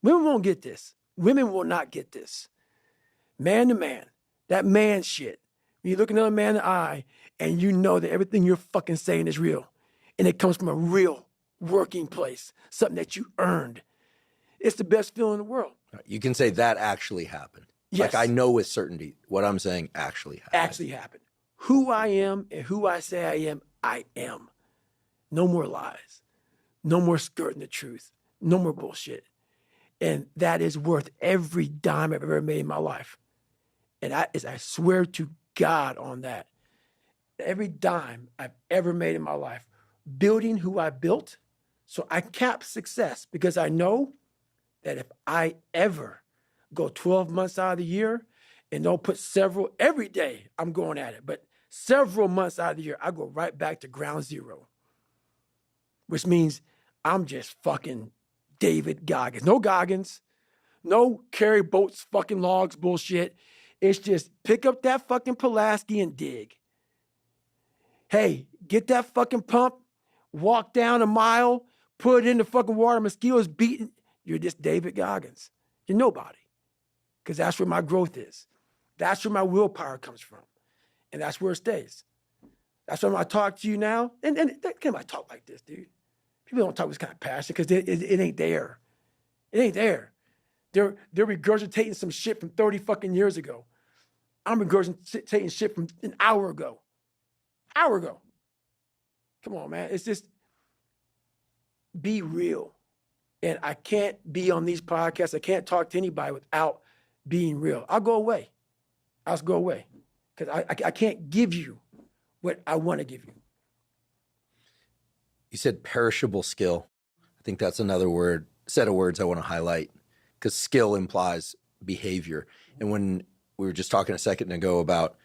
women won't get this. Women will not get this. Man to man, that man shit. You look another man in the eye and you know that everything you're fucking saying is real. And it comes from a real working place, something that you earned. It's the best feeling in the world. You can say that actually happened. Yes. Like I know with certainty what I'm saying actually happened. Actually happened. Who I am and who I say I am. No more lies. No more skirting the truth. No more bullshit. And that is worth every dime I've ever made in my life. And I swear to God on that. Every dime I've ever made in my life, building who I built, so I cap success, because I know that if I ever go 12 months out of the year and don't put every day I'm going at it, but several months out of the year, I go right back to ground zero, which means I'm just fucking David Goggins. No Goggins, no carry boats, fucking logs bullshit. It's just pick up that fucking Pulaski and dig. Hey, get that fucking pump, walk down a mile, put it in the fucking water, mosquitoes beating. You're just David Goggins. You're nobody. Because that's where my growth is. That's where my willpower comes from. And that's where it stays. That's why when I talk to you now, and can't I talk like this, dude? People don't talk with this kind of passion because it ain't there. It ain't there. They're regurgitating some shit from 30 fucking years ago. I'm regurgitating shit from an hour ago. Come on, man. It's just be real. And I can't be on these podcasts. I can't talk to anybody without being real. I'll go away. I'll just go away. Because I can't give you what I want to give you. You said perishable skill. I think that's another set of words I want to highlight, because skill implies behavior. And when we were just talking a second ago about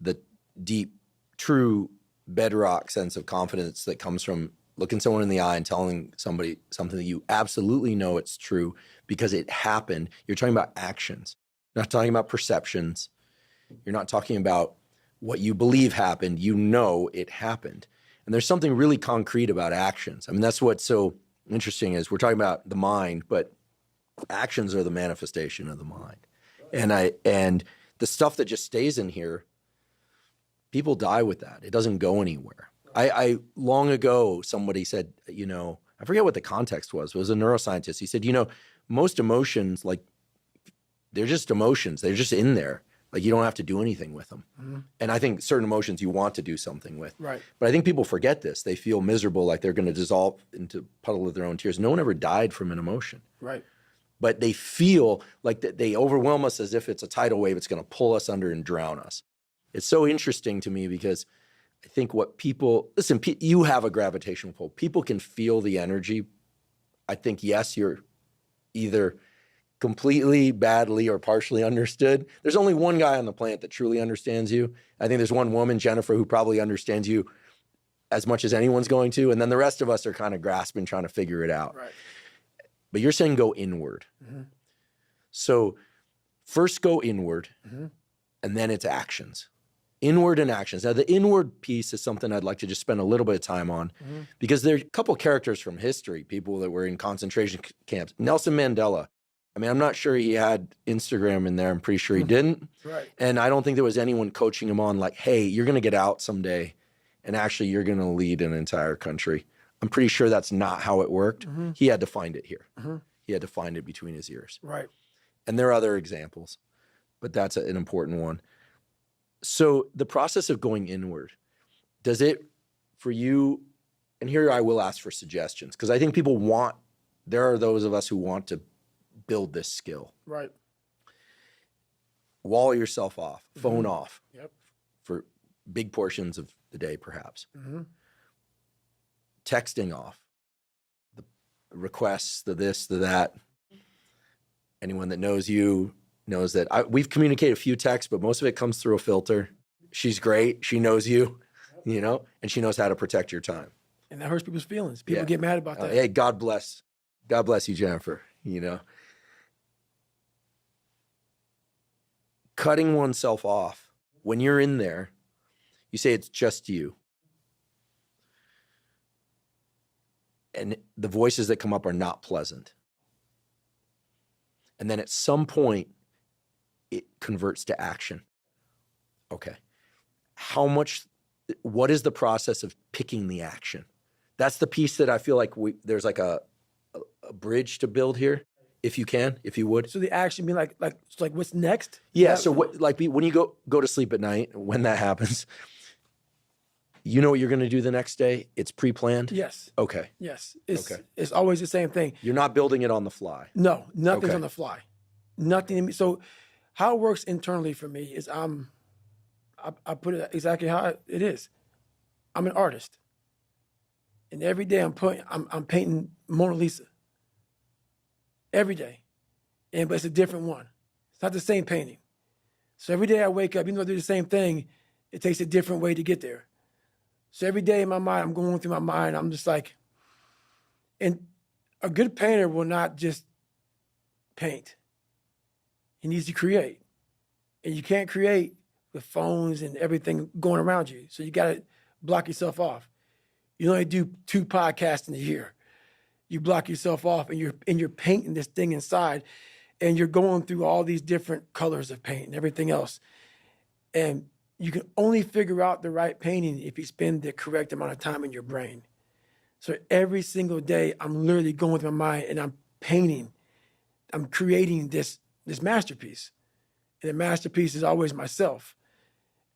the deep, true bedrock sense of confidence that comes from looking someone in the eye and telling somebody something that you absolutely know it's true because it happened. You're talking about actions. You're not talking about perceptions. You're not talking about what you believe happened. You know it happened. And there's something really concrete about actions. I mean, that's what's so interesting is we're talking about the mind, but actions are the manifestation of the mind. And the stuff that just stays in here, people die with that. It doesn't go anywhere. I long ago, somebody said, I forget what the context was. It was a neuroscientist. He said, most emotions, like, they're just emotions. They're just in there. Like, you don't have to do anything with them. Mm-hmm. And I think certain emotions you want to do something with. Right. But I think people forget this. They feel miserable, like they're going to dissolve into a puddle of their own tears. No one ever died from an emotion. Right. But they feel like they overwhelm us as if it's a tidal wave. It's going to pull us under and drown us. It's so interesting to me because I think what people, listen, you have a gravitational pull. People can feel the energy. I think, yes, you're either completely, badly, or partially understood. There's only one guy on the planet that truly understands you. I think there's one woman, Jennifer, who probably understands you as much as anyone's going to. And then the rest of us are kind of grasping, trying to figure it out. Right. But you're saying go inward. Mm-hmm. So first go inward, mm-hmm. and then it's actions. Inward and actions. Now, the inward piece is something I'd like to just spend a little bit of time on, mm-hmm. because there are a couple characters from history, people that were in concentration camps. Nelson Mandela. I mean, I'm not sure he had Instagram in there. I'm pretty sure he didn't. Right. And I don't think there was anyone coaching him on like, hey, you're going to get out someday and actually you're going to lead an entire country. I'm pretty sure that's not how it worked. Mm-hmm. He had to find it here. Mm-hmm. He had to find it between his ears. Right. And there are other examples, but that's an important one. So the process of going inward, does it for you, and here I will ask for suggestions, because I think there are those of us who want to build this skill. Right. Wall yourself off, phone mm-hmm. off. Yep. For big portions of the day, perhaps. Mm-hmm. Texting off. The requests, the this, the that. Anyone that knows you knows that we've communicated a few texts, but most of it comes through a filter. She's great. She knows you, and she knows how to protect your time. And that hurts people's feelings. People get mad about that. Hey, God bless you, Jennifer, Cutting oneself off. When you're in there, you say it's just you. And the voices that come up are not pleasant. And then at some point, it converts to action. Okay. What is the process of picking the action? That's the piece that I feel like there's like a bridge to build here, if you would. So the action being like what's next? Yeah. So when you go to sleep at night, when that happens, you know what you're going to do the next day? It's pre-planned? Yes. Okay. Yes. It's always the same thing. You're not building it on the fly. No, nothing's on the fly. Nothing. So how it works internally for me is I put it exactly how it is. I'm an artist. And every day I'm painting Mona Lisa. Every day. But it's a different one. It's not the same painting. So every day I wake up, even though I do the same thing, it takes a different way to get there. So every day in my mind, I'm going through my mind, I'm just like, And a good painter will not just paint. He needs to create. And you can't create with phones and everything going around you. So you got to block yourself off. You only do 2 podcasts in a year. You block yourself off and you're painting this thing inside, and you're going through all these different colors of paint and everything else. And you can only figure out the right painting if you spend the correct amount of time in your brain. So every single day, I'm literally going through my mind and I'm painting. I'm creating this masterpiece. And the masterpiece is always myself.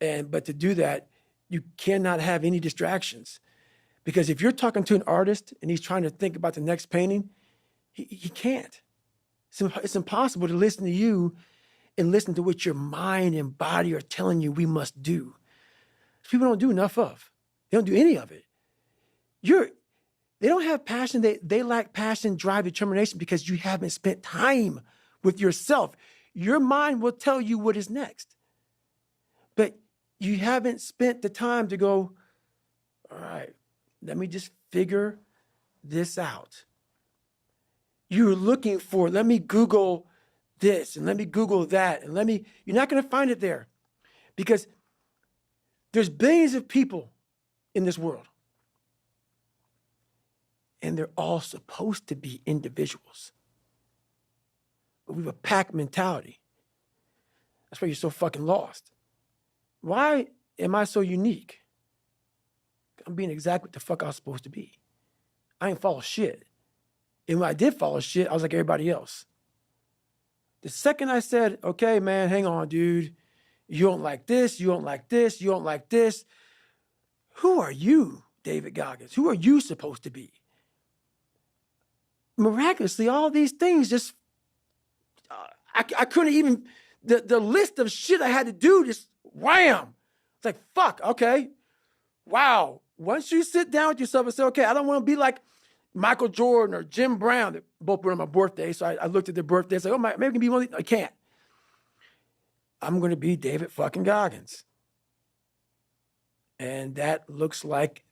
But to do that, you cannot have any distractions. Because if you're talking to an artist and he's trying to think about the next painting, he can't. It's impossible to listen to you and listen to what your mind and body are telling you we must do. People don't do enough of. They don't do any of it. They don't have passion. They lack passion, drive, determination because you haven't spent time with yourself. Your mind will tell you what is next. But you haven't spent the time to go, all right, let me just figure this out. You're looking for, let me Google this and let me Google that. And you're not going to find it there because there's billions of people in this world. And they're all supposed to be individuals. But we have a pack mentality. That's why you're so fucking lost. Why am I so unique? I'm being exactly what the fuck I was supposed to be. I ain't follow shit. And when I did follow shit, I was like everybody else. The second I said, okay, man, hang on, dude. You don't like this, you don't like this, you don't like this. Who are you, David Goggins? Who are you supposed to be? Miraculously, all these things just, I couldn't even, the list of shit I had to do just wham. It's like, fuck, okay. Wow. Once you sit down with yourself and say, okay, I don't want to be like Michael Jordan or Jim Brown, that both were on my birthday. So I looked at their birthdays, like, oh, maybe I can be one of these. I can't. I'm going to be David fucking Goggins. And that looks like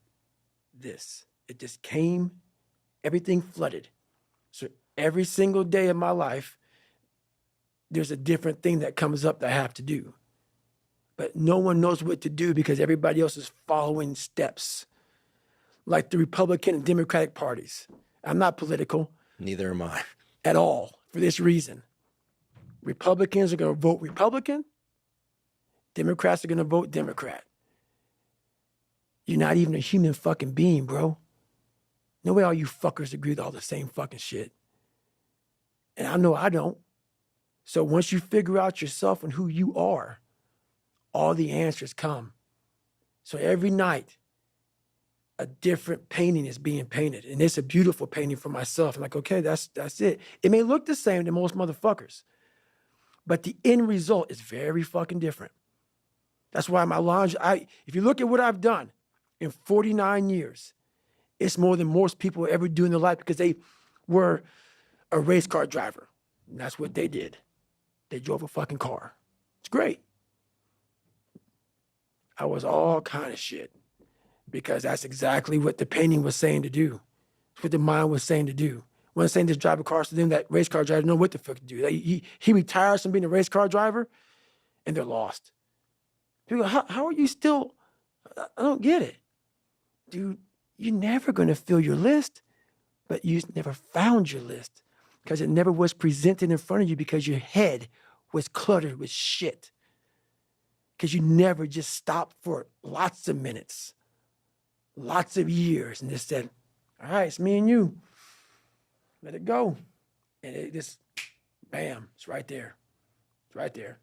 this. It just came, everything flooded. So every single day of my life, there's a different thing that comes up that I have to do. But no one knows what to do because everybody else is following steps. Like the Republican and Democratic parties. I'm not political. Neither am I. At all, for this reason. Republicans are going to vote Republican. Democrats are going to vote Democrat. You're not even a human fucking being, bro. No way all you fuckers agree with all the same fucking shit. And I know I don't. So once you figure out yourself and who you are, all the answers come. So every night, a different painting is being painted. And it's a beautiful painting for myself. I'm like, okay, that's it. It may look the same to most motherfuckers, but the end result is very fucking different. That's why my lounge, if you look at what I've done in 49 years, it's more than most people ever do in their life because they were a race car driver. And that's what they did. They drove a fucking car. It's great. I was all kind of shit because that's exactly what the painting was saying to do. It's what the mind was saying to do. When saying just drive a car, so then that race car driver didn't know what the fuck to do. He retires from being a race car driver and they're lost. People go, how are you still? I don't get it. Dude, you're never going to fill your list, but you never found your list because it never was presented in front of you because your head was cluttered with shit. Because you never just stopped for lots of minutes, lots of years, and just said, all right, it's me and you. Let it go. And it just, bam, it's right there. It's right there.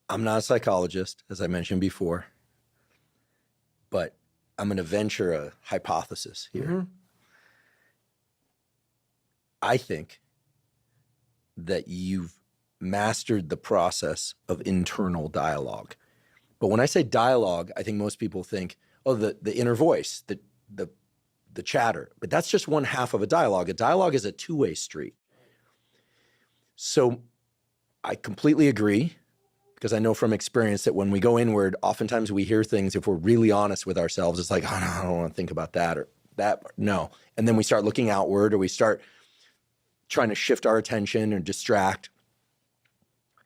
I'm not a psychologist, as I mentioned before, but I'm going to venture a hypothesis here. Mm-hmm. I think that you've mastered the process of internal dialogue. But when I say dialogue, I think most people think, oh, the inner voice, the chatter. But that's just one half of a dialogue. A dialogue is a two-way street. So I completely agree, because I know from experience that when we go inward, oftentimes we hear things, if we're really honest with ourselves, it's like, oh, no, I don't want to think about that, or that, no. And then we start looking outward, or we start trying to shift our attention or distract.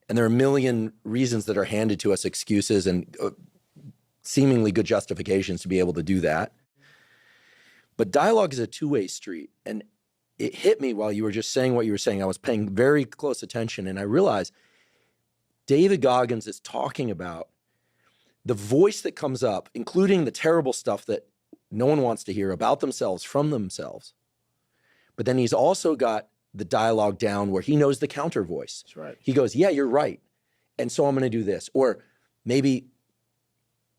And there are a million reasons that are handed to us, excuses and seemingly good justifications to be able to do that. But dialogue is a two-way street. And it hit me while you were just saying what you were saying. I was paying very close attention, and I realized David Goggins is talking about the voice that comes up, including the terrible stuff that no one wants to hear about themselves from themselves. But then he's also got the dialogue down where he knows the counter voice. That's right. He goes, yeah, you're right. And so I'm going to do this. Or maybe,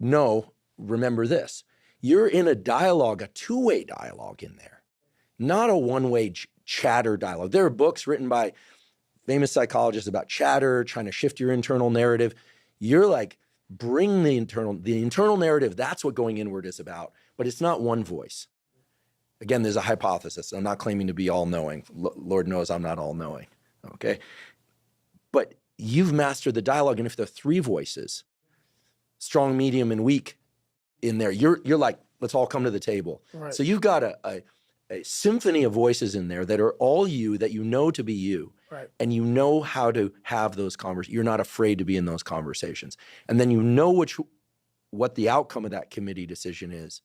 no, remember this. You're in a dialogue, a two-way dialogue in there, not a one-way chatter dialogue. There are books written by famous psychologists about chatter, trying to shift your internal narrative. You're like, bring the internal narrative. That's what going inward is about. But it's not one voice. Again, there's a hypothesis. I'm not claiming to be all-knowing. Lord knows I'm not all-knowing, okay? But you've mastered the dialogue, and if there are three voices, strong, medium, and weak in there, you're like, let's all come to the table. Right. So you've got a symphony of voices in there that are all you, that you know to be you. Right. And you know how to have those conversations. You're not afraid to be in those conversations. And then you know what the outcome of that committee decision is,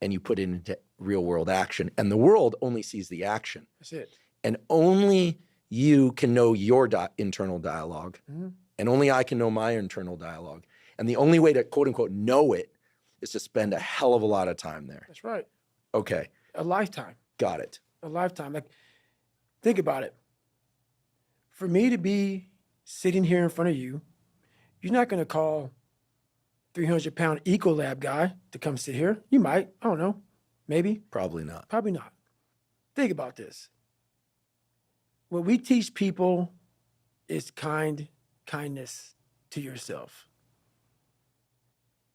and you put it into real world action. And the world only sees the action. That's it. And only you can know your internal dialogue. Mm-hmm. And only I can know my internal dialogue. And the only way to quote unquote know it is to spend a hell of a lot of time there. That's right. Okay. A lifetime. Got it. A lifetime. Like, think about it. For me to be sitting here in front of you, you're not going to call 300-pound Ecolab guy to come sit here. You might. I don't know. Maybe. Probably not. Probably not. Think about this. What we teach people is kindness to yourself.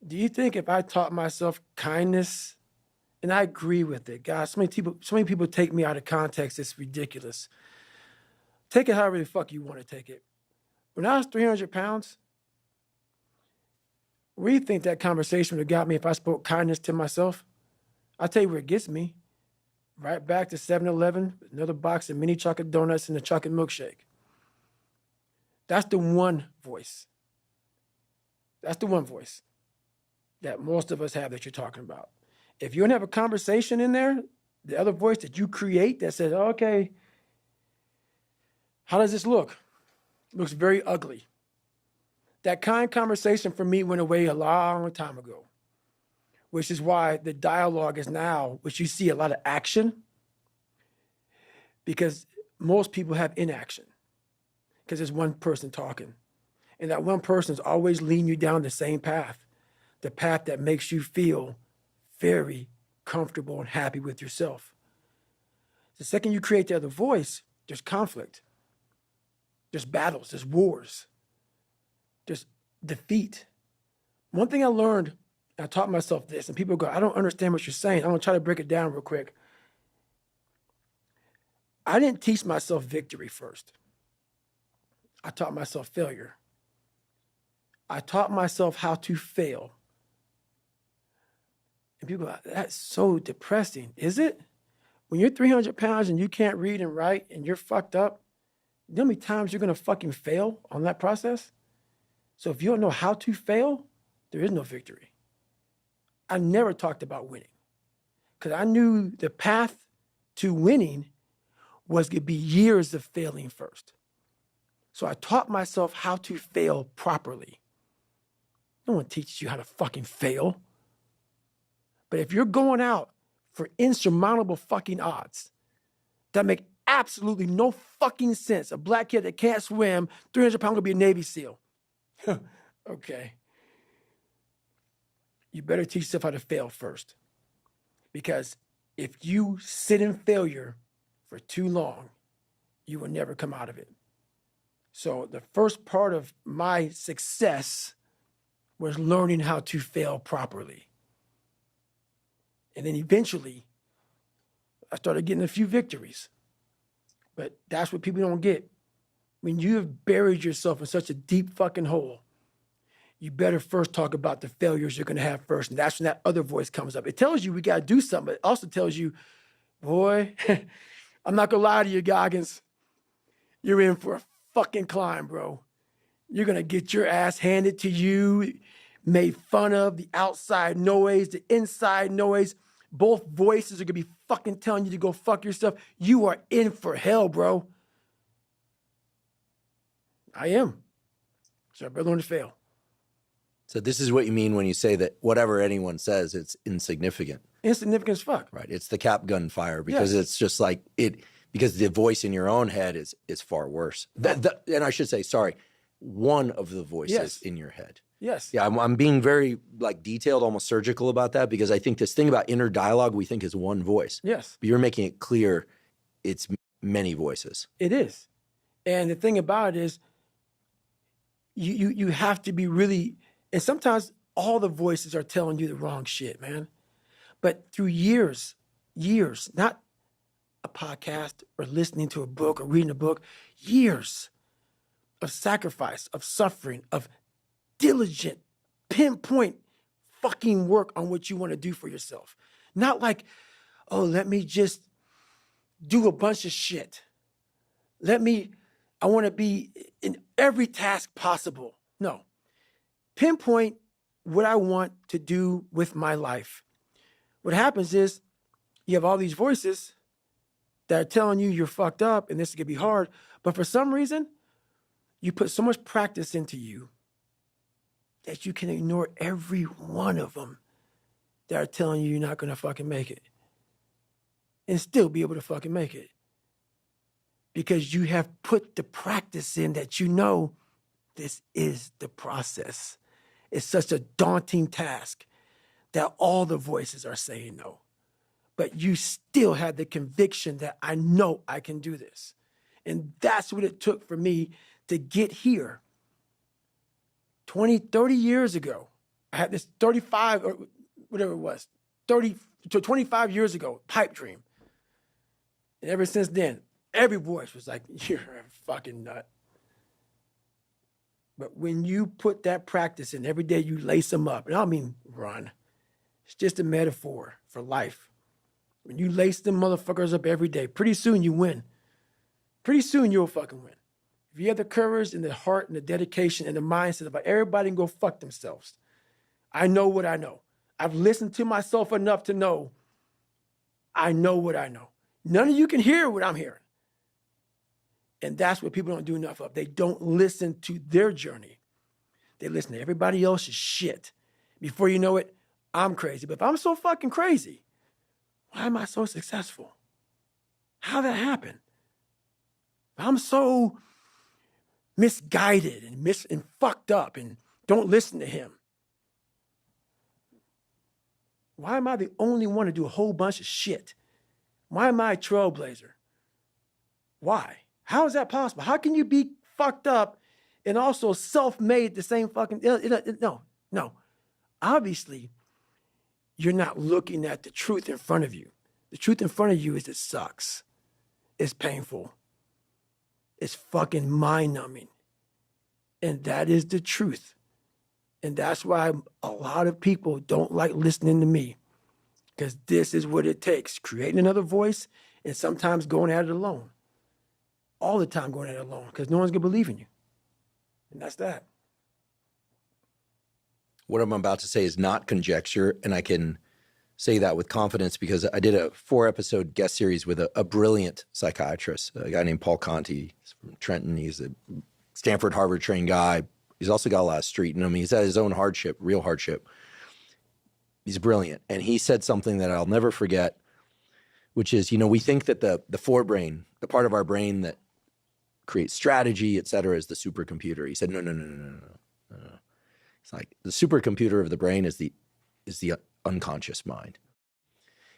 Do you think if I taught myself kindness, and I agree with it, guys, so many people take me out of context, it's ridiculous. Take it however the fuck you want to take it. When I was 300 pounds, where do you think that conversation would have got me if I spoke kindness to myself? I'll tell you where it gets me. Right back to 7-Eleven, another box of mini chocolate donuts and a chocolate milkshake. That's the one voice. That's the one voice that most of us have that you're talking about. If you don't have a conversation in there, the other voice that you create that says, okay, how does this look? It looks very ugly. That kind conversation for me went away a long time ago, which is why the dialogue is now, which you see a lot of action, because most people have inaction, because there's one person talking. And that one person is always leading you down the same path, the path that makes you feel very comfortable and happy with yourself. The second you create the other voice, there's conflict. There's battles, there's wars, there's defeat. One thing I learned, I taught myself this, and people go, I don't understand what you're saying. I'm going to try to break it down real quick. I didn't teach myself victory first. I taught myself failure. I taught myself how to fail. And people go, that's so depressing. Is it? When you're 300 pounds and you can't read and write and you're fucked up, you know how many times you're going to fucking fail on that process? So if you don't know how to fail, there is no victory. I never talked about winning because I knew the path to winning was going to be years of failing first. So I taught myself how to fail properly. No one teaches you how to fucking fail. But if you're going out for insurmountable fucking odds that make absolutely no fucking sense, a black kid that can't swim, 300 pounds, gonna be a Navy SEAL. Okay. You better teach yourself how to fail first. Because if you sit in failure for too long, you will never come out of it. So the first part of my success was learning how to fail properly. And then eventually, I started getting a few victories. But that's what people don't get. When you have buried yourself in such a deep fucking hole, you better first talk about the failures you're going to have first. And that's when that other voice comes up. It tells you we got to do something. It also tells you, boy, I'm not going to lie to you, Goggins. You're in for a fucking climb, bro. You're going to get your ass handed to you, made fun of, the outside noise, the inside noise. Both voices are going to be fucking telling you to go fuck yourself. You are in for hell, bro. I am. So I better learn to fail. So this is what you mean when you say that whatever anyone says, it's insignificant. Insignificant as fuck. Right. It's the cap gunfire because it's just like it, because the voice in your own head is far worse. And I should say, sorry, one of the voices in your head. Yes. Yeah, I'm being very like detailed, almost surgical about that, because I think this thing about inner dialogue we think is one voice. Yes. But you're making it clear it's many voices. It is. And the thing about it is you have to be really, and sometimes all the voices are telling you the wrong shit, man. But through years, not a podcast or listening to a book or reading a book, years of sacrifice, of suffering, of diligent, pinpoint fucking work on what you want to do for yourself. Not like, oh, let me just do a bunch of shit. I want to be in every task possible. No. Pinpoint what I want to do with my life. What happens is you have all these voices that are telling you you're fucked up and this is going to be hard. But for some reason, you put so much practice into you that you can ignore every one of them that are telling you you're not going to fucking make it and still be able to fucking make it. Because you have put the practice in that you know this is the process. It's such a daunting task that all the voices are saying no. But you still have the conviction that I know I can do this. And that's what it took for me to get here. 20, 30 years ago, I had this 35 or whatever it was, 30 to 25 years ago, pipe dream. And ever since then, every voice was like, you're a fucking nut. But when you put that practice in, every day you lace them up, and I don't mean run. It's just a metaphor for life. When you lace them motherfuckers up every day, pretty soon you win. Pretty soon you'll fucking win. If you have the courage and the heart and the dedication and the mindset about everybody can go fuck themselves. I know what I know. I've listened to myself enough to know I know what I know. None of you can hear what I'm hearing. And that's what people don't do enough of. They don't listen to their journey. They listen to everybody else's shit. Before you know it, I'm crazy. But if I'm so fucking crazy, why am I so successful? How'd that happen? If I'm so misguided and fucked up and don't listen to him, why am I the only one to do a whole bunch of shit? Why am I a trailblazer? Why? How is that possible? How can you be fucked up and also self-made the same fucking... No. Obviously, you're not looking at the truth in front of you. The truth in front of you is it sucks. It's painful. It's fucking mind-numbing. And that is the truth. And that's why a lot of people don't like listening to me. Because this is what it takes. Creating another voice and sometimes going at it alone. All the time going at it alone. Because no one's going to believe in you. And that's that. What I'm about to say is not conjecture, and I can say that with confidence because I did a 4-episode guest series with a brilliant psychiatrist, a guy named Paul Conti. He's from Trenton. He's a Stanford, Harvard-trained guy. He's also got a lot of street in him. He's had his own hardship, real hardship. He's brilliant. And he said something that I'll never forget, which is, we think that the forebrain, the part of our brain that creates strategy, et cetera, is the supercomputer. He said, no. It's like the supercomputer of the brain is the unconscious mind.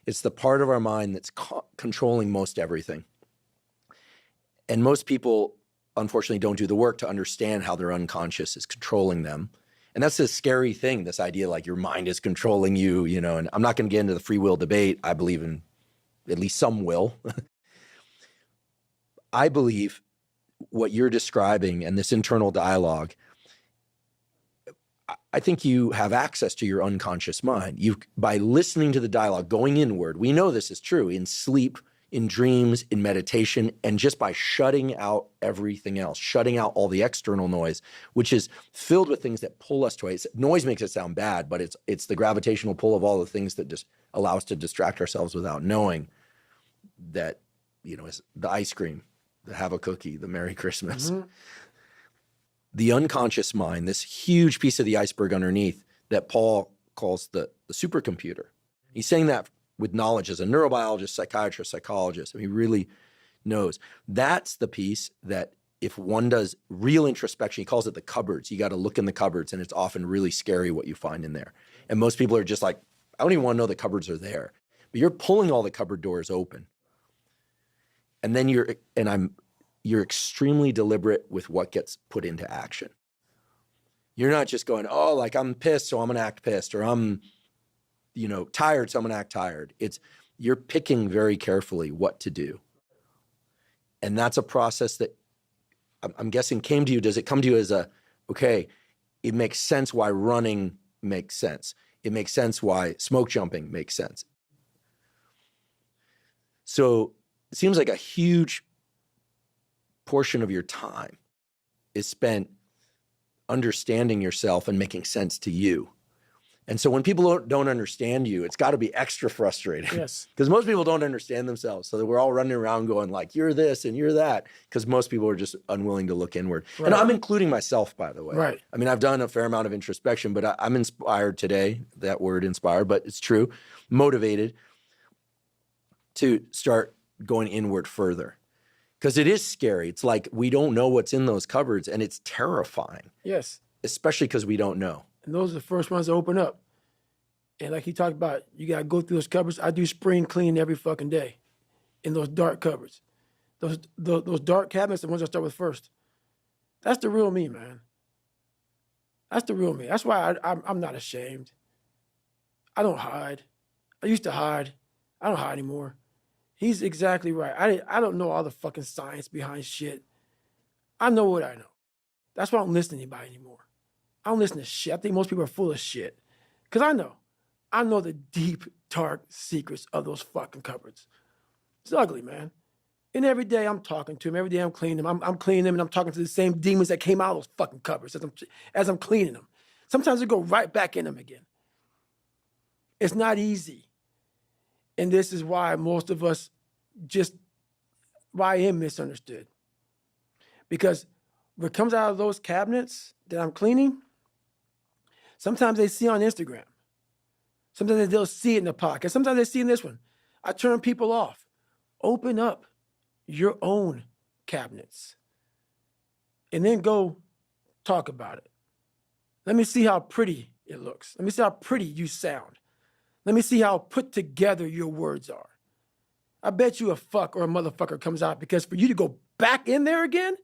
It's the part of our mind that's controlling most everything. And most people, unfortunately, don't do the work to understand how their unconscious is controlling them. And that's a scary thing, this idea like your mind is controlling you, and I'm not going to get into the free will debate. I believe in at least some will. I believe what you're describing and this internal dialogue, I think you have access to your unconscious mind. By listening to the dialogue, going inward, we know this is true in sleep, in dreams, in meditation, and just by shutting out everything else, shutting out all the external noise, which is filled with things that pull us to it. Noise makes it sound bad, but it's the gravitational pull of all the things that just allow us to distract ourselves without knowing that, is the ice cream, the have a cookie, the Merry Christmas. Mm-hmm. The unconscious mind, this huge piece of the iceberg underneath that Paul calls the supercomputer. He's saying that with knowledge as a neurobiologist, psychiatrist, psychologist. He really knows. That's the piece that if one does real introspection, he calls it the cupboards. You got to look in the cupboards, and it's often really scary what you find in there. And most people are just like, I don't even want to know the cupboards are there. But you're pulling all the cupboard doors open. And then you're extremely deliberate with what gets put into action. You're not just going, oh, like I'm pissed, so I'm going to act pissed, or I'm, tired, so I'm going to act tired. You're picking very carefully what to do. And that's a process that I'm guessing came to you. Does it come to you as it makes sense why running makes sense. It makes sense why smoke jumping makes sense. So it seems like a huge portion of your time is spent understanding yourself and making sense to you. And so when people don't understand you, it's got to be extra frustrating. Yes. Because most people don't understand themselves. So that we're all running around going like, you're this and you're that. Because most people are just unwilling to look inward. Right. And I'm including myself, by the way. Right. I mean, I've done a fair amount of introspection, but I'm inspired today, that word inspired, but it's true, motivated to start going inward further. Because it is scary. It's like we don't know what's in those cupboards, and it's terrifying. Yes. Especially because we don't know. And those are the first ones to open up. And like he talked about, you got to go through those cupboards. I do spring clean every fucking day in those dark cupboards. Those dark cabinets, the ones I start with first. That's the real me, man. That's the real me. That's why I'm not ashamed. I don't hide. I used to hide. I don't hide anymore. He's exactly right. I don't know all the fucking science behind shit. I know what I know. That's why I don't listen to anybody anymore. I don't listen to shit. I think most people are full of shit. Because I know the deep, dark secrets of those fucking cupboards. It's ugly, man. And every day I'm talking to them. Every day I'm cleaning them. I'm cleaning them, and I'm talking to the same demons that came out of those fucking cupboards as I'm cleaning them. Sometimes they go right back in them again. It's not easy. And this is why most of us why I am misunderstood. Because what comes out of those cabinets that I'm cleaning, sometimes they see on Instagram. Sometimes they'll see it in the podcast. Sometimes they see in this one. I turn people off. Open up your own cabinets. And then go talk about it. Let me see how pretty it looks. Let me see how pretty you sound. Let me see how put together your words are. I bet you a fuck or a motherfucker comes out, because for you to go back in there again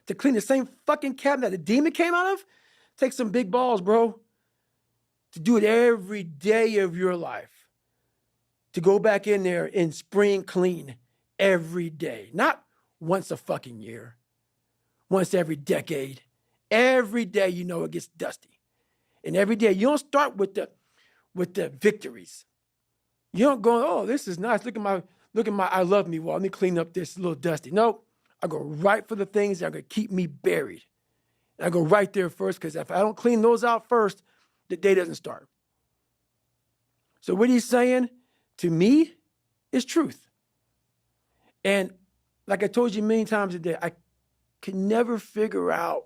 to clean the same fucking cabinet the demon came out of, takes some big balls, bro. To do it every day of your life. To go back in there and spring clean every day. Not once a fucking year. Once every decade. Every day you know it gets dusty. And every day you don't start with the victories. You don't go, oh, this is nice. Look at my I love me wall. Let me clean up this little dusty. No, I go right for the things that are going to keep me buried. And I go right there first, because if I don't clean those out first, the day doesn't start. So what he's saying to me is truth. And like I told you many times a day, I could never figure out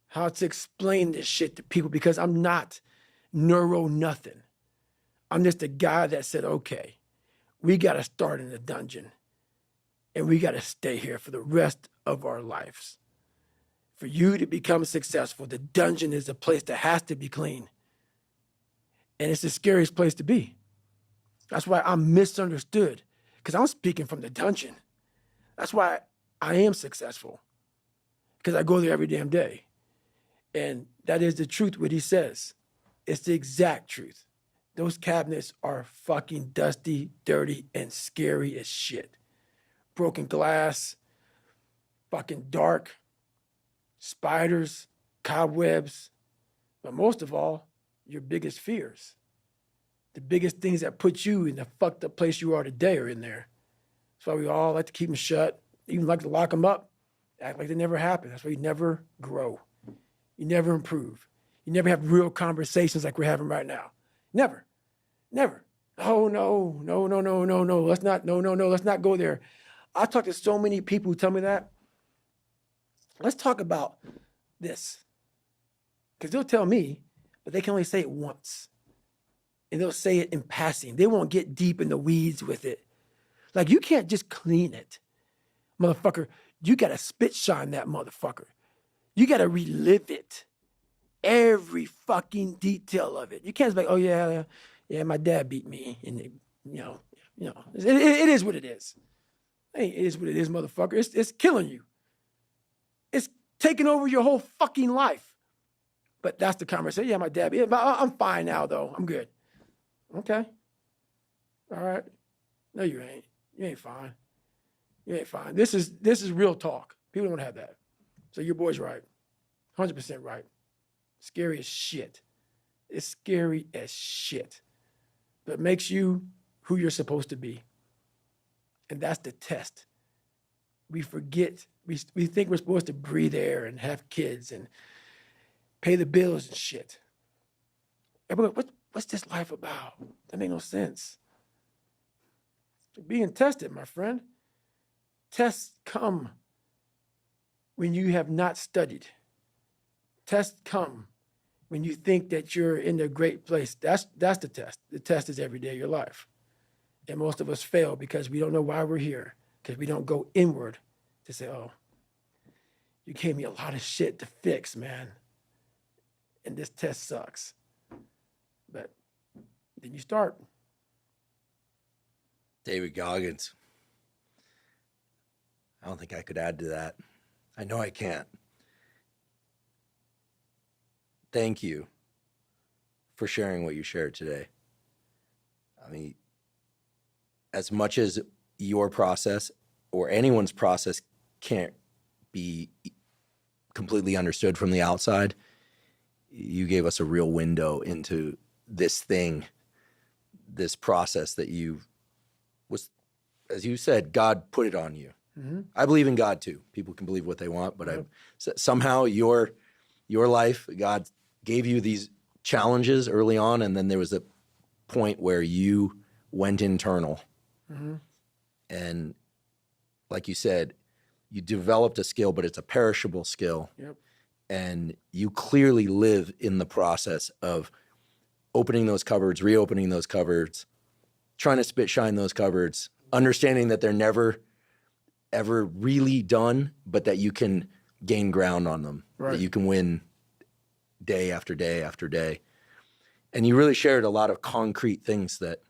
how to explain this shit to people, because I'm not neuro nothing. I'm just a guy that said, okay, we got to start in the dungeon, and we got to stay here for the rest of our lives. For you to become successful, the dungeon is a place that has to be clean. And it's the scariest place to be. That's why I'm misunderstood, because I'm speaking from the dungeon. That's why I am successful, because I go there every damn day. And that is the truth, what he says. It's the exact truth. Those cabinets are fucking dusty, dirty, and scary as shit. Broken glass, fucking dark, spiders, cobwebs, but most of all, your biggest fears. The biggest things that put you in the fucked up place you are today are in there. That's why we all like to keep them shut, even like to lock them up, act like they never happened. That's why you never grow. You never improve. You never have real conversations like we're having right now. Never. Oh, no. Let's not go there. I talk to so many people who tell me that. Let's talk about this. Because they'll tell me, but they can only say it once. And they'll say it in passing. They won't get deep in the weeds with it. Like, you can't just clean it. Motherfucker, you got to spit shine that motherfucker. You got to relive it. Every fucking detail of it. You can't just be like, oh, yeah, my dad beat me. And, it is what it is. Hey, it is what it is, motherfucker. It's killing you. It's taking over your whole fucking life. But that's the conversation. Yeah, my dad beat me. I'm fine now, though. I'm good. Okay. All right. No, you ain't. You ain't fine. You ain't fine. This is real talk. People don't want to have that. So your boy's right. 100% right. Scary as shit. It's scary as shit. But it makes you who you're supposed to be. And that's the test. We forget. We think we're supposed to breathe air and have kids and pay the bills and shit. Everybody, what's this life about? That makes no sense. You're being tested, my friend. Tests come when you have not studied. Tests come when you think that you're in a great place. That's the test. The test is every day of your life. And most of us fail because we don't know why we're here, because we don't go inward to say, oh, you gave me a lot of shit to fix, man. And this test sucks. But then you start. David Goggins. I don't think I could add to that. I know I can't. Thank you for sharing what you shared today. I mean, as much as your process or anyone's process can't be completely understood from the outside, you gave us a real window into this thing, this process that was, as you said, God put it on you. Mm-hmm. I believe in God too. People can believe what they want, but somehow your life, God gave you these challenges early on, and then there was a point where you went internal. Mm-hmm. And like you said, you developed a skill, but it's a perishable skill. Yep. And you clearly live in the process of opening those cupboards, reopening those cupboards, trying to spit shine those cupboards, understanding that they're never, ever really done, but that you can gain ground on them, right. That you can win day after day after day. And you really shared a lot of concrete things that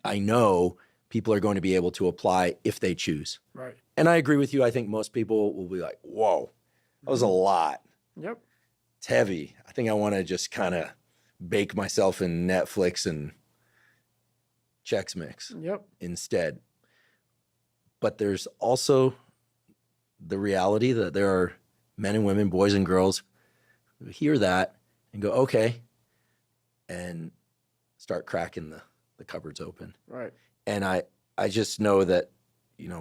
I know people are going to be able to apply if they choose. Right. And I agree with you. I think most people will be like, whoa, that was a lot. Yep. It's heavy. I think I want to just kind of bake myself in Netflix and Chex Mix instead. But there's also the reality that there are men and women, boys and girls who hear that and go, okay, and start cracking the cupboards open. Right. And I just know that,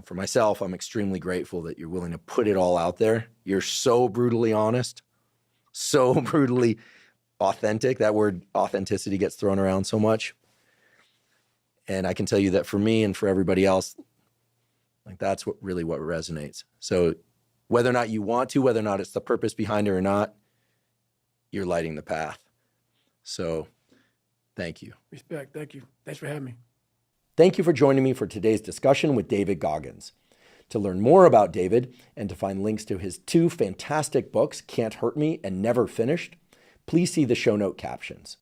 for myself, I'm extremely grateful that you're willing to put it all out there. You're so brutally honest, so brutally authentic. That word authenticity gets thrown around so much. And I can tell you that for me and for everybody else, like that's what resonates. So whether or not you want to, whether or not it's the purpose behind it or not, you're lighting the path. So thank you. Respect. Thank you. Thanks for having me. Thank you for joining me for today's discussion with David Goggins. To learn more about David and to find links to his 2 fantastic books, Can't Hurt Me and Never Finished, please see the show note captions.